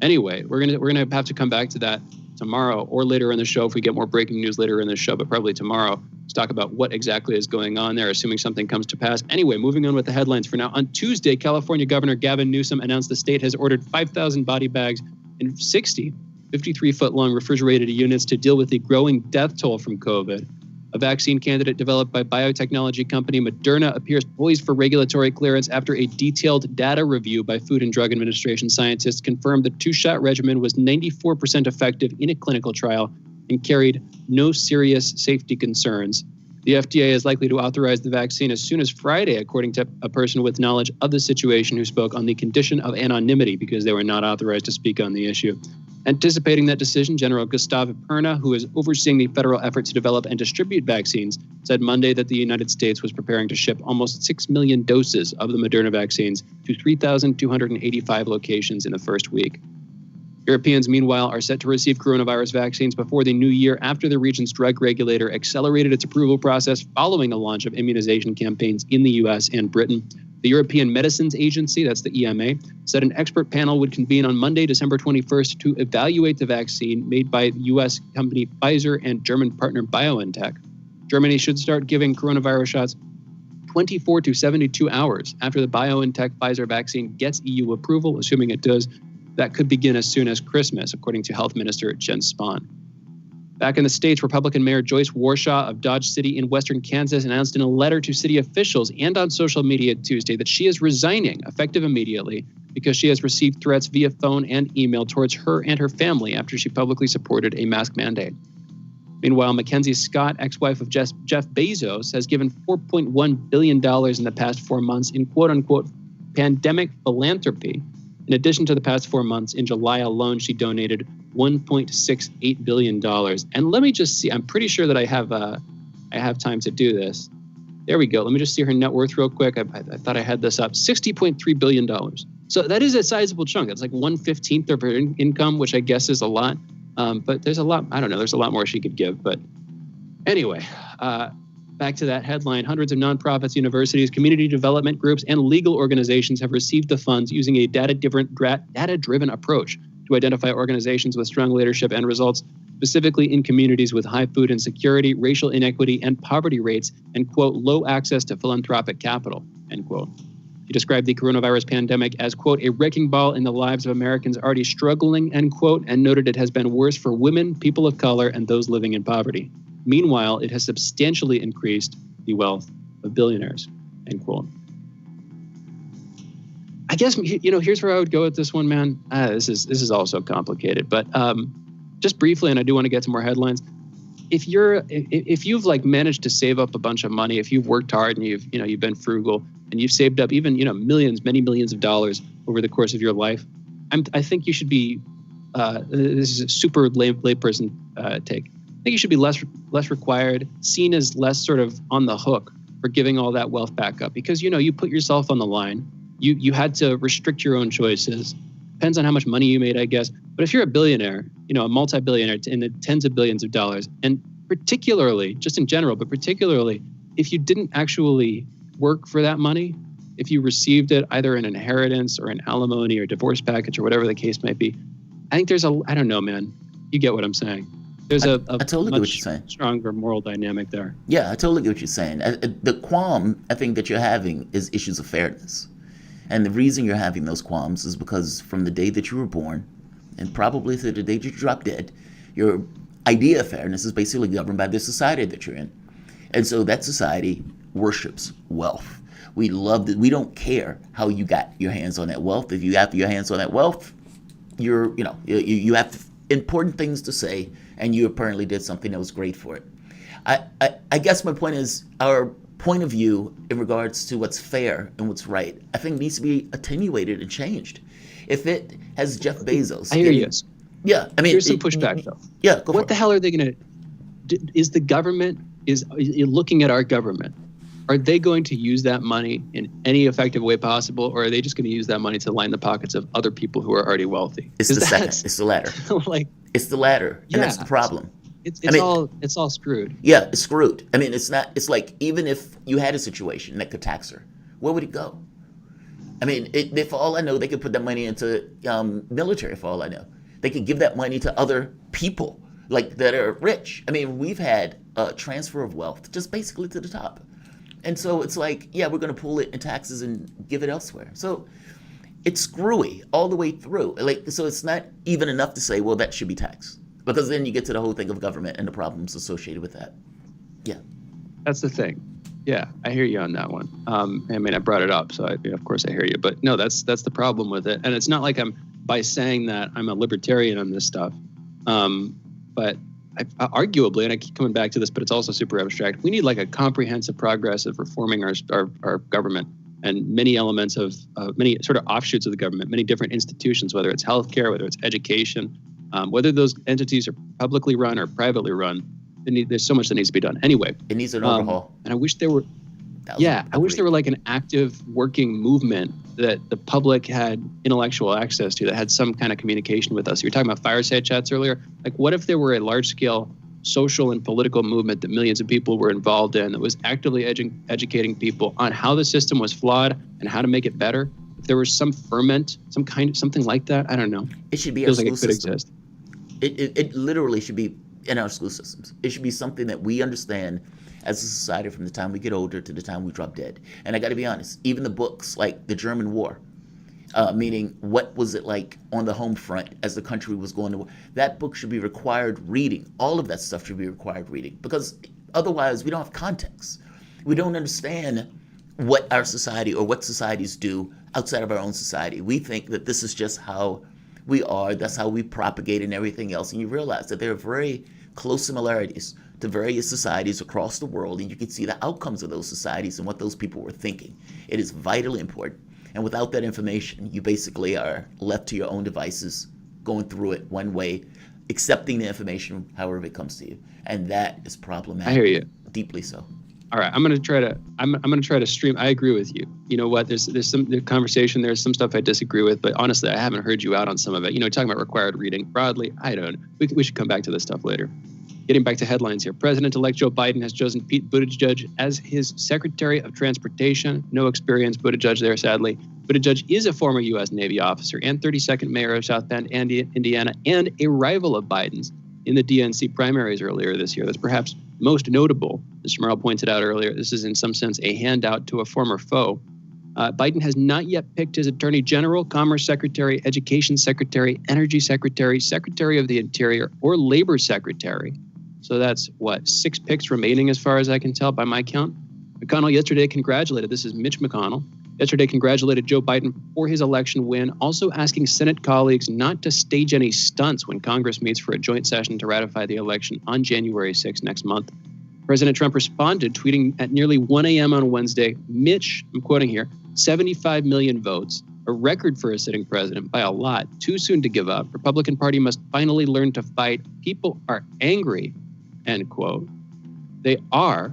Speaker 4: Anyway, we're gonna have to come back to that tomorrow or later in the show if we get more breaking news later in the show, but probably tomorrow to talk about what exactly is going on there, assuming something comes to pass. Anyway, moving on with the headlines for now. On Tuesday, California Governor Gavin Newsom announced the state has ordered 5,000 body bags and 60 53-foot-long refrigerated units to deal with the growing death toll from COVID. A vaccine candidate developed by biotechnology company Moderna appears poised for regulatory clearance after a detailed data review by Food and Drug Administration scientists confirmed the two-shot regimen was 94% effective in a clinical trial and carried no serious safety concerns. The FDA is likely to authorize the vaccine as soon as Friday, according to a person with knowledge of the situation who spoke on the condition of anonymity because they were not authorized to speak on the issue. Anticipating that decision, General Gustavo Perna, who is overseeing the federal effort to develop and distribute vaccines, said Monday that the United States was preparing to ship almost 6 million doses of the Moderna vaccines to 3,285 locations in the first week. Europeans, meanwhile, are set to receive coronavirus vaccines before the new year after the region's drug regulator accelerated its approval process following the launch of immunization campaigns in the U.S. and Britain. The European Medicines Agency, that's the EMA, said an expert panel would convene on Monday, December 21st, to evaluate the vaccine made by U.S. company Pfizer and German partner BioNTech. Germany should start giving coronavirus shots 24 to 72 hours after the BioNTech Pfizer vaccine gets EU approval, assuming it does. That could begin as soon as Christmas, according to Health Minister Jen Spahn. Back in the States, Republican Mayor Joyce Warshaw of Dodge City in western Kansas announced in a letter to city officials and on social media Tuesday that she is resigning, effective immediately, because she has received threats via phone and email towards her and her family after she publicly supported a mask mandate. Meanwhile, Mackenzie Scott, ex-wife of Jeff Bezos, has given $4.1 billion in the past 4 months in quote-unquote pandemic philanthropy. In addition to the past 4 months, in July alone, she donated $1.68 billion. And let me just see, I'm pretty sure that I have time to do this. There we go. Let me just see her net worth real quick. I thought I had this up. $60.3 billion. So that is a sizable chunk. It's like 1/15 of her income, which I guess is a lot. But there's a lot, I don't know, there's a lot more she could give. But anyway, back to that headline. Hundreds of nonprofits, universities, community development groups, and legal organizations have received the funds using a data-driven approach to identify organizations with strong leadership and results, specifically in communities with high food insecurity, racial inequity, and poverty rates, and, quote, low access to philanthropic capital, end quote. He described the coronavirus pandemic as, quote, a wrecking ball in the lives of Americans already struggling, end quote, and noted it has been worse for women, people of color, and those living in poverty. Meanwhile, it has substantially increased the wealth of billionaires, end quote. I guess, here's where I would go with this one, man. This is all so complicated, but just briefly, and I do want to get to more headlines. If you've like managed to save up a bunch of money, if you've worked hard and you've been frugal and you've saved up even, many millions of dollars over the course of your life, I think you should be, this is a super layperson take. I think you should be less required, seen as less sort of on the hook for giving all that wealth back up, because you put yourself on the line. You had to restrict your own choices. Depends on how much money you made, I guess. But if you're a billionaire, a multi-billionaire in the tens of billions of dollars, and particularly, just in general, but particularly if you didn't actually work for that money, if you received it either in inheritance or an alimony or divorce package or whatever the case might be, I think there's I don't know, man. You get what I'm saying. There's a
Speaker 5: totally get what you're saying.
Speaker 4: Stronger moral dynamic there.
Speaker 5: Yeah, I totally get what you're saying. The qualm I think that you're having is issues of fairness. And the reason you're having those qualms is because from the day that you were born and probably to the day that you drop dead, your idea of fairness is basically governed by the society that you're in. And so that society worships wealth. We love that. We don't care how you got your hands on that wealth. If you got your hands on that wealth, you have important things to say, and you apparently did something that was great for it. I guess my point is our point of view in regards to what's fair and what's right, I think needs to be attenuated and changed. If it has Jeff Bezos,
Speaker 4: I hear you.
Speaker 5: Yeah, I mean,
Speaker 4: here's some pushback though.
Speaker 5: Yeah,
Speaker 4: what the hell are they going to? Is the government looking at our government? Are they going to use that money in any effective way possible, or are they just going to use that money to line the pockets of other people who are already wealthy?
Speaker 5: It's the second. It's the latter. It's the latter, and that's the problem.
Speaker 4: It's all screwed.
Speaker 5: Yeah, it's screwed. I mean, it's not. It's like even if you had a situation that could tax her, where would it go? I mean, for all I know, they could put that money into military. For all I know, they could give that money to other people like that are rich. I mean, we've had a transfer of wealth just basically to the top, and so it's like, yeah, we're going to pull it in taxes and give it elsewhere. So it's screwy all the way through. So it's not even enough to say, well, that should be taxed. Because then you get to the whole thing of government and the problems associated with that. Yeah.
Speaker 4: That's the thing. Yeah, I hear you on that one. I mean, I brought it up, so of course I hear you. But no, that's the problem with it. And it's not like by saying that I'm a libertarian on this stuff. But arguably, and I keep coming back to this, but it's also super abstract, we need like a comprehensive progress of reforming our government and many elements of many sort of offshoots of the government, many different institutions, whether it's healthcare, whether it's education, whether those entities are publicly run or privately run. There's so much that needs to be done. Anyway,
Speaker 5: it needs an overhaul.
Speaker 4: And I wish there were Yeah, I wish there were like an active working movement that the public had intellectual access to, that had some kind of communication with us. You were talking about fireside chats earlier. Like, what if there were a large-scale social and political movement that millions of people were involved in, that was actively educating people on how the system was flawed and how to make it better? If there was some ferment, something like that, I don't know.
Speaker 5: It should be
Speaker 4: Feels
Speaker 5: our
Speaker 4: like
Speaker 5: school
Speaker 4: it could
Speaker 5: system.
Speaker 4: exist.
Speaker 5: It literally should be in our school systems. It should be something that we understand as a society from the time we get older to the time we drop dead. And I got to be honest, even the books like The German War, meaning what was it like on the home front as the country was going to war, that book should be required reading. All of that stuff should be required reading, because otherwise we don't have context. We don't understand what our society or what societies do outside of our own society. We think that this is just how we are, that's how we propagate and everything else. And you realize that there are very close similarities to various societies across the world, and you can see the outcomes of those societies and what those people were thinking. It is vitally important. And without that information, you basically are left to your own devices, going through it one way, accepting the information however it comes to you. And that is problematic.
Speaker 4: I hear you.
Speaker 5: Deeply so.
Speaker 4: All right, I'm gonna try to stream. I agree with you. You know what? There's some conversation. There's some stuff I disagree with, but honestly, I haven't heard you out on some of it. You know, talking about required reading broadly. I don't. We should come back to this stuff later. Getting back to headlines here. President-elect Joe Biden has chosen Pete Buttigieg as his Secretary of Transportation. No experience, Buttigieg there, sadly. Buttigieg is a former U.S. Navy officer and 32nd mayor of South Bend, Indiana, and a rival of Biden's in the DNC primaries earlier this year. That's perhaps most notable. As Jamarl pointed out earlier, this is in some sense a handout to a former foe. Biden has not yet picked his Attorney General, Commerce Secretary, Education Secretary, Energy Secretary, Secretary of the Interior, or Labor Secretary. So that's, 6 picks remaining as far as I can tell by my count. McConnell yesterday congratulated, this is Mitch McConnell, yesterday congratulated Joe Biden for his election win, also asking Senate colleagues not to stage any stunts when Congress meets for a joint session to ratify the election on January 6th next month. President Trump responded, tweeting at nearly 1 a.m. on Wednesday, Mitch, I'm quoting here, 75 million votes, a record for a sitting president by a lot, too soon to give up. Republican Party must finally learn to fight. People are angry, end quote. They are,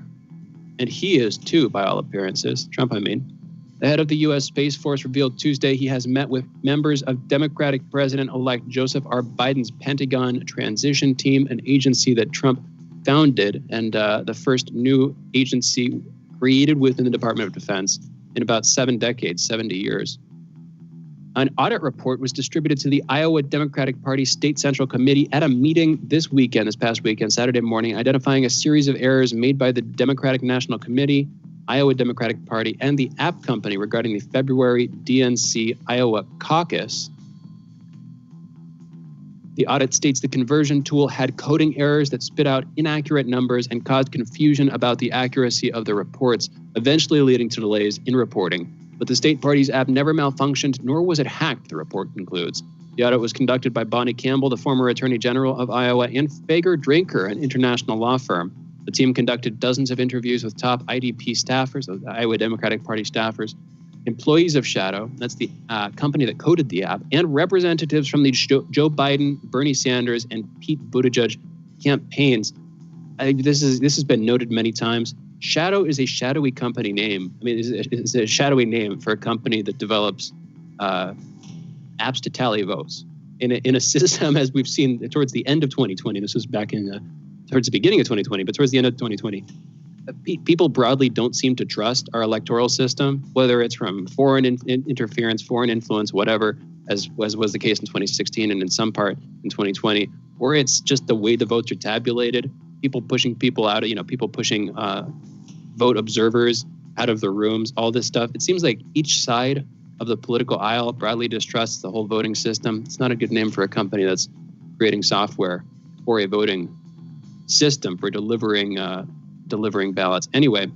Speaker 4: and he is too, by all appearances. Trump, I mean. The head of the U.S. Space Force revealed Tuesday he has met with members of Democratic President-elect Joseph R. Biden's Pentagon Transition Team, an agency that Trump founded and the first new agency created within the Department of Defense in about 7 decades, 70 years. An audit report was distributed to the Iowa Democratic Party State Central Committee at a meeting this past weekend, Saturday morning, identifying a series of errors made by the Democratic National Committee, Iowa Democratic Party, and the app company regarding the February DNC Iowa caucus. The audit states the conversion tool had coding errors that spit out inaccurate numbers and caused confusion about the accuracy of the reports, eventually leading to delays in reporting. But the state party's app never malfunctioned, nor was it hacked, the report concludes. The audit was conducted by Bonnie Campbell, the former Attorney General of Iowa, and Fager Drinker, an international law firm. The team conducted dozens of interviews with top IDP staffers, the Iowa Democratic Party staffers, employees of Shadow, that's the company that coded the app, and representatives from the Joe Biden, Bernie Sanders, and Pete Buttigieg campaigns. This has been noted many times. Shadow is a shadowy company name. I mean, it's a shadowy name for a company that develops apps to tally votes in a system, as we've seen towards the end of 2020. This was back towards the beginning of 2020, but towards the end of 2020. People broadly don't seem to trust our electoral system, whether it's from foreign interference, foreign influence, whatever, as was the case in 2016 and in some part in 2020, or it's just the way the votes are tabulated, people pushing people out, people pushing vote observers out of the rooms, all this stuff. It seems like each side of the political aisle broadly distrusts the whole voting system. It's not a good name for a company that's creating software for a voting system for delivering ballots. Anyway,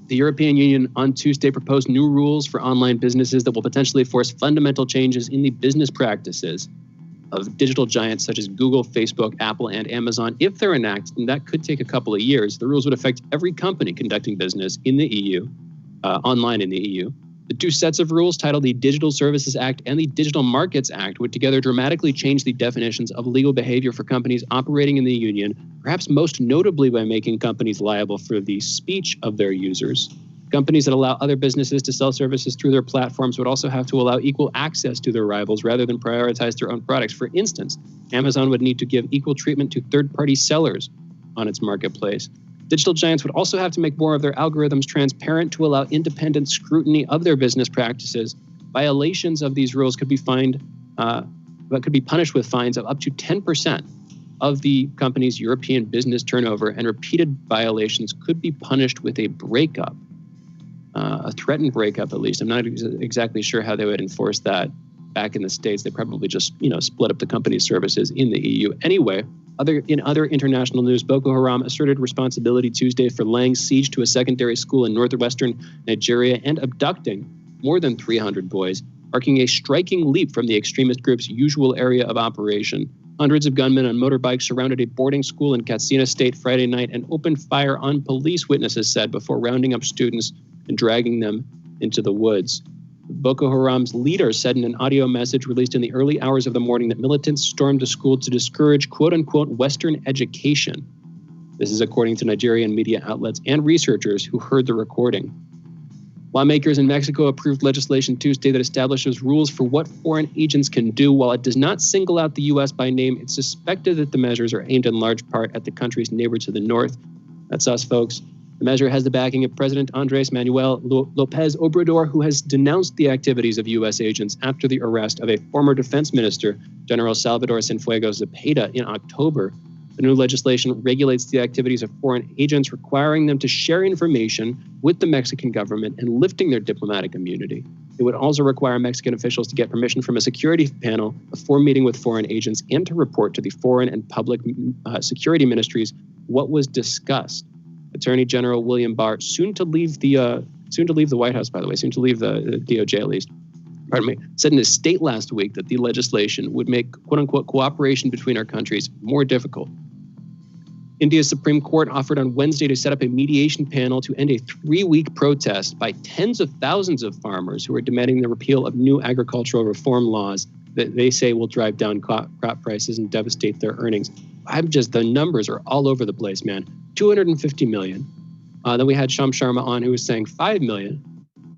Speaker 4: the European Union on Tuesday proposed new rules for online businesses that will potentially force fundamental changes in the business practices of digital giants such as Google, Facebook, Apple, and Amazon. If they're enacted, and that could take a couple of years, the rules would affect every company conducting business in the EU, online in the EU. The two sets of rules, titled the Digital Services Act and the Digital Markets Act, would together dramatically change the definitions of legal behavior for companies operating in the union, perhaps most notably by making companies liable for the speech of their users. Companies that allow other businesses to sell services through their platforms would also have to allow equal access to their rivals rather than prioritize their own products. For instance, Amazon would need to give equal treatment to third-party sellers on its marketplace. Digital giants would also have to make more of their algorithms transparent to allow independent scrutiny of their business practices. Violations of these rules could be punished with fines of up to 10% of the company's European business turnover, and repeated violations could be punished with a breakup, a threatened breakup at least. I'm not exactly sure how they would enforce that back in the States. They probably just, split up the company's services in the EU. Anyway, in other international news, Boko Haram asserted responsibility Tuesday for laying siege to a secondary school in northwestern Nigeria and abducting more than 300 boys, marking a striking leap from the extremist group's usual area of operation. Hundreds of gunmen on motorbikes surrounded a boarding school in Katsina State Friday night and opened fire on police, witnesses said, before rounding up students and dragging them into the woods. Boko Haram's leader said in an audio message released in the early hours of the morning that militants stormed a school to discourage quote-unquote Western education. This is according to Nigerian media outlets and researchers who heard the recording. Lawmakers in Mexico approved legislation Tuesday that establishes rules for what foreign agents can do. While it does not single out the U.S. by name, it's suspected that the measures are aimed in large part at the country's neighbor to the north. That's us, folks. The measure has the backing of President Andres Manuel Lopez Obrador, who has denounced the activities of U.S. agents after the arrest of a former defense minister, General Salvador Cienfuegos Zepeda, in October. The new legislation regulates the activities of foreign agents, requiring them to share information with the Mexican government and lifting their diplomatic immunity. It would also require Mexican officials to get permission from a security panel before meeting with foreign agents and to report to the foreign and public security ministries what was discussed. Attorney General William Barr, soon to leave the White House, by the way, soon to leave the DOJ at least, said in his state last week that the legislation would make quote-unquote cooperation between our countries more difficult. India's Supreme Court offered on Wednesday to set up a mediation panel to end a 3-week protest by tens of thousands of farmers who are demanding the repeal of new agricultural reform laws that they say will drive down crop prices and devastate their earnings. The numbers are all over the place, man. 250 million. Then we had Sham Sharma on, who was saying 5 million.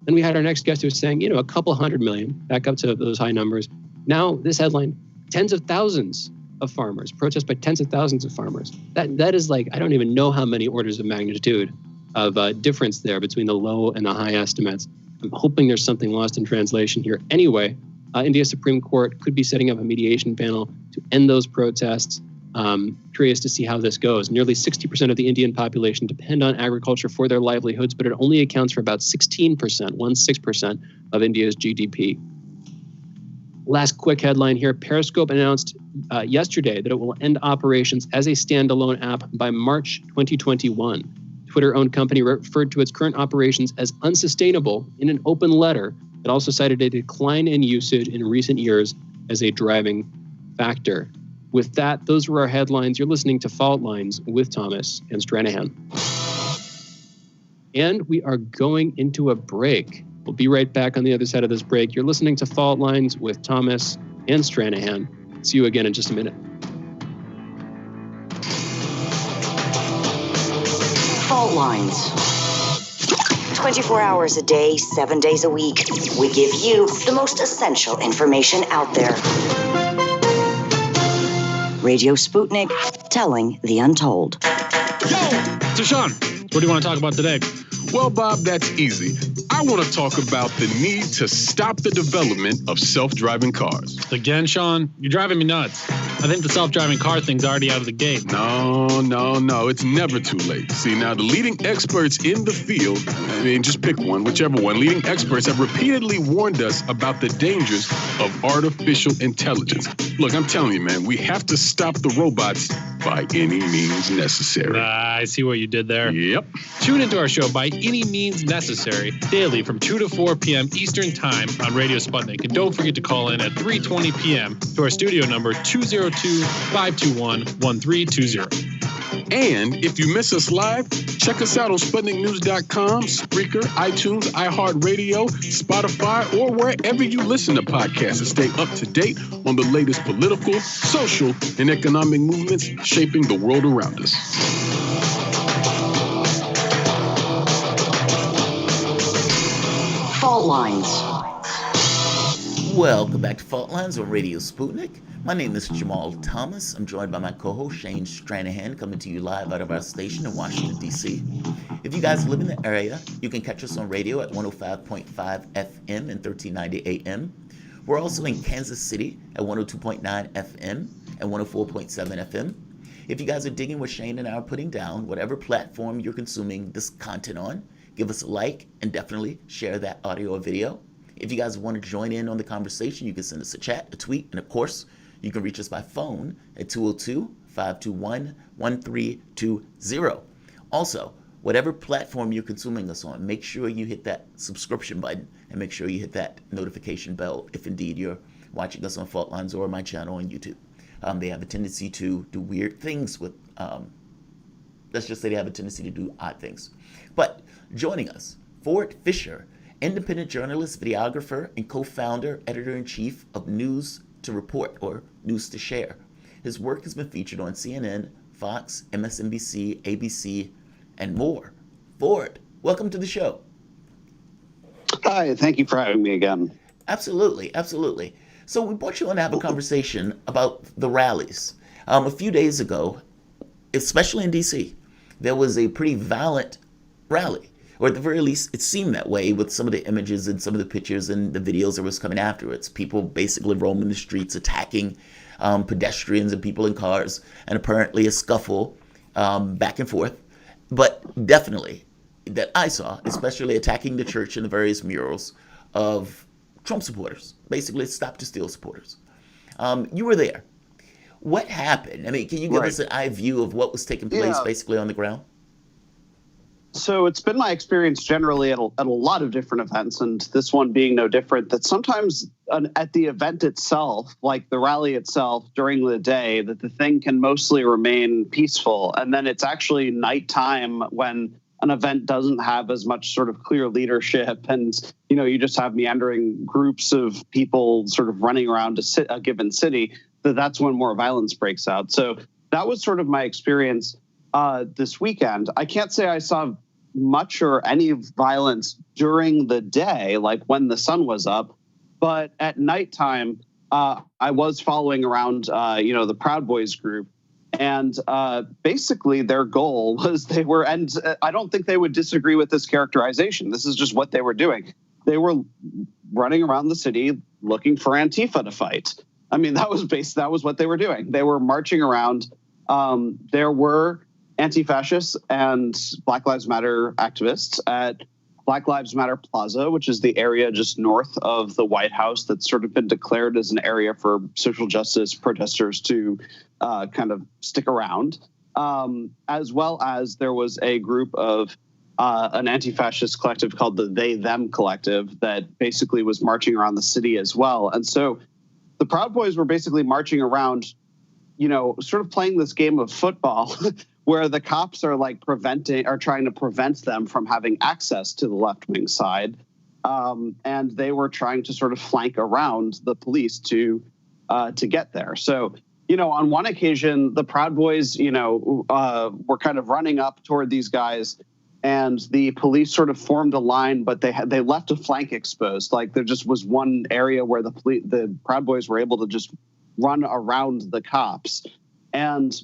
Speaker 4: Then we had our next guest who was saying, a couple 100 million, back up to those high numbers. Now, this headline, tens of thousands of farmers, protest by tens of thousands of farmers. That is like, I don't even know how many orders of magnitude of difference there between the low and the high estimates. I'm hoping there's something lost in translation here. Anyway, India's Supreme Court could be setting up a mediation panel to end those protests. Curious to see how this goes. Nearly 60% of the Indian population depend on agriculture for their livelihoods, but it only accounts for about 16% of India's GDP. Last quick headline here. Periscope announced yesterday that it will end operations as a standalone app by March 2021. Twitter-owned company referred to its current operations as unsustainable in an open letter. It also cited a decline in usage in recent years as a driving factor. With that, those were our headlines. You're listening to Fault Lines with Thomas and Stranahan. And we are going into a break. We'll be right back on the other side of this break. You're listening to Fault Lines with Thomas and Stranahan. See you again in just a minute.
Speaker 3: Fault Lines. 24 hours a day, 7 days a week. We give you the most essential information out there. Radio Sputnik, telling the untold.
Speaker 1: So, Sean, what do you want to talk about today?
Speaker 12: Well, Bob, that's easy. I want to talk about the need to stop the development of self-driving cars.
Speaker 1: Again, Sean, you're driving me nuts. I think the self-driving car thing's already out of the gate.
Speaker 12: No. It's never too late. See, now the leading experts in the field, just pick one, whichever one, leading experts have repeatedly warned us about the dangers of artificial intelligence. Look, I'm telling you, man, we have to stop the robots by any means necessary.
Speaker 1: I see what you did there.
Speaker 12: Yep.
Speaker 1: Tune into our show By Any Means Necessary daily from 2 to 4 p.m. Eastern Time on Radio Sputnik. And don't forget to call in at 3:20 p.m. to our studio number 202-521-1320.
Speaker 12: And if you miss us live, check us out on SputnikNews.com, Spreaker, iTunes, iHeartRadio, Spotify, or wherever you listen to podcasts to stay up to date on the latest political, social, and economic movements shaping the world around us.
Speaker 3: Fault Lines.
Speaker 5: Welcome back to Fault Lines on Radio Sputnik. My name is Jamarl Thomas. I'm joined by my co-host Shane Stranahan, coming to you live out of our station in Washington, D.C. If you guys live in the area, you can catch us on radio at 105.5 FM and 1390 AM. We're also in Kansas City at 102.9 FM and 104.7 FM. If you guys are digging what Shane and I are putting down, whatever platform you're consuming this content on, give us a like and definitely share that audio or video. If you guys want to join in on the conversation, you can send us a chat, a tweet, and of course, you can reach us by phone at 202-521-1320. Also, whatever platform you're consuming us on, make sure you hit that subscription button and make sure you hit that notification bell if indeed you're watching us on Fault Lines or my channel on YouTube. They have a tendency to do weird things with, let's just say they have a tendency to do odd things. But joining us, Ford Fisher, independent journalist, videographer, and co-founder, editor-in-chief of News to Report, or News to Share. His work has been featured on CNN, Fox, MSNBC, ABC, and more. Ford, welcome to the show.
Speaker 6: Hi, thank you for having me again.
Speaker 5: Absolutely, absolutely. So we brought you on to have a conversation about the rallies. A few days ago, especially in D.C., there was a pretty violent rally. Or at the very least, it seemed that way with some of the images and some of the pictures and the videos that was coming afterwards. People basically roaming the streets, attacking pedestrians and people in cars, and apparently a scuffle back and forth. But definitely, that I saw, especially attacking the church and the various murals of Trump supporters, basically Stop to Steal supporters. You were there. What happened? I mean, can you give us an eye view of what was taking place basically on the ground?
Speaker 6: So it's been my experience generally at a lot of different events, and this one being no different, that sometimes at the event itself, like the rally itself during the day, that the thing can mostly remain peaceful. And then it's actually nighttime when an event doesn't have as much sort of clear leadership, and you just have meandering groups of people sort of running around a given city, that's when more violence breaks out. So that was sort of my experience this weekend. I can't say I saw much or any violence during the day, like when the sun was up, but at nighttime, I was following around, the Proud Boys group, and basically their goal was and I don't think they would disagree with this characterization. This is just what they were doing. They were running around the city looking for Antifa to fight. I mean, that was what they were doing. They were marching around. There were anti-fascists and Black Lives Matter activists at Black Lives Matter Plaza, which is the area just north of the White House that's sort of been declared as an area for social justice protesters to kind of stick around, as well as there was a group of an anti-fascist collective called the They Them Collective that basically was marching around the city as well. And so the Proud Boys were basically marching around, sort of playing this game of football where the cops are trying to prevent them from having access to the left-wing side. And they were trying to sort of flank around the police to get there. So, on one occasion, the Proud Boys, were kind of running up toward these guys, and the police sort of formed a line, but they left a flank exposed. Like there just was one area where the Proud Boys were able to just run around the cops. And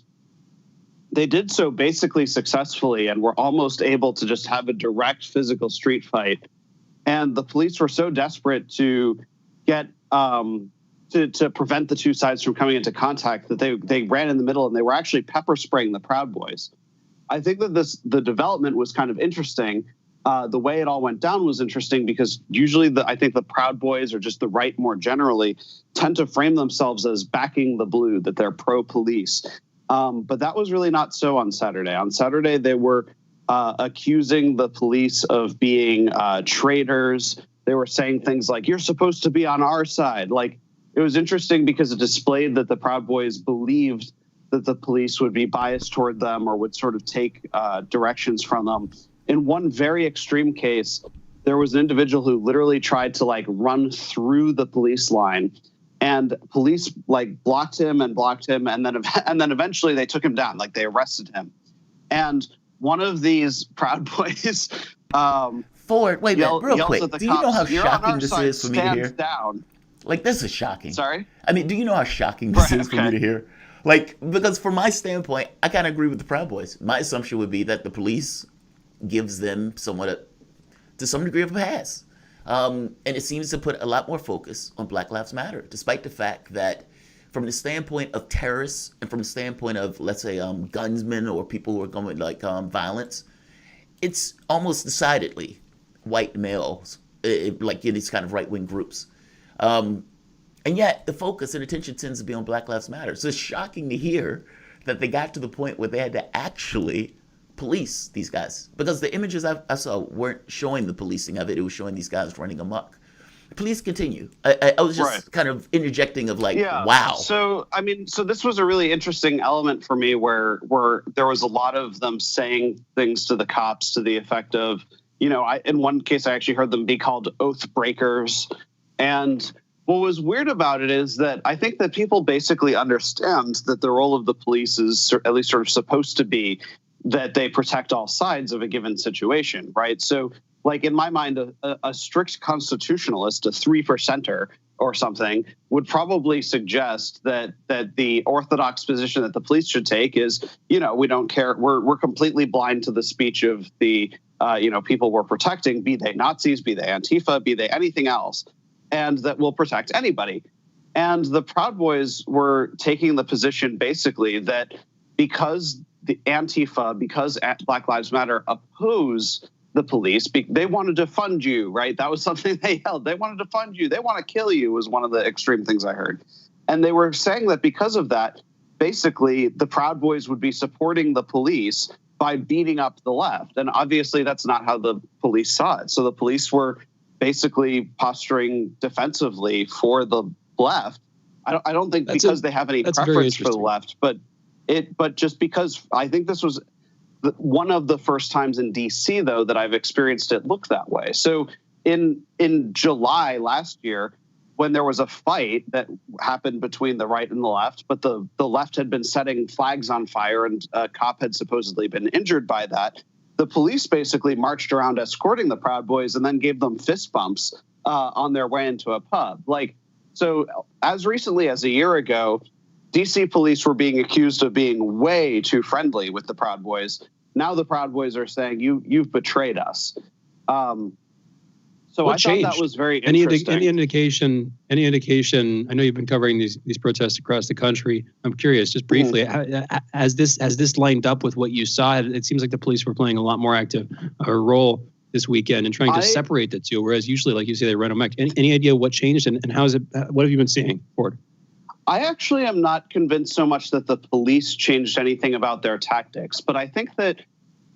Speaker 6: they did so basically successfully and were almost able to just have a direct physical street fight. And the police were so desperate to get to prevent the two sides from coming into contact that they ran in the middle, and they were actually pepper spraying the Proud Boys. I think that the development was kind of interesting. The way it all went down was interesting because usually I think the Proud Boys, or just the right more generally, tend to frame themselves as backing the blue, that they're pro-police. But that was really not so on Saturday. On Saturday, they were accusing the police of being traitors. They were saying things like, "You're supposed to be on our side." Like, it was interesting because it displayed that the Proud Boys believed that the police would be biased toward them or would sort of take directions from them. In one very extreme case, there was an individual who literally tried to run through the police line, and police blocked him, and then eventually they took him down. They arrested him. And one of these Proud Boys
Speaker 5: Ford, wait a minute, real quick. Do you know how shocking this is for me to hear?
Speaker 6: Down.
Speaker 5: Like, this is shocking.
Speaker 6: Sorry?
Speaker 5: I mean, do you know how shocking this is for me to hear? Like, because from my standpoint, I kind of agree with the Proud Boys. My assumption would be that the police gives them to some degree of a pass. And it seems to put a lot more focus on Black Lives Matter, despite the fact that from the standpoint of terrorists and from the standpoint of, let's say, gunsmen or people who are going like violence, it's almost decidedly white males, like in these kind of right-wing groups. And yet the focus and attention tends to be on Black Lives Matter. So it's shocking to hear that they got to the point where they had to actually police these guys, because the images I saw weren't showing the policing of it. It was showing these guys running amok. Please continue. I was just kind of interjecting of like, wow.
Speaker 6: So, I mean, so this was a really interesting element for me where there was a lot of them saying things to the cops to the effect of, in one case, I actually heard them be called oath breakers. And what was weird about it is that I think that people basically understand that the role of the police is at least sort of supposed to be that they protect all sides of a given situation, right? So, like in my mind, a strict constitutionalist, a 3%er or something, would probably suggest that the orthodox position that the police should take is, we don't care. We're completely blind to the speech of the, people we're protecting, be they Nazis, be they Antifa, be they anything else, and that we'll protect anybody. And the Proud Boys were taking the position basically that because the Antifa, because Black Lives Matter oppose the police, they wanted to fund you, right? That was something they held. They wanted to fund you. They want to kill you was one of the extreme things I heard. And they were saying that because of that, basically the Proud Boys would be supporting the police by beating up the left. And obviously that's not how the police saw it. So the police were basically posturing defensively for the left. I don't think because they have any preference for the left, but just because I think this was one of the first times in DC, though, that I've experienced it look that way. So in July last year, when there was a fight that happened between the right and the left, but the left had been setting flags on fire and a cop had supposedly been injured by that, the police basically marched around escorting the Proud Boys and then gave them fist bumps on their way into a pub. So as recently as a year ago, DC police were being accused of being way too friendly with the Proud Boys. Now the Proud Boys are saying you've betrayed us. So
Speaker 7: what
Speaker 6: I
Speaker 7: changed?
Speaker 6: thought that was very interesting.
Speaker 7: Any indication? I know you've been covering these protests across the country. I'm curious, just briefly, as this lined up with what you saw, it seems like the police were playing a lot more active role this weekend and trying to separate the two, whereas usually, like you say, they run amok. Any idea what changed and how is it? What have you been seeing, Ford?
Speaker 6: I actually am not convinced so much that the police changed anything about their tactics, but I think that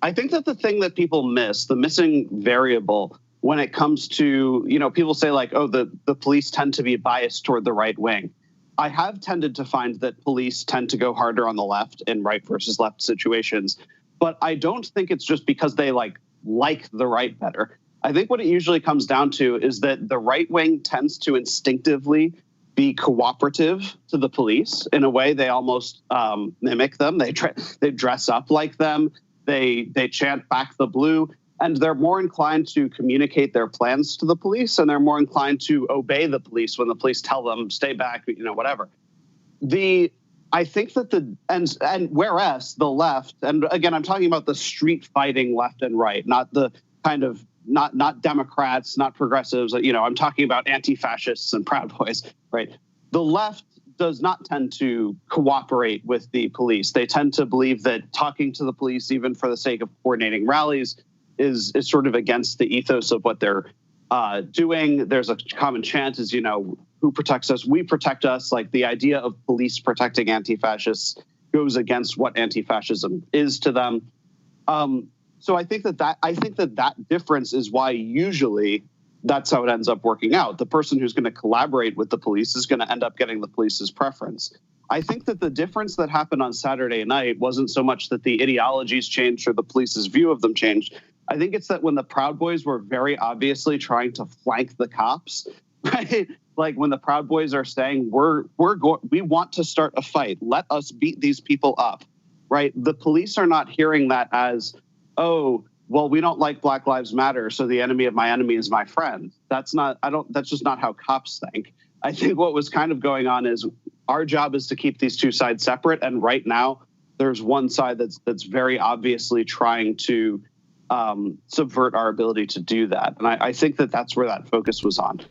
Speaker 6: the thing that people miss, the missing variable when it comes to, people say like, oh, the police tend to be biased toward the right wing. I have tended to find that police tend to go harder on the left in right versus left situations, but I don't think it's just because they like the right better. I think what it usually comes down to is that the right wing tends to instinctively be cooperative to the police in a way. They almost mimic them. They dress up like them. They chant back the blue, and they're more inclined to communicate their plans to the police, and they're more inclined to obey the police when the police tell them stay back, whatever. I think that and whereas the left, and again I'm talking about the street fighting left and right, not the kind of not Democrats, not progressives. I'm talking about anti-fascists and Proud Boys, right? The left does not tend to cooperate with the police. They tend to believe that talking to the police, even for the sake of coordinating rallies, is sort of against the ethos of what they're doing. There's a common chant is, who protects us? We protect us. Like the idea of police protecting anti-fascists goes against what anti-fascism is to them. So I think that difference is why usually that's how it ends up working out. The person who's going to collaborate with the police is going to end up getting the police's preference. I think that the difference that happened on Saturday night wasn't so much that the ideologies changed or the police's view of them changed. I think it's that when the Proud Boys were very obviously trying to flank the cops, right? Like when the Proud Boys are saying, we want to start a fight. Let us beat these people up, right? The police are not hearing that as, oh, well, we don't like Black Lives Matter, so the enemy of my enemy is my friend. That's just not how cops think. I think what was kind of going on is our job is to keep these two sides separate. And right now there's one side that's very obviously trying to subvert our ability to do that. And I think that's where that focus was on.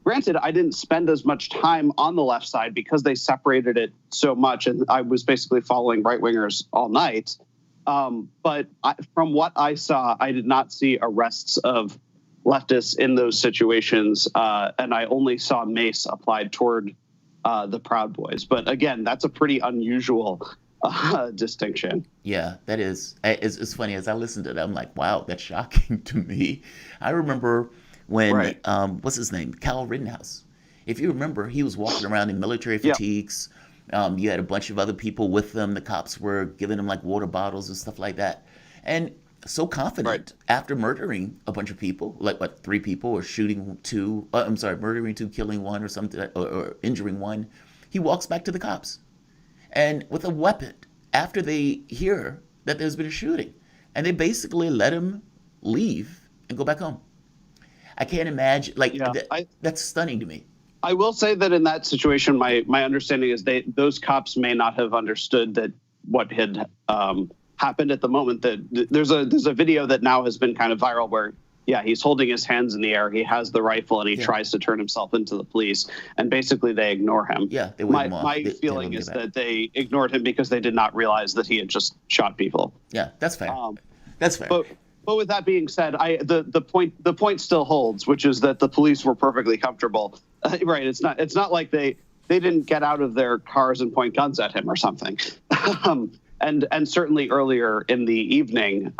Speaker 6: Granted, I didn't spend as much time on the left side because they separated it so much. And I was basically following right-wingers all night. But from what I saw, I did not see arrests of leftists in those situations. And I only saw mace applied toward the Proud Boys. But again, that's a pretty unusual distinction.
Speaker 5: Yeah, that is. It's funny. As I listened to that, I'm like, wow, that's shocking to me. I remember when, what's his name? Kyle Rittenhouse. If you remember, he was walking around in military fatigues. You had a bunch of other people with them. The cops were giving them like water bottles and stuff like that. And so confident after murdering a bunch of people, like what, 3 people, or shooting 2, murdering 2, killing 1 or something, or injuring 1. He walks back to the cops and with a weapon after they hear that there's been a shooting. And they basically let him leave and go back home. I can't imagine, that's stunning to me.
Speaker 6: I will say that in that situation, my understanding is those cops may not have understood that what had happened at the moment. That there's a video that now has been kind of viral where, he's holding his hands in the air. He has the rifle and he tries to turn himself into the police, and basically they ignore him.
Speaker 5: Yeah, they wave him off.
Speaker 6: My feeling is that they ignored him because they did not realize that he had just shot people.
Speaker 5: Yeah, that's fair. That's fair.
Speaker 6: But with that being said, the point still holds, which is that the police were perfectly comfortable. Right. It's not like they didn't get out of their cars and point guns at him or something. And certainly earlier in the evening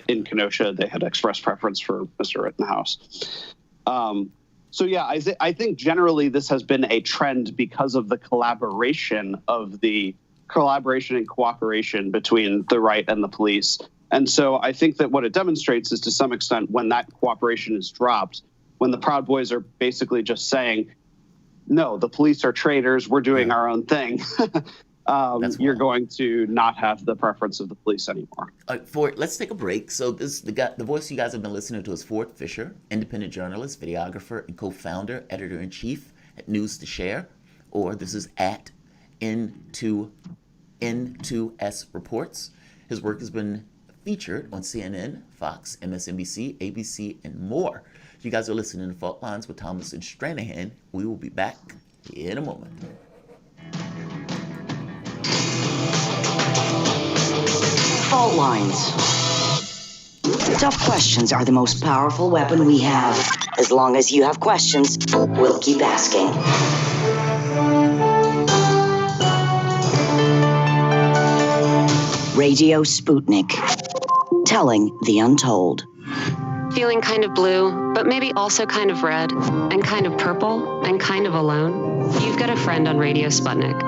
Speaker 6: in Kenosha, they had expressed preference for Mr. Rittenhouse. I think generally this has been a trend because of the collaboration and cooperation between the right and the police. And so I think that what it demonstrates is, to some extent, when that cooperation is dropped, when the Proud Boys are basically just saying, no, the police are traitors, we're doing our own thing, you're going to not have the preference of the police anymore.
Speaker 5: Let's take a break. So the voice you guys have been listening to is Ford Fisher, independent journalist, videographer, and co-founder, editor-in-chief at News to Share, or this is at N2S Reports. His work has been featured on CNN, Fox, MSNBC, ABC, and more. You guys are listening to Fault Lines with Thomas and Stranahan. We will be back in a moment.
Speaker 3: Fault Lines. Tough questions are the most powerful weapon we have. As long as you have questions, we'll keep asking. Radio Sputnik. Telling the untold.
Speaker 14: Feeling kind of blue, but maybe also kind of red, and kind of purple, and kind of alone? You've got a friend on Radio Sputnik.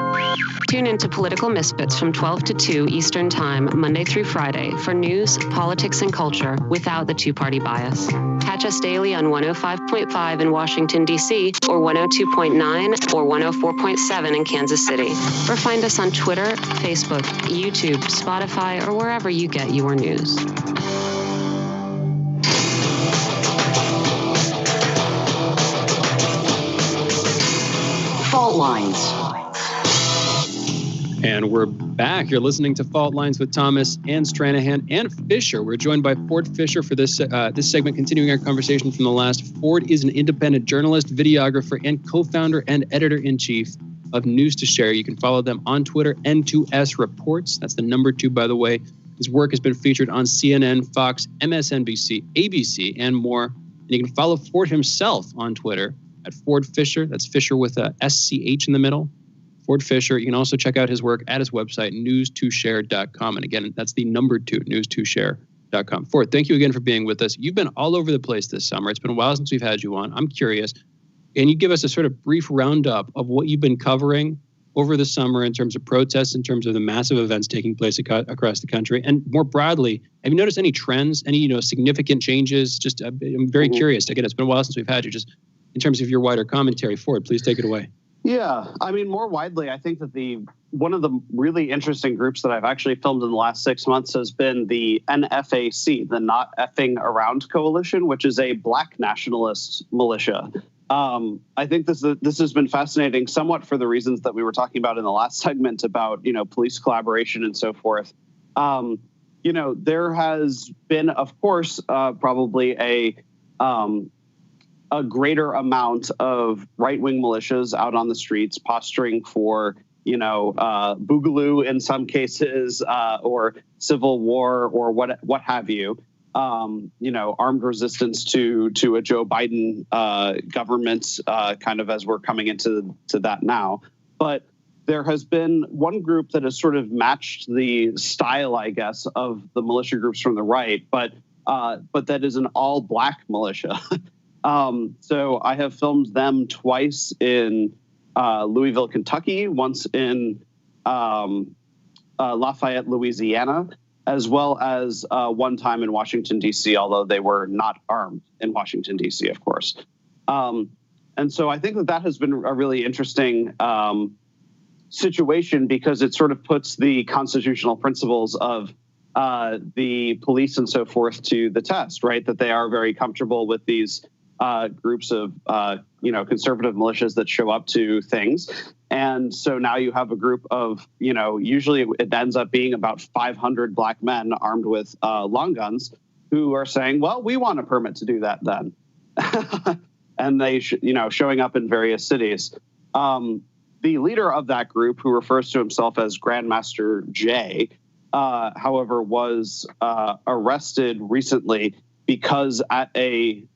Speaker 14: Tune into Political Misfits from 12 to 2 Eastern Time, Monday through Friday, for news, politics, and culture without the two-party bias. Catch us daily on 105.5 in Washington, D.C., or 102.9 or 104.7 in Kansas City. Or find us on Twitter, Facebook, YouTube, Spotify, or wherever you get your news.
Speaker 3: Fault Lines.
Speaker 7: And we're back. You're listening to Fault Lines with Thomas and Stranahan and Fisher. We're joined by Ford Fisher for this segment, continuing our conversation from the last. Ford is an independent journalist, videographer, and co-founder and editor-in-chief of News to Share. You can follow them on Twitter, N2S Reports. That's the number 2, by the way. His work has been featured on CNN, Fox, MSNBC, ABC, and more. And you can follow Ford himself on Twitter at Ford Fisher. That's Fisher with a SCH in the middle. Ford Fisher. You can also check out his work at his website, news2share.com. And again, that's the number 2, news2share.com. Ford, thank you again for being with us. You've been all over the place this summer. It's been a while since we've had you on. I'm curious. Can you give us a sort of brief roundup of what you've been covering over the summer in terms of protests, in terms of the massive events taking place across the country? And more broadly, have you noticed any trends, any significant changes? Just I'm very curious. Again, it's been a while since we've had you. Just in terms of your wider commentary, Ford, please take it away.
Speaker 6: Yeah, I mean, more widely, I think that one of the really interesting groups that I've actually filmed in the last 6 months has been the NFAC, the Not Effing Around Coalition, which is a Black nationalist militia. I think this has been fascinating, somewhat for the reasons that we were talking about in the last segment about, police collaboration and so forth. There has been, of course, probably a greater amount of right-wing militias out on the streets posturing for, boogaloo in some cases, or civil war or what have you. Armed resistance to a Joe Biden government, kind of as we're coming into that now. But there has been one group that has sort of matched the style, I guess, of the militia groups from the right, but that is an all-Black militia. So I have filmed them twice in Louisville, Kentucky, once in Lafayette, Louisiana, as well as one time in Washington, D.C., although they were not armed in Washington, D.C., of course. And so I think that has been a really interesting situation because it sort of puts the constitutional principles of the police and so forth to the test, right? That they are very comfortable with these groups of, conservative militias that show up to things. And so now you have a group of, usually it ends up being about 500 Black men armed with long guns who are saying, well, we want a permit to do that then. And they, showing up in various cities. The leader of that group, who refers to himself as Grandmaster J, however, was arrested recently because at the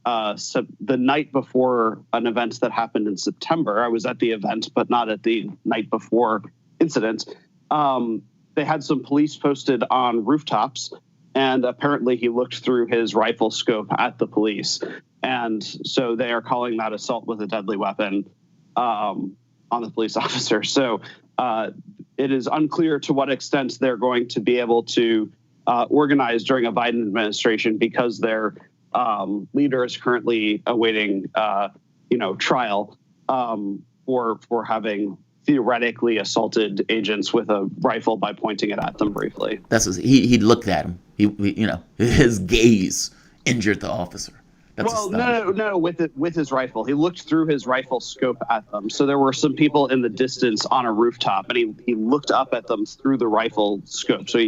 Speaker 6: night before an event that happened in September, I was at the event, but not at the night before incident. They had some police posted on rooftops, and apparently he looked through his rifle scope at the police. And so they are calling that assault with a deadly weapon on the police officer. So it is unclear to what extent they're going to be able to organize during a Biden administration because their leader is currently awaiting, trial for having theoretically assaulted agents with a rifle by pointing it at them briefly.
Speaker 5: He looked at him. His gaze injured the officer.
Speaker 6: No, with his rifle. He looked through his rifle scope at them. So there were some people in the distance on a rooftop, and he looked up at them through the rifle scope. So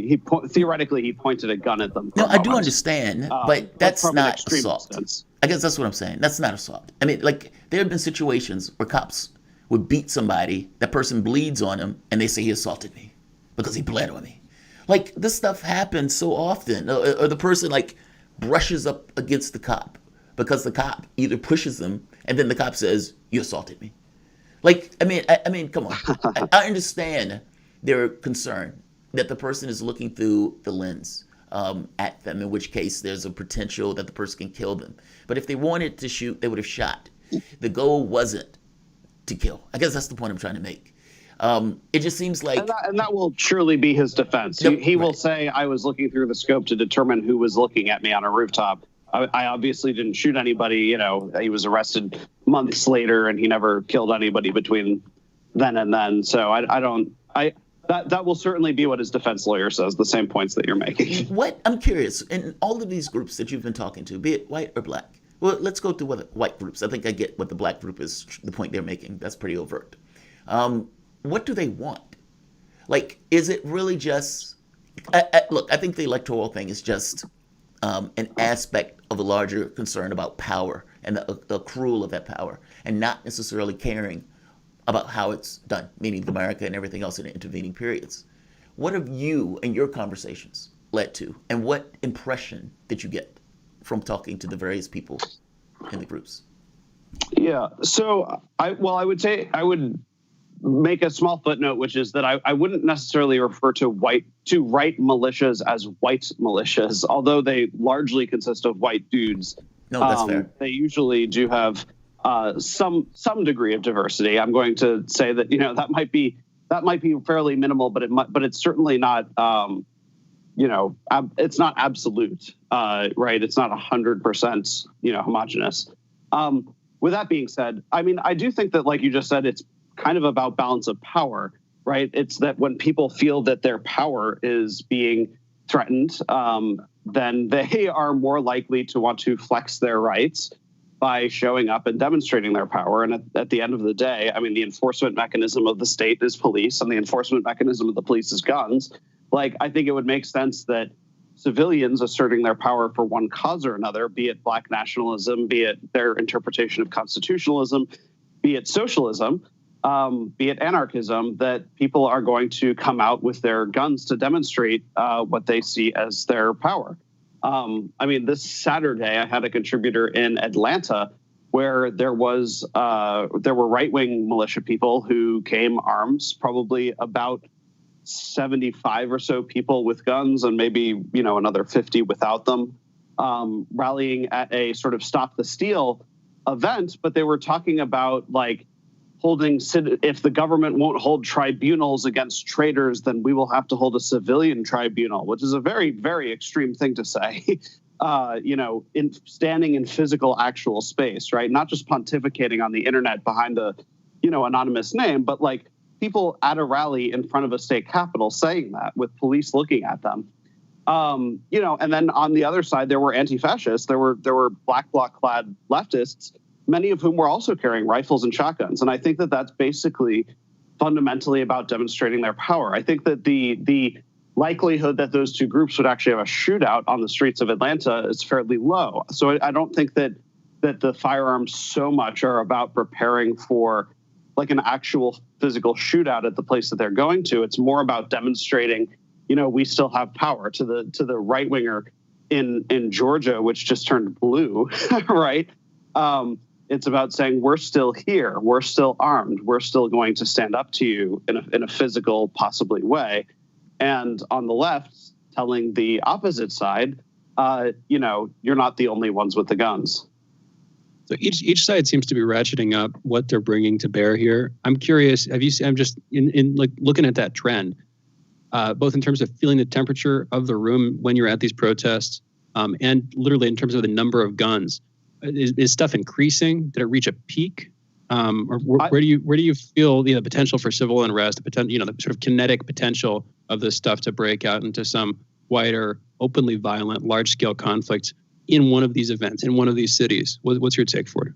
Speaker 6: theoretically he pointed a gun at them.
Speaker 5: No, I do understand, but that's not assault. Distance. I guess that's what I'm saying. That's not assault. I mean, like, there have been situations where cops would beat somebody, that person bleeds on him, and they say he assaulted me because he bled on me. Like, this stuff happens so often. Or the person, brushes up against the cop because the cop either pushes them and then the cop says, you assaulted me. I mean, come on. I understand their concern that the person is looking through the lens at them, in which case there's a potential that the person can kill them. But if they wanted to shoot, they would have shot. The goal wasn't to kill. I guess that's the point I'm trying to make. It just seems like...
Speaker 6: And that will surely be his defense. He will say, I was looking through the scope to determine who was looking at me on a rooftop. I obviously didn't shoot anybody. He was arrested months later and he never killed anybody between then and then. So that will certainly be what his defense lawyer says, the same points that you're making.
Speaker 5: I'm curious, in all of these groups that you've been talking to, be it white or Black, well, let's go to white groups. I think I get what the Black group is, the point they're making. That's pretty overt. What do they want? Is it really just... Look, I think the electoral thing is just an aspect of a larger concern about power and the accrual of that power, and not necessarily caring about how it's done, meaning America and everything else in the intervening periods. What have you and your conversations led to, and what impression did you get from talking to the various people in the groups?
Speaker 6: Yeah, so I would make a small footnote, which is that I wouldn't necessarily refer to right militias as white militias, although they largely consist of white dudes.
Speaker 5: No, that's fair.
Speaker 6: They usually do have some degree of diversity. I'm going to say that that might be fairly minimal, but it's certainly not it's not absolute, right? It's not 100% homogenous. With that being said, I mean, I do think that, like you just said, it's kind of about balance of power, right? It's that when people feel that their power is being threatened, then they are more likely to want to flex their rights by showing up and demonstrating their power. And at the end of the day, I mean, the enforcement mechanism of the state is police, and the enforcement mechanism of the police is guns. Like, I think it would make sense that civilians asserting their power for one cause or another, be it Black nationalism, be it their interpretation of constitutionalism, be it socialism, be it anarchism, that people are going to come out with their guns to demonstrate what they see as their power. I mean, this Saturday, I had a contributor in Atlanta where there were right-wing militia people who came armed, probably about 75 or so people with guns and maybe, another 50 without them, rallying at a sort of Stop the Steal event. But they were talking about like if the government won't hold tribunals against traitors, then we will have to hold a civilian tribunal, which is a very, very extreme thing to say, in standing in physical actual space, right? Not just pontificating on the internet behind a, anonymous name, but like people at a rally in front of a state capitol saying that with police looking at them. And then on the other side, there were anti-fascists. There were black bloc clad leftists, many of whom were also carrying rifles and shotguns. And I think that that's basically fundamentally about demonstrating their power. I think that the likelihood that those two groups would actually have a shootout on the streets of Atlanta is fairly low. So I don't think that the firearms so much are about preparing for like an actual physical shootout at the place that they're going to. It's more about demonstrating, we still have power. To the right winger in Georgia, which just turned blue, right? It's about saying we're still here, we're still armed, we're still going to stand up to you in a physical, possibly way. And on the left, telling the opposite side, you're not the only ones with the guns.
Speaker 7: So each side seems to be ratcheting up what they're bringing to bear here. I'm curious, have you seen, I'm just in like looking at that trend, both in terms of feeling the temperature of the room when you're at these protests, and literally in terms of the number of guns. Is stuff increasing? Did it reach a peak? Or where do you feel the potential for civil unrest, the potential, the sort of kinetic potential of this stuff to break out into some wider, openly violent, large-scale conflict in one of these events, in one of these cities? What's your take for it?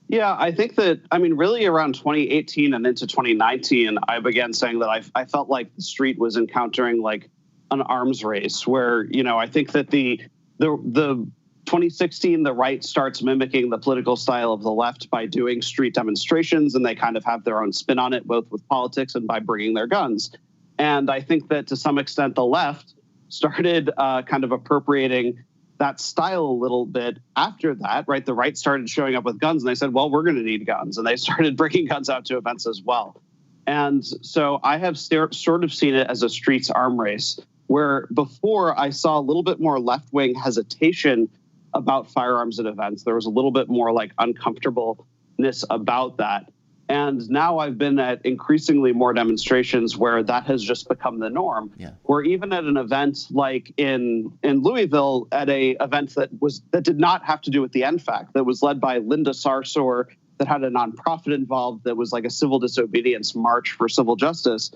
Speaker 6: Yeah, I think that, really around 2018 and into 2019, I began saying that I felt like the street was encountering like an arms race where, I think that the 2016, the right starts mimicking the political style of the left by doing street demonstrations, and they kind of have their own spin on it, both with politics and by bringing their guns. And I think that to some extent, the left started kind of appropriating that style a little bit after that, right? The right started showing up with guns, and they said, well, we're going to need guns. And they started bringing guns out to events as well. And so I have sort of seen it as a streets arm race, where before I saw a little bit more left-wing hesitation about firearms at events. There was a little bit more like uncomfortableness about that. And now I've been at increasingly more demonstrations where that has just become the norm. Yeah. Where even at an event like in Louisville, at a event that did not have to do with the NFAC, that was led by Linda Sarsour, that had a nonprofit involved, that was like a civil disobedience march for civil justice,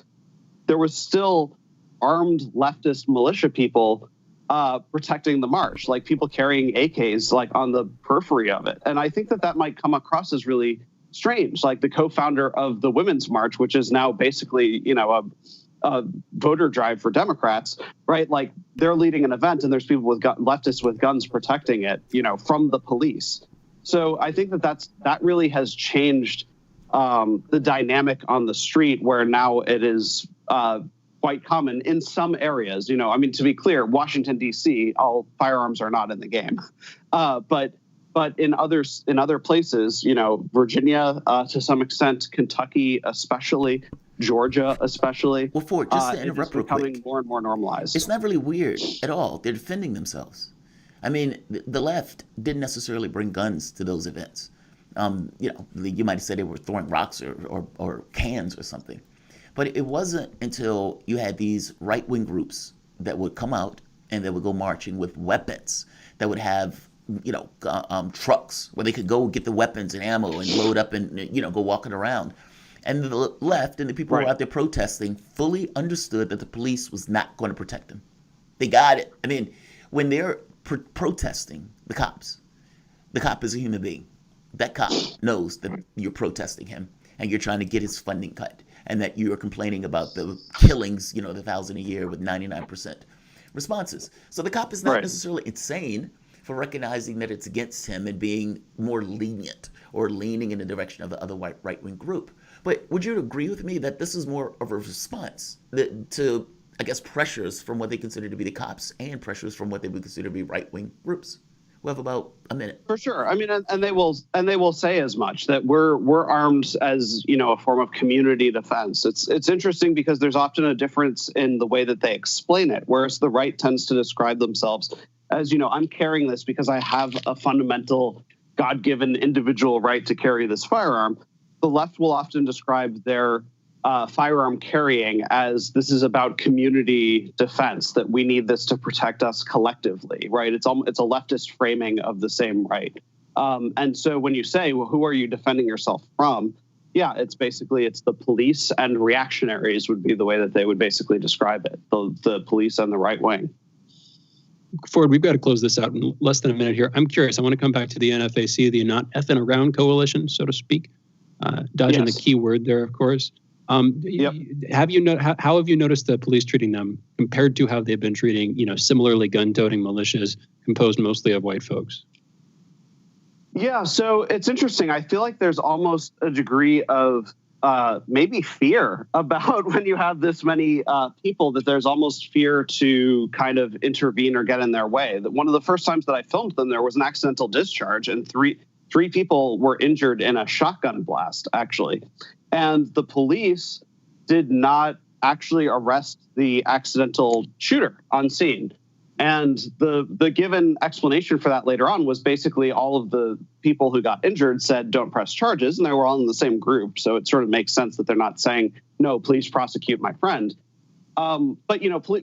Speaker 6: there was still armed leftist militia people protecting the march, like people carrying AKs like on the periphery of it. And I think that might come across as really strange, like the co-founder of the Women's March, which is now basically, a voter drive for Democrats, right? Like they're leading an event and there's people with leftists with guns protecting it, from the police. So I think that really has changed the dynamic on the street, where now it is quite common in some areas. To be clear, Washington, D.C., all firearms are not in the game. But in other places, Virginia to some extent, Kentucky especially, Georgia especially.
Speaker 5: Well, Ford, just to interrupt real quick,
Speaker 6: becoming more and more normalized.
Speaker 5: It's not really weird at all. They're defending themselves. The left didn't necessarily bring guns to those events. You might have said they were throwing rocks or cans or something. But it wasn't until you had these right-wing groups that would come out and they would go marching with weapons, that would have, trucks where they could go get the weapons and ammo and load up and, go walking around. And the left and the people who were out there protesting fully understood that the police was not going to protect them. They got it. I mean, when they're protesting the cop is a human being. That cop knows that you're protesting him and you're trying to get his funding cut and that you are complaining about the killings, the 1,000 a year with 99% responses. So the cop is not necessarily insane for recognizing that it's against him and being more lenient or leaning in the direction of the other right-wing group. But would you agree with me that this is more of a response to, I guess, pressures from what they consider to be the cops and pressures from what they would consider to be right-wing groups? We have about a minute.
Speaker 6: For sure. I mean, and they will say as much, that we're armed as, a form of community defense. It's interesting because there's often a difference in the way that they explain it, whereas the right tends to describe themselves as, I'm carrying this because I have a fundamental God-given individual right to carry this firearm. The left will often describe their firearm carrying as this is about community defense, that we need this to protect us collectively, right? It's a leftist framing of the same right. And so when you say, well, who are you defending yourself from? Yeah, it's the police and reactionaries would be the way that they would basically describe it, the police and the right wing.
Speaker 7: Ford, we've got to close this out in less than a minute here. I'm curious. I want to come back to the NFAC, the Not Effing Around Coalition, so to speak. Dodging the key word there, of course. How have you noticed the police treating them compared to how they've been treating, similarly gun-toting militias composed mostly of white folks?
Speaker 6: Yeah, so it's interesting. I feel like there's almost a degree of maybe fear about when you have this many people, that there's almost fear to kind of intervene or get in their way. One of the first times that I filmed them, there was an accidental discharge, and three people were injured in a shotgun blast, actually. And the police did not actually arrest the accidental shooter on scene. And the given explanation for that later on was basically all of the people who got injured said, don't press charges. And they were all in the same group. So it sort of makes sense that they're not saying, no, please prosecute my friend. But,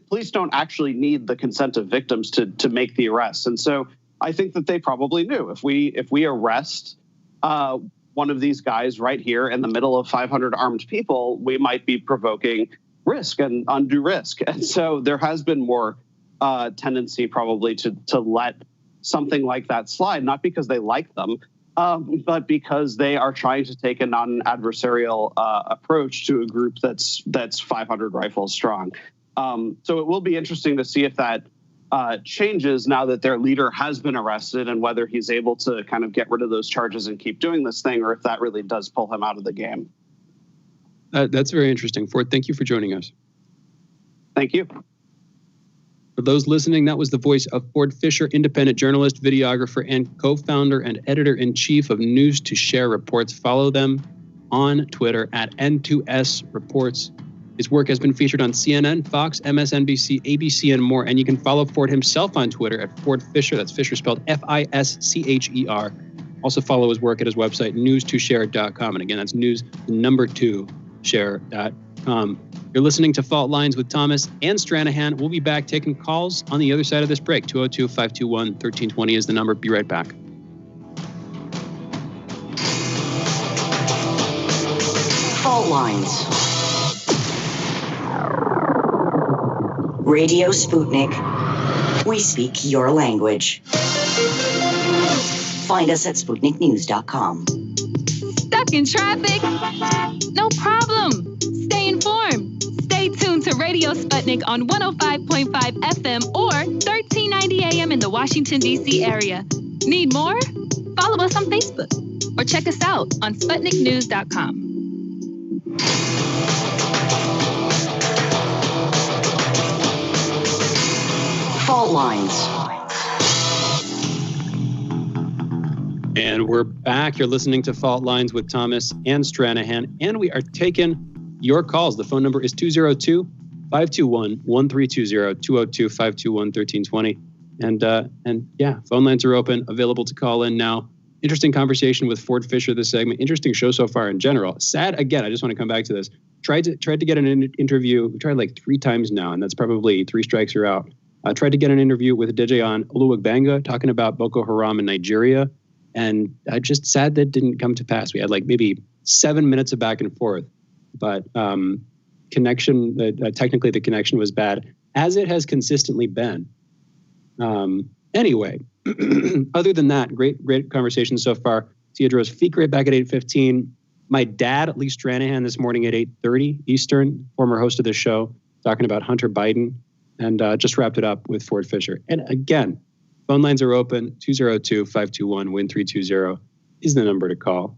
Speaker 6: police don't actually need the consent of victims to make the arrests. And so I think that they probably knew if we arrest one of these guys right here in the middle of 500 armed people, we might be provoking risk and undue risk. And so there has been more tendency probably to let something like that slide, not because they like them, but because they are trying to take a non-adversarial approach to a group that's 500 rifles strong. So it will be interesting to see if that changes now that their leader has been arrested, and whether he's able to kind of get rid of those charges and keep doing this thing, or if that really does pull him out of the game.
Speaker 7: That's very interesting. Ford, thank you for joining us.
Speaker 6: Thank you.
Speaker 7: For those listening, that was the voice of Ford Fischer, independent journalist, videographer, and co-founder and editor-in-chief of News to Share Reports. Follow them on Twitter at N2S Reports. His work has been featured on CNN, Fox, MSNBC, ABC, and more. And you can follow Ford himself on Twitter at Ford Fischer. That's Fischer spelled Fischer. Also follow his work at his website, news2share.com. And again, that's news2share.com. You're listening to Fault Lines with Thomas and Stranahan. We'll be back taking calls on the other side of this break. 202-521-1320 is the number. Be right back.
Speaker 3: Fault Lines. Radio Sputnik. We speak your language. Find us at SputnikNews.com.
Speaker 8: Stuck in traffic? No problem. Stay informed. Stay tuned to Radio Sputnik on 105.5 FM or 1390 AM in the Washington, D.C. area. Need more? Follow us on Facebook or check us out on SputnikNews.com.
Speaker 3: Fault Lines.
Speaker 7: And we're back. You're listening to Fault Lines with Thomas and Stranahan, and we are taking your calls. The phone number is 202-521-1320, 202-521-1320. And yeah, phone lines are open, available to call in now. Interesting conversation with Ford Fischer this segment. Interesting show so far in general. Sad, again, I just want to come back to this. Tried to get an interview. We tried like 3 times now, and that's probably 3 strikes are out. Tried to get an interview with Dejayon Oluwagbanga talking about Boko Haram in Nigeria. And just sad that didn't come to pass. We had like maybe 7 minutes of back and forth, but technically the connection was bad, as it has consistently been. Anyway, other than that, great conversation so far. Theodore's Feek right back at 8:15. My dad, Lee Stranahan, this morning at 8:30 Eastern, former host of the show, talking about Hunter Biden, and just wrapped it up with Ford Fisher. And again, phone lines are open. 202-521-1320 is the number to call.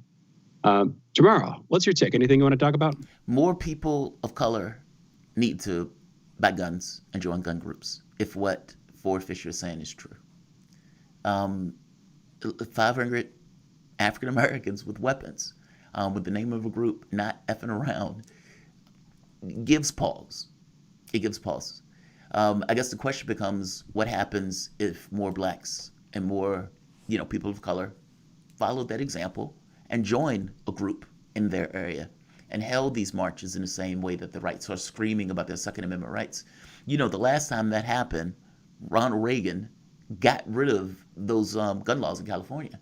Speaker 7: Jamarl, what's your take? Anything you want to talk about?
Speaker 5: More people of color need to buy guns and join gun groups if what Ford Fisher is saying is true. 500 African Americans with weapons, with the name of a group, not effing around, gives pause. It gives pause. I guess the question becomes, what happens if more blacks and more, people of color followed that example and joined a group in their area and held these marches in the same way that the rights are screaming about their Second Amendment rights? The last time that happened, Ronald Reagan got rid of those gun laws in California.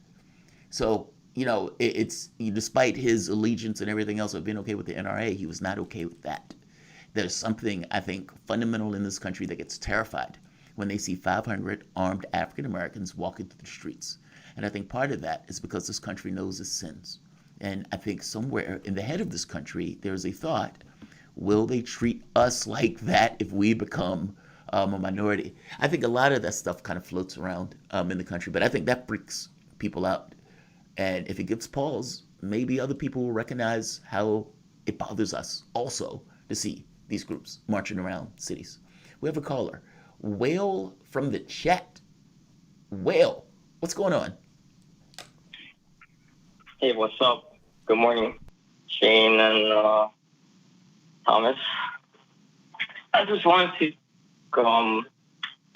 Speaker 5: So, it's despite his allegiance and everything else of being okay with the NRA, he was not okay with that. There's something, I think, fundamental in this country that gets terrified when they see 500 armed African Americans walking through the streets. And I think part of that is because this country knows its sins. And I think somewhere in the head of this country, there's a thought, will they treat us like that if we become a minority? I think a lot of that stuff kind of floats around in the country, but I think that freaks people out. And if it gives pause, maybe other people will recognize how it bothers us also to see these groups marching around cities. We have a caller. Whale from the chat. Whale, what's going on?
Speaker 9: Hey, what's up? Good morning, Shane and Thomas. I just wanted to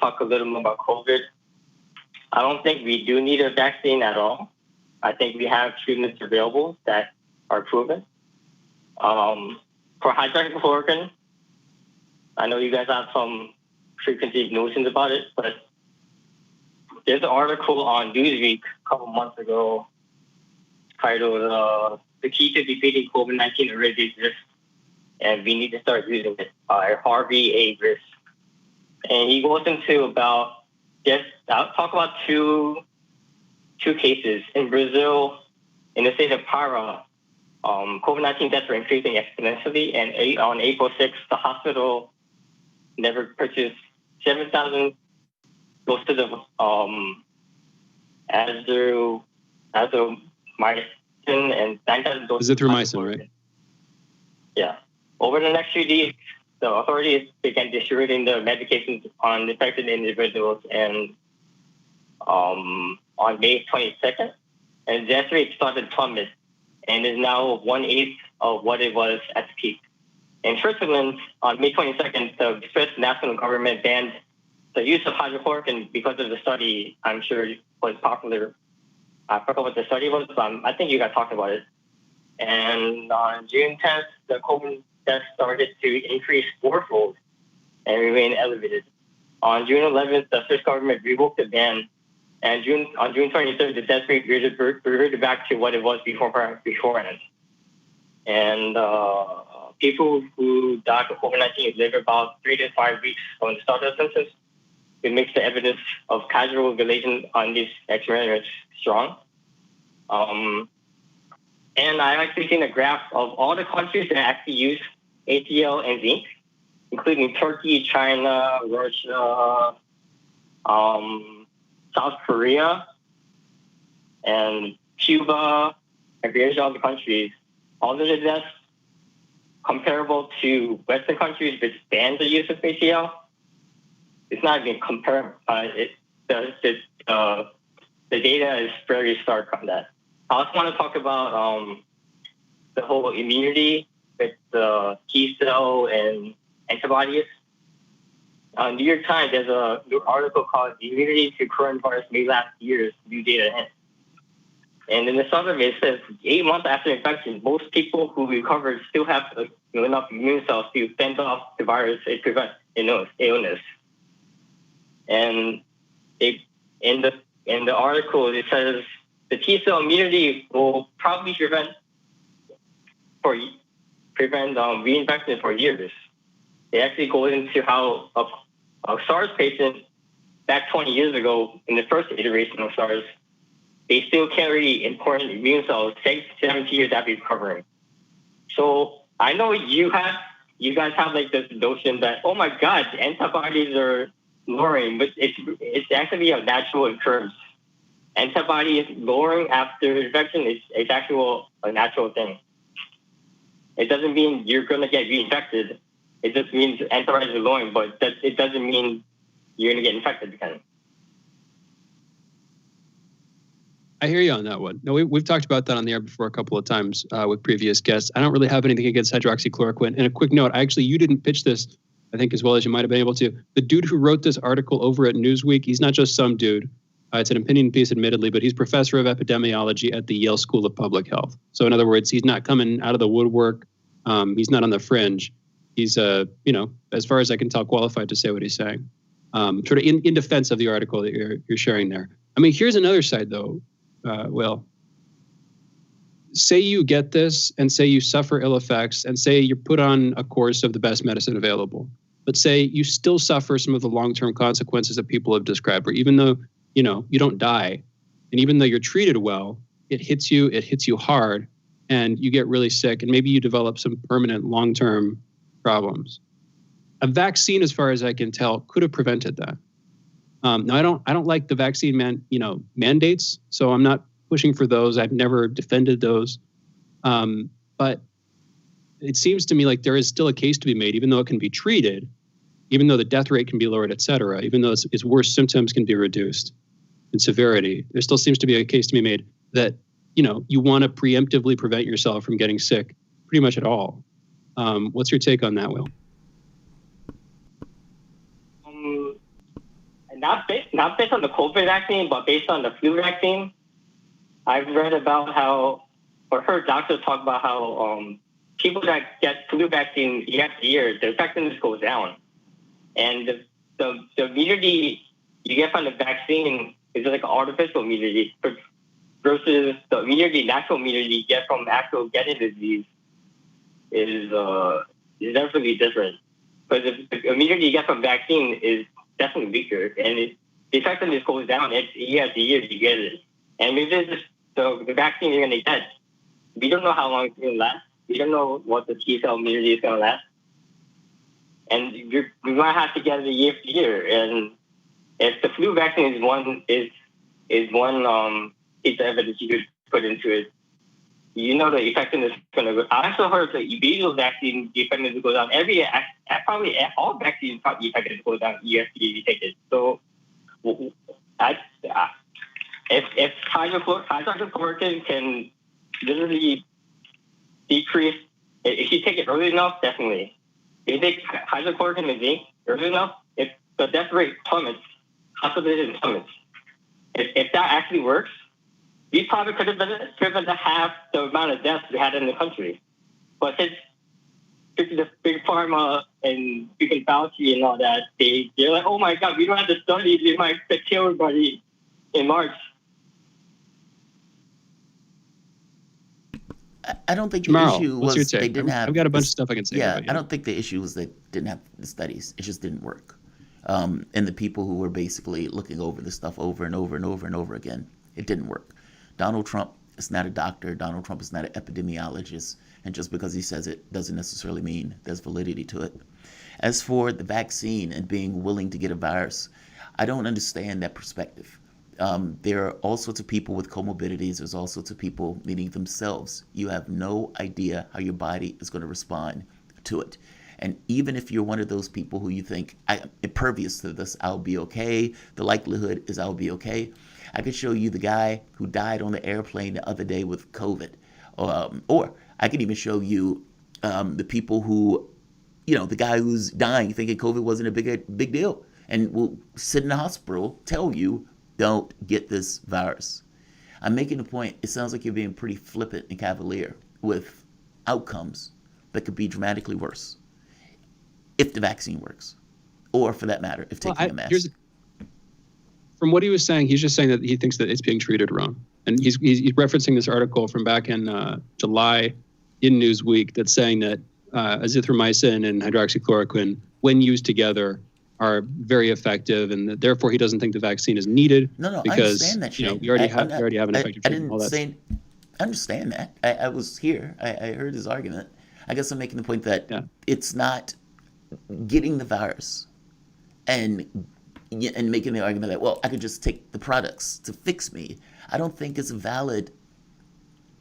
Speaker 9: talk a little more about COVID. I don't think we do need a vaccine at all. I think we have treatments available that are proven. For hydroxychloroquine, I know you guys have some preconceived notions about it, but there's an article on Newsweek a couple months ago titled "The Key to Defeating COVID-19 Already Exists, and We Need to Start Using It" by Harvey A. Riss. And he goes into I'll talk about two cases. In Brazil, in the state of Pará, COVID-19 deaths were increasing exponentially, and on April 6th, the hospital never purchased 7,000 doses of azithromycin and 9,000 doses.
Speaker 7: Azithromycin, right?
Speaker 9: Yeah. Over the next few days, the authorities began distributing the medications on infected individuals, and on May 22nd, and the death rate started to plummet and is now 1/8 of what it was at the peak. In Switzerland, on May 22nd, the Swiss national government banned the use of hydrochloroquine because of the study I'm sure was popular. I forgot what the study was, but I think you guys talked about it. And on June 10th, the COVID deaths started to increase fourfold and remain elevated. On June 11th, the Swiss government revoked the ban, and on June 23rd, the death rate reverted back to what it was beforehand. And people who died of COVID-19 live about 3 to 5 weeks from the start of symptoms. It makes the evidence of causal relation on these experiments strong. And I actually seen a graph of all the countries that actually use ATL and zinc, including Turkey, China, Russia, South Korea, and Cuba, and various other countries. All of the deaths comparable to Western countries which ban the use of ATL. It's not even comparable. The data is very stark on that. I also want to talk about the whole immunity with the T cell and antibodies. On New York Times, there's a new article called "The Immunity to Coronavirus May Last Years, New Data Hint." And in the summary, it says 8 months after infection, most people who recovered still have enough immune cells to fend off the virus and prevent illness. And in the article, it says the T cell immunity will probably prevent reinfection for years. It actually goes into how a SARS patient back 20 years ago, in the first iteration of SARS, they still carry important immune cells 6 to 17 years after recovering. So I know you guys have like this notion that, oh my God, antibodies are lowering, but it's actually a natural occurrence. Antibodies lowering after infection is actually a natural thing. It doesn't mean you're going to get reinfected. It just means antibodies are lowering, but it doesn't mean you're going to get infected again.
Speaker 7: I hear you on that one. No, we've talked about that on the air before a couple of times with previous guests. I don't really have anything against hydroxychloroquine. And a quick note, you didn't pitch this, I think, as well as you might have been able to. The dude who wrote this article over at Newsweek, he's not just some dude. It's an opinion piece, admittedly, but he's professor of epidemiology at the Yale School of Public Health. So in other words, he's not coming out of the woodwork. He's not on the fringe. He's, as far as I can tell, qualified to say what he's saying. Sort of in defense of the article that you're sharing there. I mean, here's another side, though, Will. Say you get this and say you suffer ill effects and say you're put on a course of the best medicine available. But say you still suffer some of the long-term consequences that people have described, or even though, you don't die, and even though you're treated well, it hits you hard, and you get really sick, and maybe you develop some permanent long-term problems. A vaccine, as far as I can tell, could have prevented that. Now, I don't like the vaccine mandates, so I'm not pushing for those. I've never defended those. But it seems to me like there is still a case to be made, even though it can be treated, even though the death rate can be lowered, et cetera, even though its worst symptoms can be reduced in severity, there still seems to be a case to be made that, you want to preemptively prevent yourself from getting sick pretty much at all. What's your take on that, Will?
Speaker 9: Not based on the COVID vaccine, but based on the flu vaccine. I've read about or heard doctors talk about how people that get flu vaccine year after year, the effectiveness goes down. And the immunity you get from the vaccine is like an artificial immunity versus the natural immunity you get from actual getting the disease is definitely different. Because the immunity you get from vaccine is definitely weaker, and the effectiveness goes down year after year you get it. And if this is the vaccine you're going to get, we don't know how long it's going to last. We don't know what the T-cell immunity is going to last. And we might have to get it year after year. And if the flu vaccine is one piece of evidence you could put into it, the effectiveness is going to go. I also heard the measles vaccine, the effectiveness goes down every year. Probably all vaccines, the effectiveness goes down year after year you take it. So, if hydroxychloroquine can literally decrease, if you take it early enough, definitely. If you take hydroxychloroquine and zinc early enough, if the death rate plummets, hospitalization plummets. If that actually works, we probably could have prevented half the amount of deaths we had in the country. But since the big pharma and freaking Fauci and all that, they're like, oh my God, we don't have the studies. We might kill everybody in March.
Speaker 5: I don't think
Speaker 7: Jamarl,
Speaker 5: the issue
Speaker 7: what's
Speaker 5: was
Speaker 7: your
Speaker 5: they
Speaker 7: take?
Speaker 5: didn't have.
Speaker 7: I've got a bunch of stuff I can say.
Speaker 5: Yeah,
Speaker 7: about,
Speaker 5: I don't think the issue was they didn't have the studies. It just didn't work. And the people who were basically looking over the stuff over and over and over and over again, it didn't work. Donald Trump is not a doctor. Donald Trump is not an epidemiologist. And just because he says it doesn't necessarily mean there's validity to it. As for the vaccine and being willing to get a virus, I don't understand that perspective. There are all sorts of people with comorbidities. There's all sorts of people, meaning themselves. You have no idea how your body is going to respond to it. And even if you're one of those people who you think, I'm impervious to this, I'll be okay. The likelihood is I'll be okay. I could show you the guy who died on the airplane the other day with COVID. Or I could even show you the people who, the guy who's dying thinking COVID wasn't a big deal. And will sit in the hospital, tell you, don't get this virus. I'm making a point. It sounds like you're being pretty flippant and cavalier with outcomes that could be dramatically worse if the vaccine works, or for that matter, if taking a mask.
Speaker 7: From what he was saying, he's just saying that he thinks that it's being treated wrong. And he's referencing this article from back in July in Newsweek that's saying that azithromycin and hydroxychloroquine, when used together, are very effective, and that therefore he doesn't think the vaccine is needed.
Speaker 5: No,
Speaker 7: because
Speaker 5: I understand that. Shane.
Speaker 7: we already have an effective treatment.
Speaker 5: I understand that. I was here. I heard his argument. I guess I'm making the point that it's not getting the virus and making the argument that, well, I could just take the products to fix me. I don't think it's valid.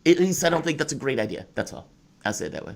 Speaker 5: At least I don't think that's a great idea. That's all. I'll say it that way.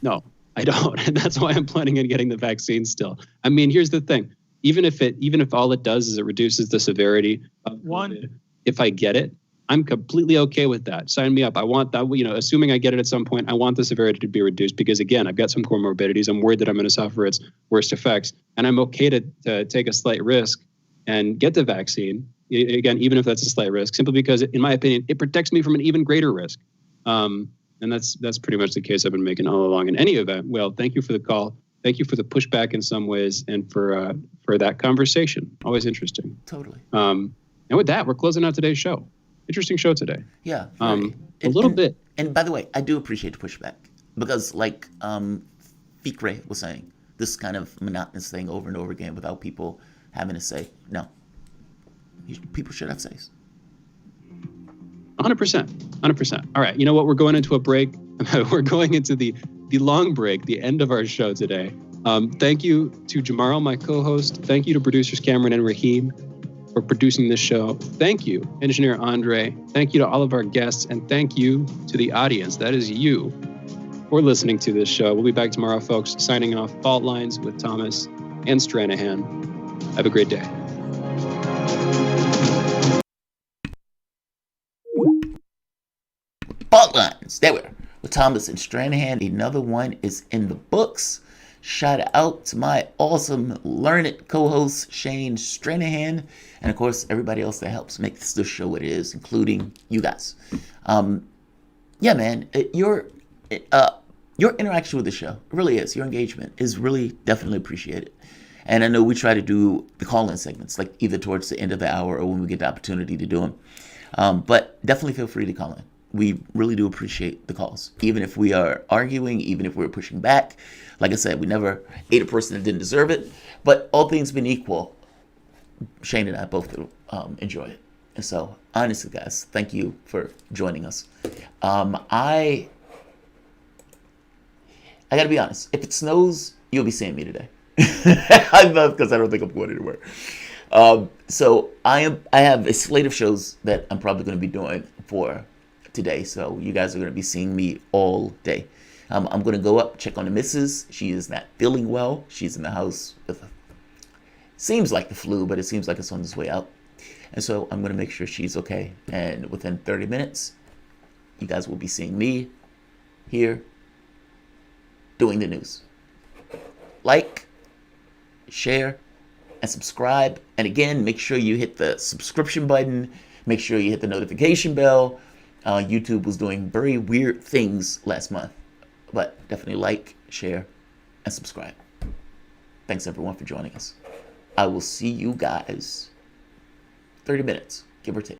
Speaker 7: No, I don't. And that's why I'm planning on getting the vaccine still. I mean, here's the thing. Even if all it does is it reduces the severity of COVID, if I get it, I'm completely okay with that. Sign me up. I want that, assuming I get it at some point, I want the severity to be reduced because, again, I've got some comorbidities. I'm worried that I'm going to suffer its worst effects. And I'm okay to take a slight risk and get the vaccine, again, even if that's a slight risk, simply because, in my opinion, it protects me from an even greater risk. And that's pretty much the case I've been making all along. In any event, well, thank you for the call. Thank you for the pushback in some ways and for that conversation. Always interesting.
Speaker 5: Totally.
Speaker 7: And with that, we're closing out today's show. Interesting show today.
Speaker 5: Yeah.
Speaker 7: A little bit.
Speaker 5: And by the way, I do appreciate the pushback because, like Fikre was saying, this kind of monotonous thing over and over again without people having to say, no. People should have says.
Speaker 7: 100%. All right. You know what? We're going into a break. We're going into the long break, the end of our show today. Thank you to Jamarl, my co-host. Thank you to producers Cameron and Raheem for producing this show. Thank you, Engineer Andre. Thank you to all of our guests. And thank you to the audience. That is you for listening to this show. We'll be back tomorrow, folks. Signing off. Fault Lines with Thomas and Stranahan. Have a great day.
Speaker 5: Fault Lines. There we are. With Thomas and Stranahan. Another one is in the books. Shout out to my awesome learned co-host Shane Stranahan, and of course everybody else that helps make this show what it is, including you guys. Yeah, man, your interaction with the show, it really is. Your engagement is really definitely appreciated. And I know we try to do the call-in segments, like either towards the end of the hour or when we get the opportunity to do them. But definitely feel free to call in. We really do appreciate the calls, even if we are arguing, even if we're pushing back. Like I said, we never ate a person that didn't deserve it. But all things being equal, Shane and I both enjoy it. And so, honestly, guys, thank you for joining us. I got to be honest. If it snows, you'll be seeing me today. I'm not, because I don't think I'm going anywhere. So I have a slate of shows that I'm probably going to be doing for today. So you guys are going to be seeing me all day. I'm going to go up, check on the missus. She is not feeling well. She's in the house with seems like the flu, but it seems like it's on its way out. And so I'm going to make sure she's okay. And within 30 minutes, you guys will be seeing me here doing the news. Like, share, and subscribe. And again, make sure you hit the subscription button. Make sure you hit the notification bell. YouTube was doing very weird things last month. But definitely like, share, and subscribe. Thanks everyone for joining us. I will see you guys 30 minutes, give or take.